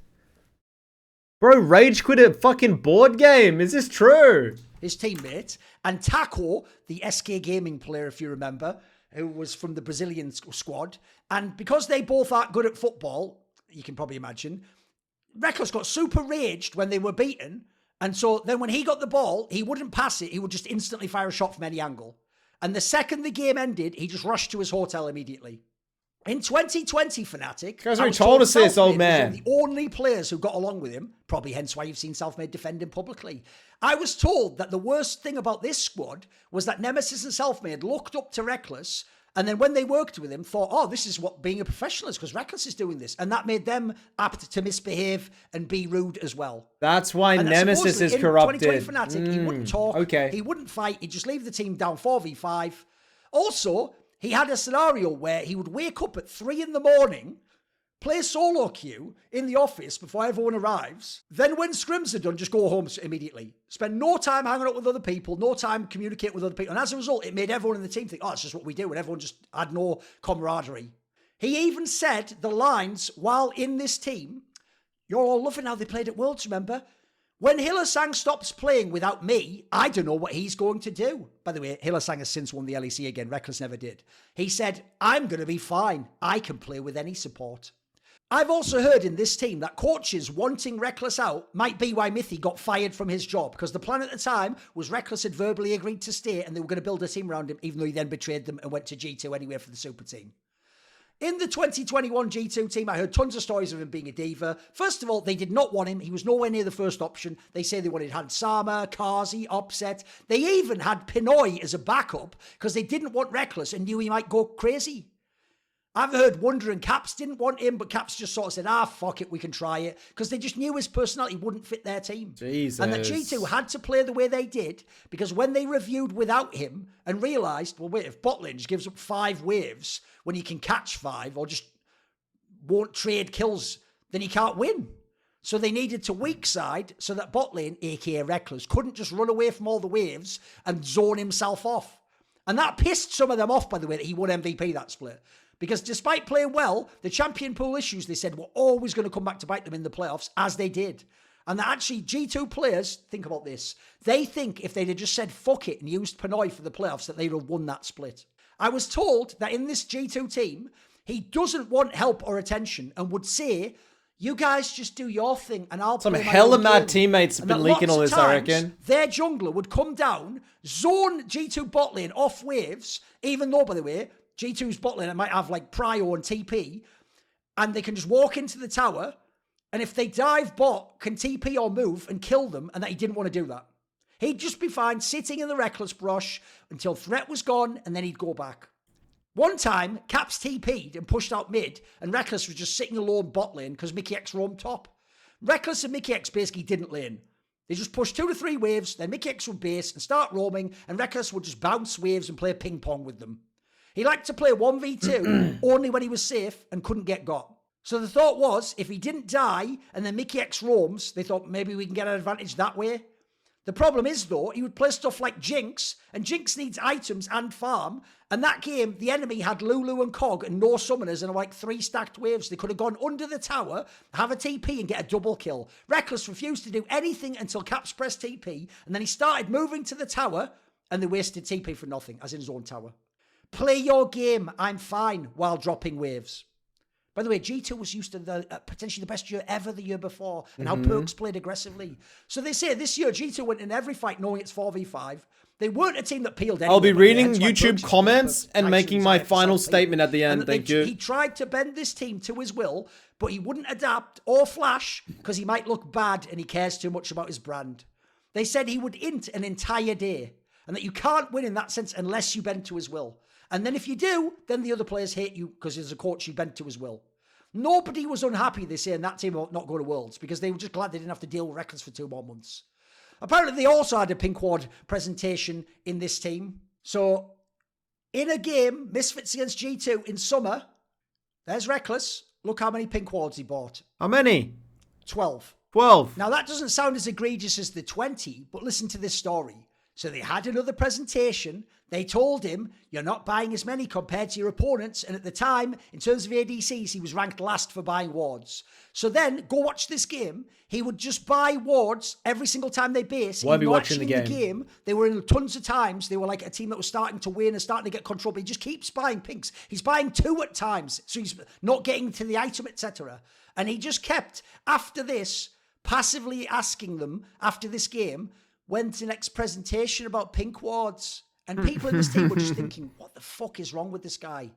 Bro, rage quit a fucking board game. Is this true? His teammate, and Taco, the SK Gaming player, if you remember, who was from the Brazilian squad. And because they both aren't good at football, you can probably imagine, Rekkles got super raged when they were beaten. And so then when he got the ball, he wouldn't pass it. He would just instantly fire a shot from any angle. And the second the game ended, he just rushed to his hotel immediately. In 2020, Fnatic, you guys already told us this, old man. The only players who got along with him, probably hence why you've seen Selfmade defend him publicly. I was told that the worst thing about this squad was that Nemesis and Selfmade looked up to Rekkles, and then when they worked with him, thought, oh, this is what being a professional is, because Rekkles is doing this. And that made them apt to misbehave and be rude as well. That's why and Nemesis is corrupted. 2020 Fnatic, he wouldn't talk, okay. He wouldn't fight, he'd just leave the team down 4v5. Also, he had a scenario where he would wake up at 3 a.m, play solo queue in the office before everyone arrives. Then when scrims are done, just go home immediately. Spend no time hanging out with other people, no time communicating with other people. And as a result, it made everyone in the team think, oh, it's just what we do. And everyone just had no camaraderie. He even said the lines while in this team, you're all loving how they played at Worlds, remember? When Hylissang stops playing without me, I don't know what he's going to do. By the way, Hylissang has since won the LEC again. Rekkles never did. He said, I'm going to be fine. I can play with any support. I've also heard in this team that coaches wanting Rekkles out might be why Mithy got fired from his job, because the plan at the time was Rekkles had verbally agreed to stay and they were going to build a team around him, even though he then betrayed them and went to G2 anyway for the super team. In the 2021 G2 team, I heard tons of stories of him being a diva. First of all, they did not want him. He was nowhere near the first option. They say they wanted Hansama, Kazi, Upset. They even had Pinoy as a backup because they didn't want Rekkles and knew he might go crazy. I've heard Wonder and Caps didn't want him, but Caps just sort of said, fuck it, we can try it. Because they just knew his personality wouldn't fit their team. Jesus. And that G2 had to play the way they did, because when they reviewed without him and realised, well, wait, if botlane just gives up 5 waves when he can catch 5 or just won't trade kills, then he can't win. So they needed to weak side so that botlane, aka Rekkles, couldn't just run away from all the waves and zone himself off. And that pissed some of them off, by the way, that he won MVP that split. Because despite playing well, the champion pool issues, they said, were always going to come back to bite them in the playoffs, as they did. And that actually G2 players, think about this, they think if they'd have just said fuck it and used Pinoy for the playoffs, that they'd have won that split. I was told that in this G2 team, he doesn't want help or attention and would say, you guys just do your thing and I'll Some play my hella own mad game. teammates have been leaking all this, I reckon. Their jungler would come down, zone G2 bot lane off waves, even though, by the way, G2's bot lane might have like Prio and TP, and they can just walk into the tower, and if they dive bot, can TP or move and kill them, and that he didn't want to do that. He'd just be fine sitting in the Rekkles brush until threat was gone, and then he'd go back. One time, Caps TP'd and pushed out mid, and Rekkles was just sitting alone bot lane because Mickey X roamed top. Rekkles and Mickey X basically didn't lane. They just pushed 2 to 3 waves, then Mickey X would base and start roaming, and Rekkles would just bounce waves and play ping pong with them. He liked to play 1v2 only when he was safe and couldn't get got. So the thought was, if he didn't die and then Mickey X roams, they thought maybe we can get an advantage that way. The problem is, though, he would play stuff like Jinx, and Jinx needs items and farm, and that game, the enemy had Lulu and Cog and no summoners and like 3 stacked waves. They could have gone under the tower, have a TP and get a double kill. Rekkles refused to do anything until Caps pressed TP, and then he started moving to the tower, and they wasted TP for nothing, as in his own tower. Play your game, I'm fine, while dropping waves. By the way, G2 was used to potentially the best year ever the year before, and how Perks played aggressively. So they say this year, G2 went in every fight knowing it's 4v5. They weren't a team that peeled anyone. I'll be reading YouTube comments and making my final statement at the end, thank you. He tried to bend this team to his will, but he wouldn't adapt or flash because he might look bad and he cares too much about his brand. They said he would int an entire day, and that you can't win in that sense unless you bend to his will. And then if you do, then the other players hate you because as a coach, you bent to his will. Nobody was unhappy, they say, in that team about not going to Worlds because they were just glad they didn't have to deal with Rekkles for 2 more months. Apparently, they also had a pink ward presentation in this team. So, in a game, Misfits against G2 in summer, there's Rekkles. Look how many pink wards he bought. How many? 12. 12. Now, that doesn't sound as egregious as the 20, but listen to this story. So they had another presentation. They told him, you're not buying as many compared to your opponents. And at the time, in terms of ADCs, he was ranked last for buying wards. So then, go watch this game. He would just buy wards every single time they base. Why be watching the game? They were in tons of times. They were like a team that was starting to win and starting to get control. But he just keeps buying pinks. He's buying 2 at times. So he's not getting to the item, etc. And he just kept, after this, passively asking them, after this game, when's the next presentation about pink wards? And people in this team were just thinking, what the fuck is wrong with this guy?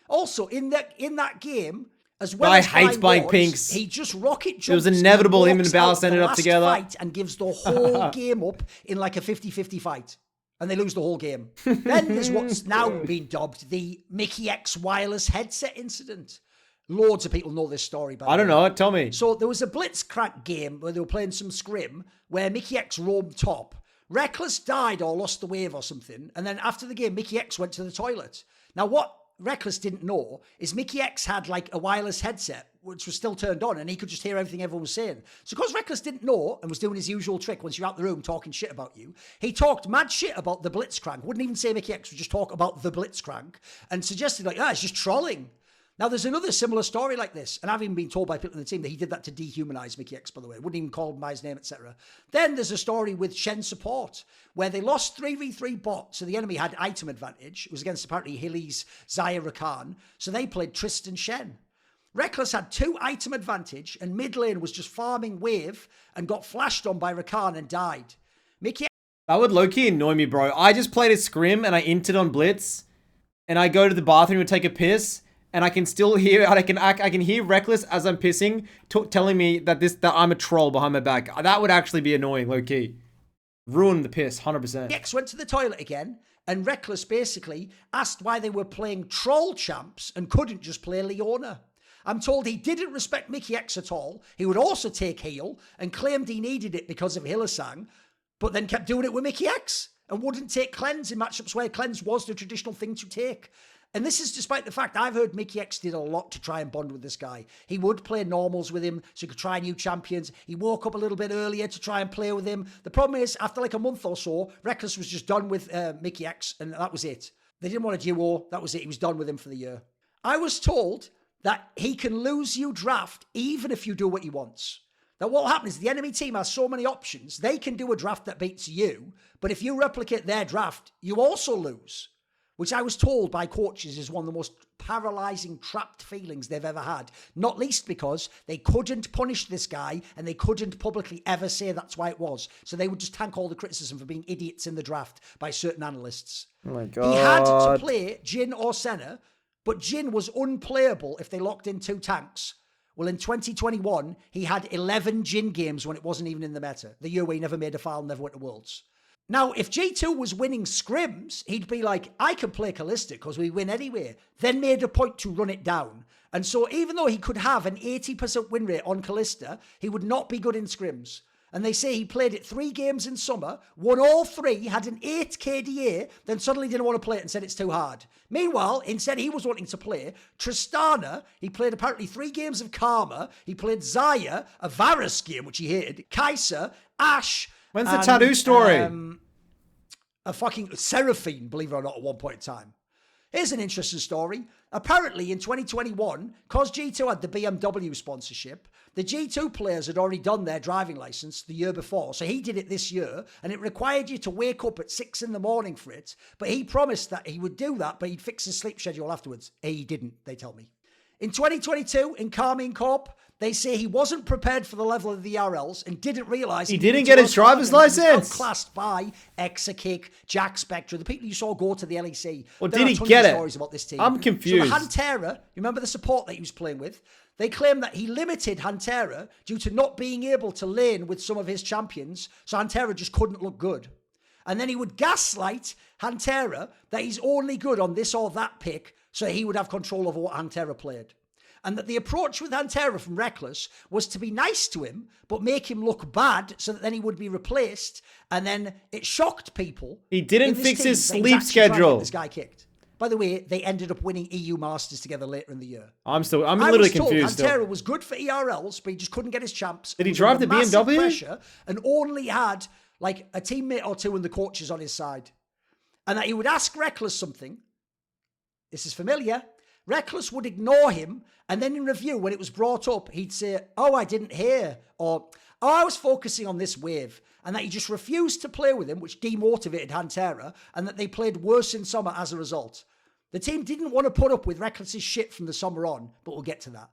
Also, in that game, as well as buying pinks. He just rocket jumps. It was inevitable him and Ballas ended up together. Fight and gives the whole game up in like a 50-50 fight. And they lose the whole game. Then there's what's now been dubbed the Mickey X wireless headset incident. Loads of people know this story. I don't know. Tell me. So there was a Blitzcrank game where they were playing some scrim where Mickey X roamed top. Rekkles died or lost the wave or something. And then after the game, Mickey X went to the toilet. Now, what Rekkles didn't know is Mickey X had like a wireless headset, which was still turned on, and he could just hear everything everyone was saying. So because Rekkles didn't know and was doing his usual trick once you're out the room talking shit about you, he talked mad shit about the Blitzcrank. Wouldn't even say Mickey X, would just talk about the Blitzcrank and suggested like, it's just trolling. Now, there's another similar story like this, and I've even been told by people in the team that he did that to dehumanize Mickey X, by the way. Wouldn't even call him by his name, etc. Then there's a story with Shen support, where they lost 3v3 bot, so the enemy had item advantage. It was against apparently Hilly's Xayah Rakan, so they played Tristan Shen. Rekkles had 2 item advantage, and mid lane was just farming wave and got flashed on by Rakan and died. Mickey X... That would low-key annoy me, bro. I just played a scrim and I inted on Blitz, and I go to the bathroom and take a piss, and I can still hear, I can hear Rekkles as I'm pissing, telling me that I'm a troll behind my back. That would actually be annoying, low key. Ruin the piss, 100%. X went to the toilet again, and Rekkles basically asked why they were playing troll champs and couldn't just play Leona. I'm told he didn't respect Mickey X at all. He would also take heal and claimed he needed it because of Hylissang, but then kept doing it with Mickey X and wouldn't take cleanse in matchups where cleanse was the traditional thing to take. And this is despite the fact I've heard Mickey X did a lot to try and bond with this guy. He would play normals with him so he could try new champions. He woke up a little bit earlier to try and play with him. The problem is, after like a month or so, Rekkles was just done with Mickey X, and that was it. They didn't want a duo. That was it. He was done with him for the year. I was told that he can lose you draft even if you do what he wants. Now, what will happen is the enemy team has so many options. They can do a draft that beats you, but if you replicate their draft, you also lose. Which I was told by coaches is one of the most paralyzing, trapped feelings they've ever had. Not least because they couldn't punish this guy and they couldn't publicly ever say that's why it was. So they would just tank all the criticism for being idiots in the draft by certain analysts. Oh my God. He had to play Jhin or Senna, but Jhin was unplayable if they locked in 2 tanks. Well, in 2021, he had 11 Jhin games when it wasn't even in the meta. The year where he never made a foul, never went to Worlds. Now, if G2 was winning scrims, he'd be like, I can play Kalista because we win anyway. Then made a point to run it down. And so even though he could have an 80% win rate on Kalista, he would not be good in scrims. And they say he played it 3 games in summer, won all 3, had an 8 KDA, then suddenly didn't want to play it and said it's too hard. Meanwhile, instead he was wanting to play Tristana. He played apparently 3 games of Karma. He played Xayah, a Varus game, which he hated, Kai'Sa, Ashe. When's the tattoo story? A fucking Seraphine, believe it or not, at one point in time. Here's an interesting story. Apparently, in 2021, because G2 had the BMW sponsorship, the G2 players had already done their driving license the year before. So he did it this year, and it required you to wake up at 6 a.m. for it. But he promised that he would do that, but he'd fix his sleep schedule afterwards. He didn't, they tell me. In 2022, in Carmine Corp, they say he wasn't prepared for the level of the RLs and didn't realise he didn't get his driver's license. He was outclassed by Exakick, Jack Spectre, the people you saw go to the LEC. Well, there did he get it? Stories about this team. I'm confused. So the Hantera, you remember the support that he was playing with? They claim that he limited Hantera due to not being able to lane with some of his champions, so Hantera just couldn't look good. And then he would gaslight Hantera that he's only good on this or that pick, so he would have control over what Hantera played. And that the approach with Hantera from Rekkles was to be nice to him, but make him look bad so that then he would be replaced. And then it shocked people. He didn't fix his sleep schedule. This guy kicked. By the way, they ended up winning EU Masters together later in the year. I'm literally confused. Hantera was good for ERLs, but he just couldn't get his champs. Did he drive the BMW? Pressure and only had like a teammate or two and the coaches on his side. And that he would ask Rekkles something. This is familiar. Rekkles would ignore him, and then in review, when it was brought up, he'd say, oh, I didn't hear, or, oh, I was focusing on this wave, and that he just refused to play with him, which demotivated Hantera, and that they played worse in summer as a result. The team didn't want to put up with Rekkles' shit from the summer on, but we'll get to that.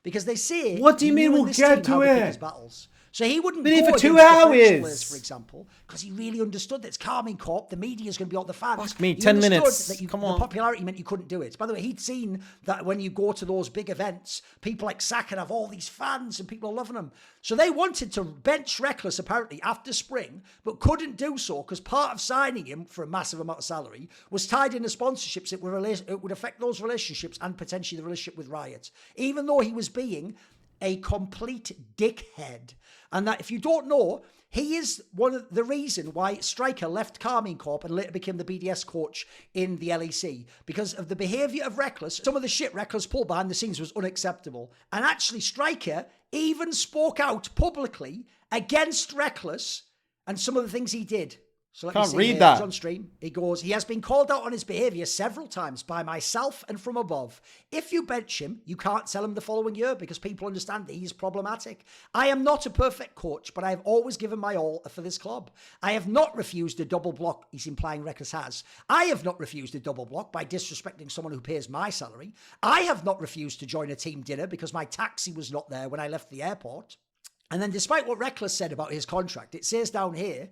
Because they say... What do you mean we'll get to it? Battles. So he wouldn't Been go for 2 against hours, the French players, for example, because he really understood that it's Carmine Corp, the media's going to be all the fans. Fuck me, he 10 understood minutes. That Come on. The popularity meant you couldn't do it. By the way, he'd seen that when you go to those big events, people like Sakan have all these fans and people are loving them. So they wanted to bench Rekkles apparently after spring, but couldn't do so because part of signing him for a massive amount of salary was tied into sponsorships. It would affect those relationships and potentially the relationship with Riot, even though he was being a complete dickhead. And that, if you don't know, he is one of the reason why Striker left Carmine Corp and later became the BDS coach in the LEC, because of the behaviour of Rekkles. Some of the shit Rekkles pulled behind the scenes was unacceptable. And actually, Striker even spoke out publicly against Rekkles and some of the things he did. So let me see read that. He's on stream. He goes, he has been called out on his behaviour several times by myself and from above. If you bench him, you can't sell him the following year because people understand that he's problematic. I am not a perfect coach, but I have always given my all for this club. I have not refused a double block, he's implying Rekkles has. I have not refused a double block by disrespecting someone who pays my salary. I have not refused to join a team dinner because my taxi was not there when I left the airport. And then despite what Rekkles said about his contract, it says down here,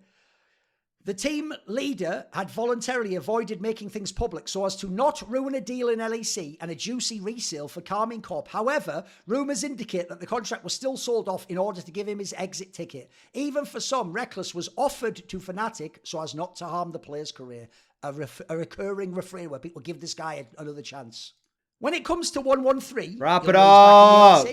the team leader had voluntarily avoided making things public so as to not ruin a deal in LEC and a juicy resale for Carmine Corp. However, rumours indicate that the contract was still sold off in order to give him his exit ticket. Even for some, Rekkles was offered to Fnatic so as not to harm the player's career. A recurring refrain where people give this guy another chance. When it comes to 113... Wrap it up!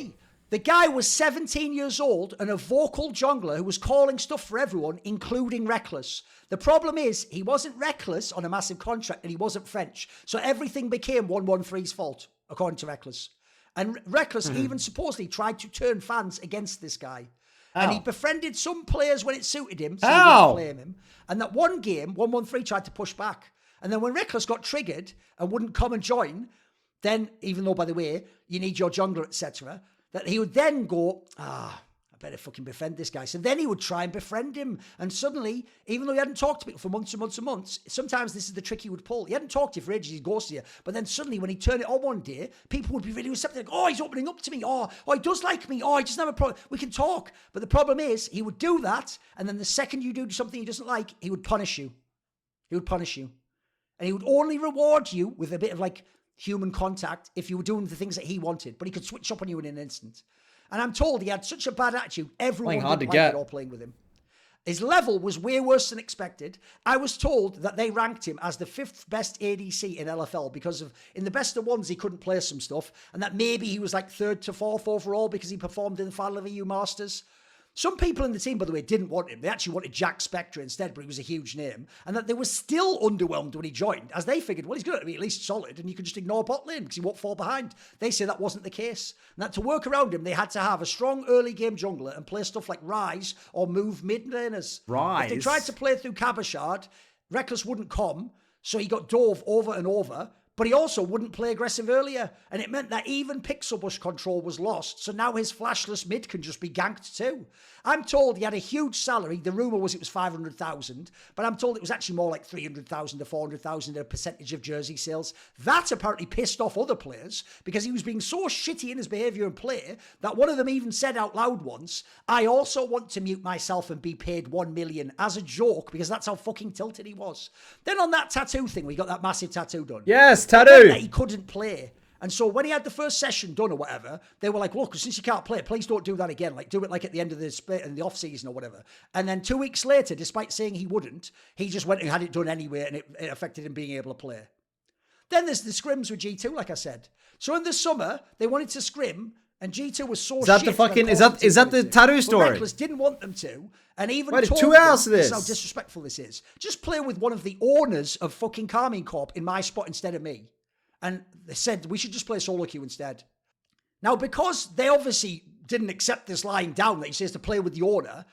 The guy was 17 years old and a vocal jungler who was calling stuff for everyone, including Rekkles. The problem is, he wasn't Rekkles on a massive contract and he wasn't French. So everything became 113's fault, according to Rekkles. And Rekkles even supposedly tried to turn fans against this guy. Ow. And he befriended some players when it suited him, so he didn't blame him. And that one game, 113 tried to push back. And then when Rekkles got triggered and wouldn't come and join, then, even though, by the way, you need your jungler, etc., that he would then go, I better fucking befriend this guy. So then he would try and befriend him. And suddenly, even though he hadn't talked to people for months and months and months, sometimes this is the trick he would pull. He hadn't talked to you for ages, he'd ghosted you. But then suddenly, when he turned it on one day, people would be really receptive. Like, oh, he's opening up to me. Oh, he does like me. Oh, he doesn't have a problem. We can talk. But the problem is, he would do that. And then the second you do something he doesn't like, he would punish you. He would punish you. And he would only reward you with a bit of like human contact if you were doing the things that he wanted. But he could switch up on you in an instant. And I'm told he had such a bad attitude, everyone didn't like it all playing with him. His level was way worse than expected. I was told that they ranked him as the 5th best ADC in LFL because of, in the best of ones, he couldn't play some stuff. And that maybe he was like 3rd to 4th overall because he performed in the final of EU Masters. Some people in the team, by the way, didn't want him. They actually wanted Jack Spectre instead, but he was a huge name. And that they were still underwhelmed when he joined, as they figured, well, he's going to be at least solid, and you can just ignore bot lane because he won't fall behind. They say that wasn't the case. And that to work around him, they had to have a strong early game jungler and play stuff like Rise or move mid laners. Rise? If they tried to play through Cabashard, Rekkles wouldn't come, so he got dove over and over. But he also wouldn't play aggressive earlier. And it meant that even pixel bush control was lost. So now his flashless mid can just be ganked too. I'm told he had a huge salary. The rumour was it was 500,000. But I'm told it was actually more like 300,000 to 400,000, a percentage of jersey sales. That apparently pissed off other players because he was being so shitty in his behaviour and play that one of them even said out loud once, I also want to mute myself and be paid 1 million as a joke because that's how fucking tilted he was. Then on that tattoo thing, we got that massive tattoo done. Yes, tattoo. That he couldn't play. And so when he had the first session done or whatever, they were like, look, since you can't play, please don't do that again. Like, do it like at the end of the split in the off season or whatever. And then 2 weeks later, despite saying he wouldn't, he just went and had it done anyway, and it affected him being able to play. Then there's the scrims with G2, like I said. So in the summer, they wanted to scrim, and G2 was so Is that shit the fucking, is that the tattoo story? Rekkles didn't want them to, and even Wait, told 2 them, hours of this is this. how disrespectful this is. Just play with one of the owners of fucking Carmine Corp in my spot instead of me. And they said, we should just play solo queue instead. Now, because they obviously didn't accept this lying down that he says to play with the owner,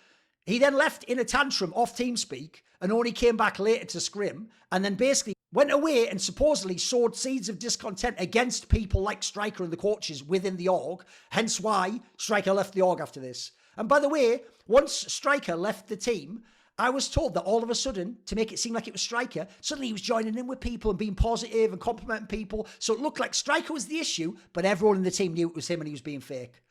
He then left in a tantrum off TeamSpeak and only came back later to scrim, and then basically went away and supposedly sowed seeds of discontent against people like Striker and the coaches within the org, hence why Striker left the org after this. And by the way, once Striker left the team, I was told that all of a sudden, to make it seem like it was Striker, suddenly he was joining in with people and being positive and complimenting people. So it looked like Striker was the issue, but everyone in the team knew it was him and he was being fake.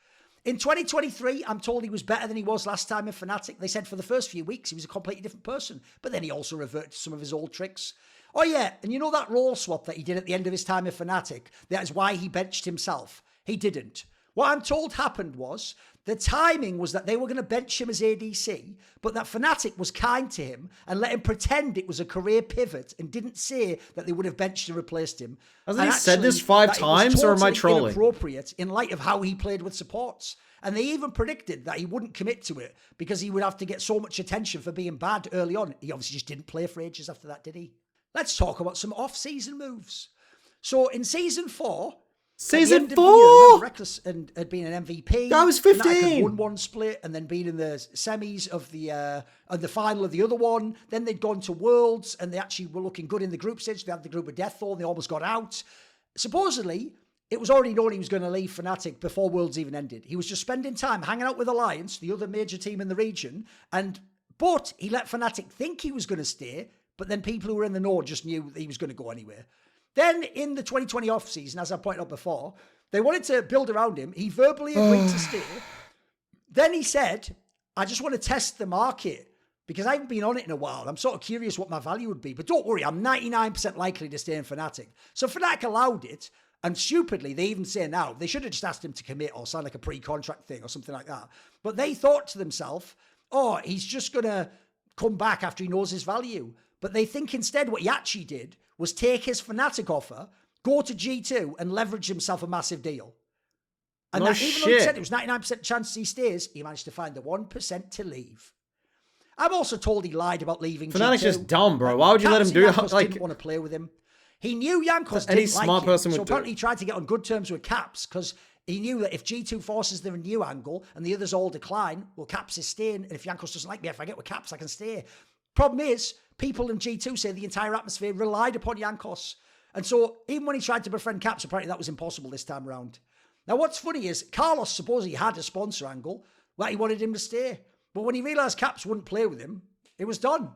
In 2023, I'm told he was better than he was last time in Fnatic. They said for the first few weeks he was a completely different person, but then he also reverted to some of his old tricks. Oh yeah, and you know that role swap that he did at the end of his time in Fnatic? That is why he benched himself. He didn't. What I'm told happened was, the timing was that they were going to bench him as ADC, but that Fnatic was kind to him and let him pretend it was a career pivot and didn't say that they would have benched and replaced him. Hasn't he said this 5 times, or am I trolling? Inappropriate in light of how he played with supports. And they even predicted that he wouldn't commit to it because he would have to get so much attention for being bad early on. He obviously just didn't play for ages after that, did he? Let's talk about some off-season moves. So in Season 4... Season 4! Rekkles had been an MVP. I was 15. Won one split and then been in the semis of the final of the other one. Then they'd gone to Worlds and they actually were looking good in the group stage. They had the group of Deaththorn. They almost got out. Supposedly, it was already known he was going to leave Fnatic before Worlds even ended. He was just spending time hanging out with Alliance, the other major team in the region. But he let Fnatic think he was going to stay. But then people who were in the know just knew that he was going to go anywhere. Then in the 2020 off-season, as I pointed out before, they wanted to build around him. He verbally agreed to stay. Then he said, I just want to test the market because I haven't been on it in a while. I'm sort of curious what my value would be. But don't worry, I'm 99% likely to stay in Fnatic. So Fnatic allowed it. And stupidly, they even say now, they should have just asked him to commit or sign like a pre-contract thing or something like that. But they thought to themselves, oh, he's just going to come back after he knows his value. But they think instead what he actually did was take his Fnatic offer, go to G2 and leverage himself a massive deal. And No that, even though he shit. said it was 99% chance he stays, he managed to find the 1% to leave. I'm also told he lied about leaving Fnatic's G2. just dumb, bro. Why would you let him do Caps that? didn't want to play with him. He knew Jankos Any didn't like smart him, person so would do apparently it. he tried to get on good terms with Caps because he knew that if G2 forces their new angle and the others all decline, well, Caps is staying. And if Jankos doesn't like me, if I get with Caps, I can stay. Problem is, people in G2 say the entire atmosphere relied upon Jankos. And so even when he tried to befriend Caps, apparently that was impossible this time around. Now, what's funny is Carlos supposedly had a sponsor angle that he wanted him to stay. But when he realised Caps wouldn't play with him, it was done.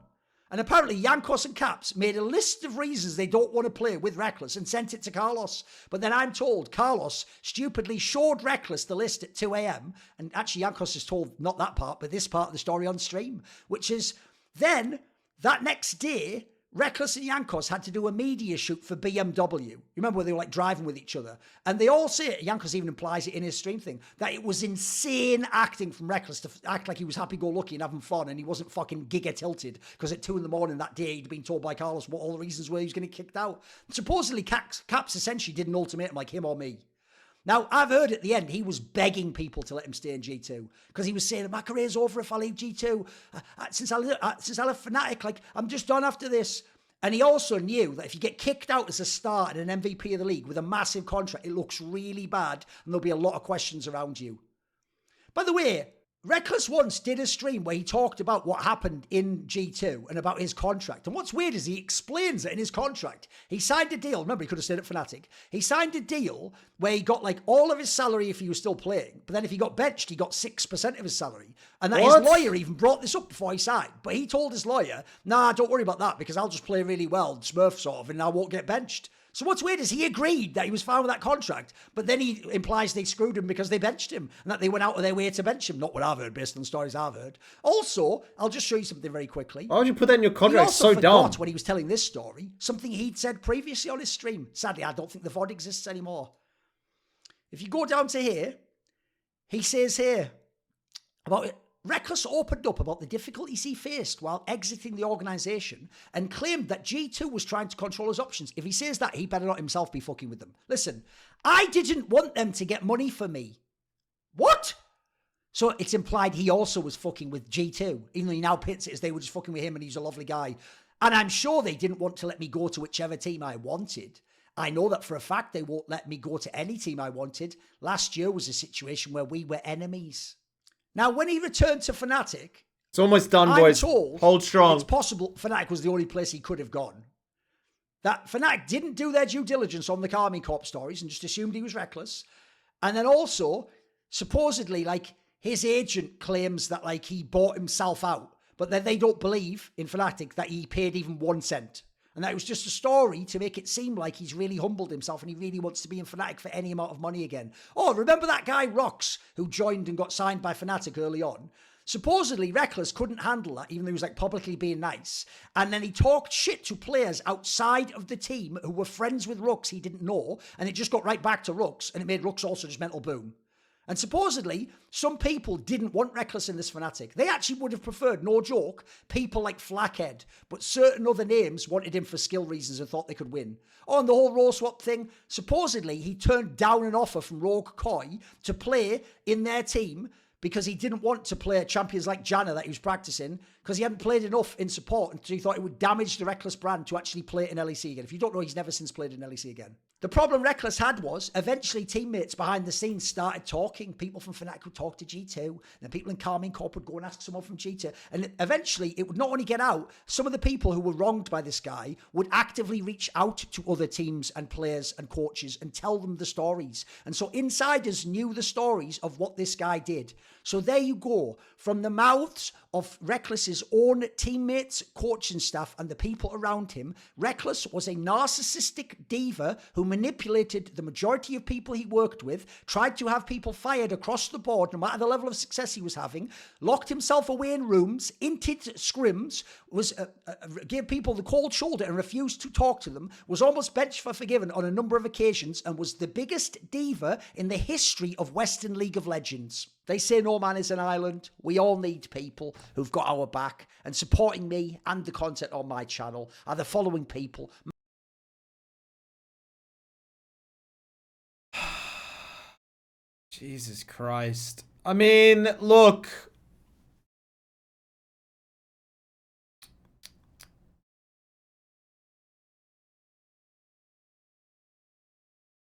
And apparently Jankos and Caps made a list of reasons they don't want to play with Rekkles and sent it to Carlos. But then I'm told Carlos stupidly showed Rekkles the list at 2 a.m. And actually Jankos is told not that part, but this part of the story on stream, which is then that next day, Rekkles and Jankos had to do a media shoot for BMW. You remember where they were like driving with each other? And they all say it, Jankos even implies it in his stream thing, that it was insane acting from Rekkles to act like he was happy-go-lucky and having fun and he wasn't fucking giga-tilted because at 2 a.m. that day he'd been told by Carlos what all the reasons were he was going to get kicked out. Supposedly Caps essentially did an ultimatum like him or me. Now, I've heard at the end he was begging people to let him stay in G2 because he was saying, my career's over if I leave G2. Since I left Fnatic, like, I'm just done after this. And he also knew that if you get kicked out as a star and an MVP of the league with a massive contract, it looks really bad and there'll be a lot of questions around you. By the way, Rekkles once did a stream where he talked about what happened in G2 and about his contract. And what's weird is he explains that in his contract, he signed a deal. Remember, he could have stayed at Fnatic. He signed a deal where he got like all of his salary if he was still playing. But then if he got benched, he got 6% of his salary. And that What? his lawyer even brought this up before he signed. But he told his lawyer, nah, don't worry about that because I'll just play really well, Smurf sort of, and I won't get benched. So what's weird is he agreed that he was fine with that contract, but then he implies they screwed him because they benched him and that they went out of their way to bench him. Not what I've heard based on the stories I've heard. Also, I'll just show you something very quickly. Why would you put that in your He contract? It's also so dumb. forgot when he was telling this story, something he'd said previously on his stream. Sadly, I don't think the VOD exists anymore. If you go down to here, he says here about it. Rekkles opened up about the difficulties he faced while exiting the organisation and claimed that G2 was trying to control his options. If he says that, he better not himself be fucking with them. Listen, I didn't want them to get money for me. What? So it's implied he also was fucking with G2, even though he now pits it as they were just fucking with him and he's a lovely guy. And I'm sure they didn't want to let me go to whichever team I wanted. I know that for a fact they won't let me go to any team I wanted. Last year was a situation where we were enemies. Now, when he returned to Fnatic, It's almost done, I'm boys. told Hold strong. it's possible Fnatic was the only place he could have gone. That Fnatic didn't do their due diligence on the Karmine Corp stories and just assumed he was Rekkles. And then also, supposedly, like, his agent claims that, like, he bought himself out, but then they don't believe in Fnatic that he paid even 1 cent. And that was just a story to make it seem like he's really humbled himself and he really wants to be in Fnatic for any amount of money again. Oh, remember that guy Rox who joined and got signed by Fnatic early on? Supposedly, Rekkles couldn't handle that, even though he was like publicly being nice. And then he talked shit to players outside of the team who were friends with Rux he didn't know, and it just got right back to Rux, and it made Rux also just mental boom. And supposedly, some people didn't want Rekkles in this Fnatic. They actually would have preferred, no joke, people like Flackhead, but certain other names wanted him for skill reasons and thought they could win. Oh, and the whole role swap thing, supposedly he turned down an offer from Rogue Koi to play in their team because he didn't want to play champions like Janna that he was practicing because he hadn't played enough in support and so he thought it would damage the Rekkles brand to actually play it in LEC again. If you don't know, he's never since played in LEC again. The problem Rekkles had was eventually teammates behind the scenes started talking. People from Fnatic would talk to G2, and then people in Karmine Corp would go and ask someone from G2. And eventually it would not only get out, some of the people who were wronged by this guy would actively reach out to other teams and players and coaches and tell them the stories. And so insiders knew the stories of what this guy did. So there you go. From the mouths of Rekkles' own teammates, coaching staff, and the people around him, Rekkles was a narcissistic diva who manipulated the majority of people he worked with, tried to have people fired across the board, no matter the level of success he was having, locked himself away in rooms, inted scrims, gave people the cold shoulder and refused to talk to them, was almost benched for forgiven on a number of occasions, and was the biggest diva in the history of Western League of Legends. They say no man is an island. We all need people who've got our back. And supporting me and the content on my channel are the following people. Jesus Christ. I mean, look.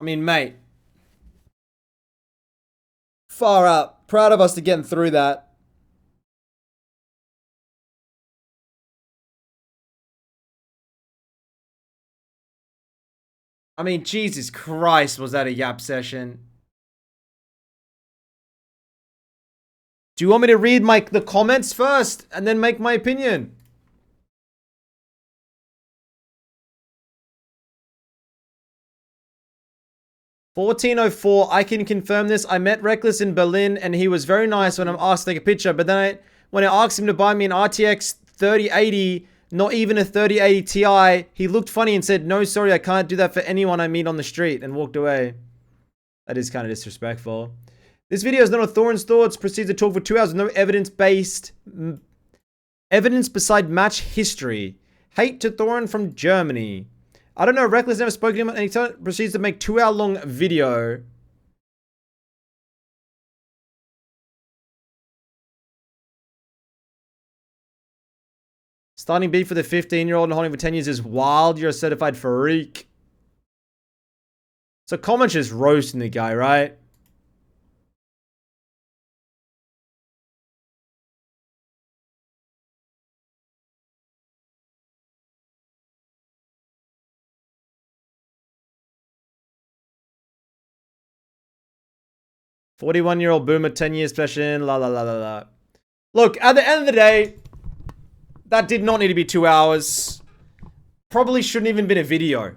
I mean, mate. Far up. Proud of us to getting through that. I mean, Jesus Christ, was that a yap session? Do you want me to read the comments first and then make my opinion? $14.04, I can confirm this. I met Rekkles in Berlin and he was very nice when I'm asked to take a picture. But then when I asked him to buy me an RTX 3080, not even a 3080 Ti, he looked funny and said, "No, sorry, I can't do that for anyone I meet on the street," and walked away. That is kind of disrespectful. This video is not a Thorin's thoughts. Proceeds to talk for 2 hours with no evidence beside match history. Hate to Thorin from Germany. I don't know, Rekkles never spoke to him and he proceeds to make 2-hour-long video. Starting beef with a 15-year-old and holding for 10 years is wild. You're a certified freak. So comments just roasting the guy, right? "41-year-old boomer, 10 years session, la la la la la." Look, at the end of the day, that did not need to be 2 hours. Probably shouldn't even been a video.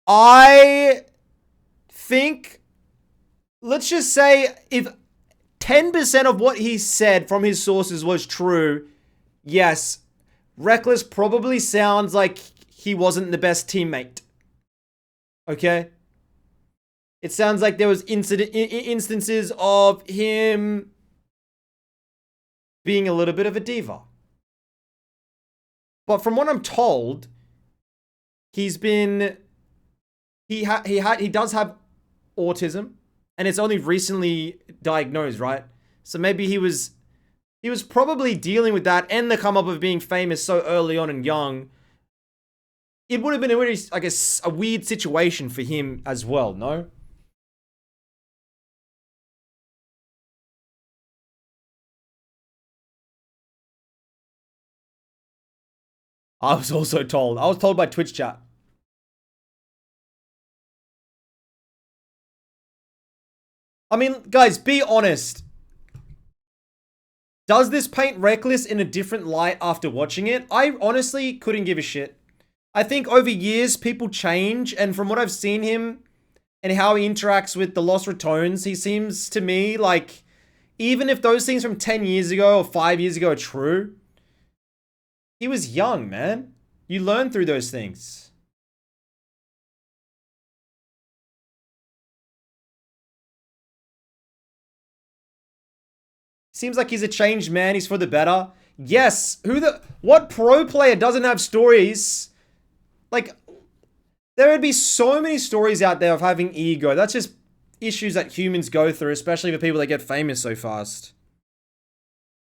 I think, let's just say, if 10% of what he said from his sources was true, yes, Rekkles probably sounds like he wasn't the best teammate. Okay? It sounds like there was instances of him being a little bit of a diva. But from what I'm told, he's been... He does have autism, and it's only recently diagnosed, right? So maybe he was probably dealing with that and the come up of being famous so early on and young. It would have been a really, I guess, a weird situation for him as well, no? I was also told. I was told by Twitch chat. I mean, guys, be honest. Does this paint Rekkles in a different light after watching it? I honestly couldn't give a shit. I think over years, people change, and from what I've seen him and how he interacts with the Lost Ratones, he seems to me like, even if those things from 10 years ago or 5 years ago are true, he was young, man. You learn through those things. Seems like he's a changed man. He's for the better. Yes. What pro player doesn't have stories? Like, there would be so many stories out there of having ego. That's just issues that humans go through, especially for people that get famous so fast.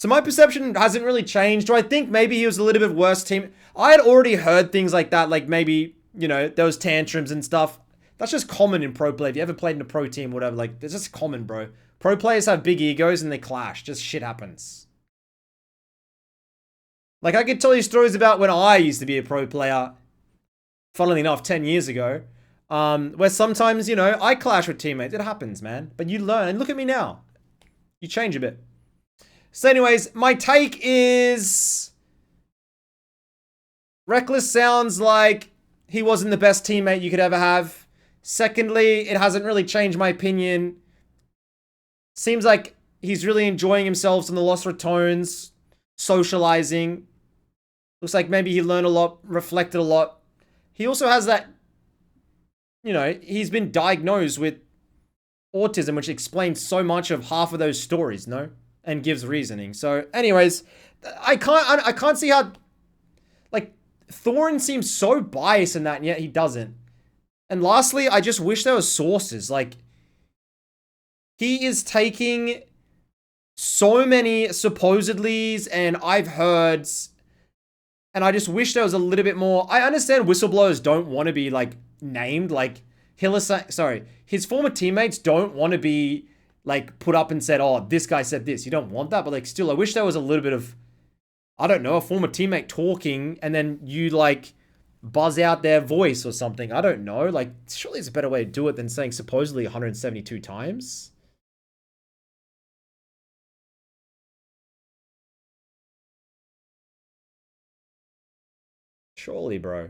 So my perception hasn't really changed. Do I think maybe he was a little bit worse team? I had already heard things like that, like maybe, you know, those tantrums and stuff. That's just common in pro play. If you ever played in a pro team or whatever, like, it's just common, bro. Pro players have big egos and they clash. Just shit happens. Like, I could tell you stories about when I used to be a pro player, funnily enough, 10 years ago, where sometimes, you know, I clash with teammates. It happens, man. But you learn. And look at me now. You change a bit. So anyways, my take is Rekkles sounds like he wasn't the best teammate you could ever have. Secondly, it hasn't really changed my opinion. Seems like he's really enjoying himself in the Lost Ratones, socializing. Looks like maybe he learned a lot, reflected a lot. He also has that, you know, he's been diagnosed with autism, which explains so much of half of those stories, no? And gives reasoning. So, anyways, I can't see how, like, Thorin seems so biased in that, and yet he doesn't. And lastly, I just wish there was sources. Like, he is taking so many supposedlys and I've heard, and I just wish there was a little bit more. I understand whistleblowers don't want to be, like, named. Like, his former teammates don't want to be, like, put up and said, oh, this guy said this. You don't want that, but, like, still, I wish there was a little bit of, I don't know, a former teammate talking and then you, like, buzz out their voice or something. I don't know. Like, surely there's a better way to do it than saying supposedly 172 times. Surely, bro.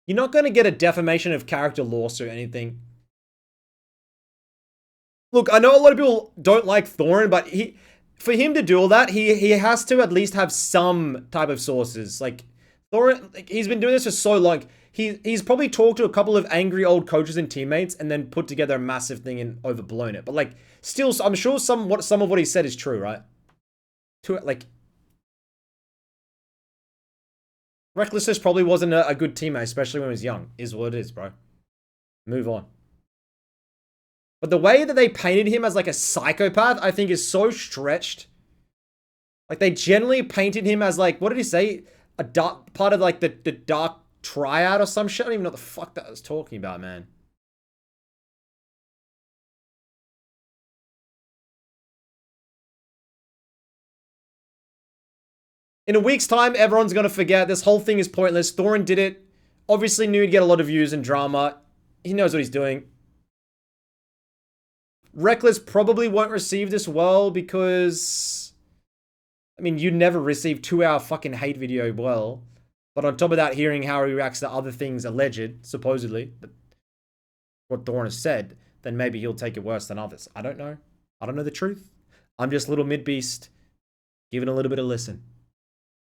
You're not going to get a defamation of character lawsuit or anything. Look, I know a lot of people don't like Thorin, but for him to do all that, he has to at least have some type of sources. Like, Thorin, like, he's been doing this for so long. He's probably talked to a couple of angry old coaches and teammates and then put together a massive thing and overblown it. But, like, still, I'm sure some of what he said is true, right? Rekkles just probably wasn't a good teammate, especially when he was young. Is what it is, bro. Move on. But the way that they painted him as, like, a psychopath, I think is so stretched. Like, they generally painted him as, like, what did he say? A dark part of, like, the dark triad or some shit. I don't even know what the fuck that was talking about, man. In a week's time, everyone's going to forget. This whole thing is pointless. Thorin did it. Obviously knew he'd get a lot of views and drama. He knows what he's doing. Rekkles probably won't receive this well because, I mean, you never receive 2-hour fucking hate video well. But on top of that, hearing how he reacts to other things alleged, supposedly, what Thorin has said, then maybe he'll take it worse than others. I don't know. I don't know the truth. I'm just little Midbeast giving a little bit of listen.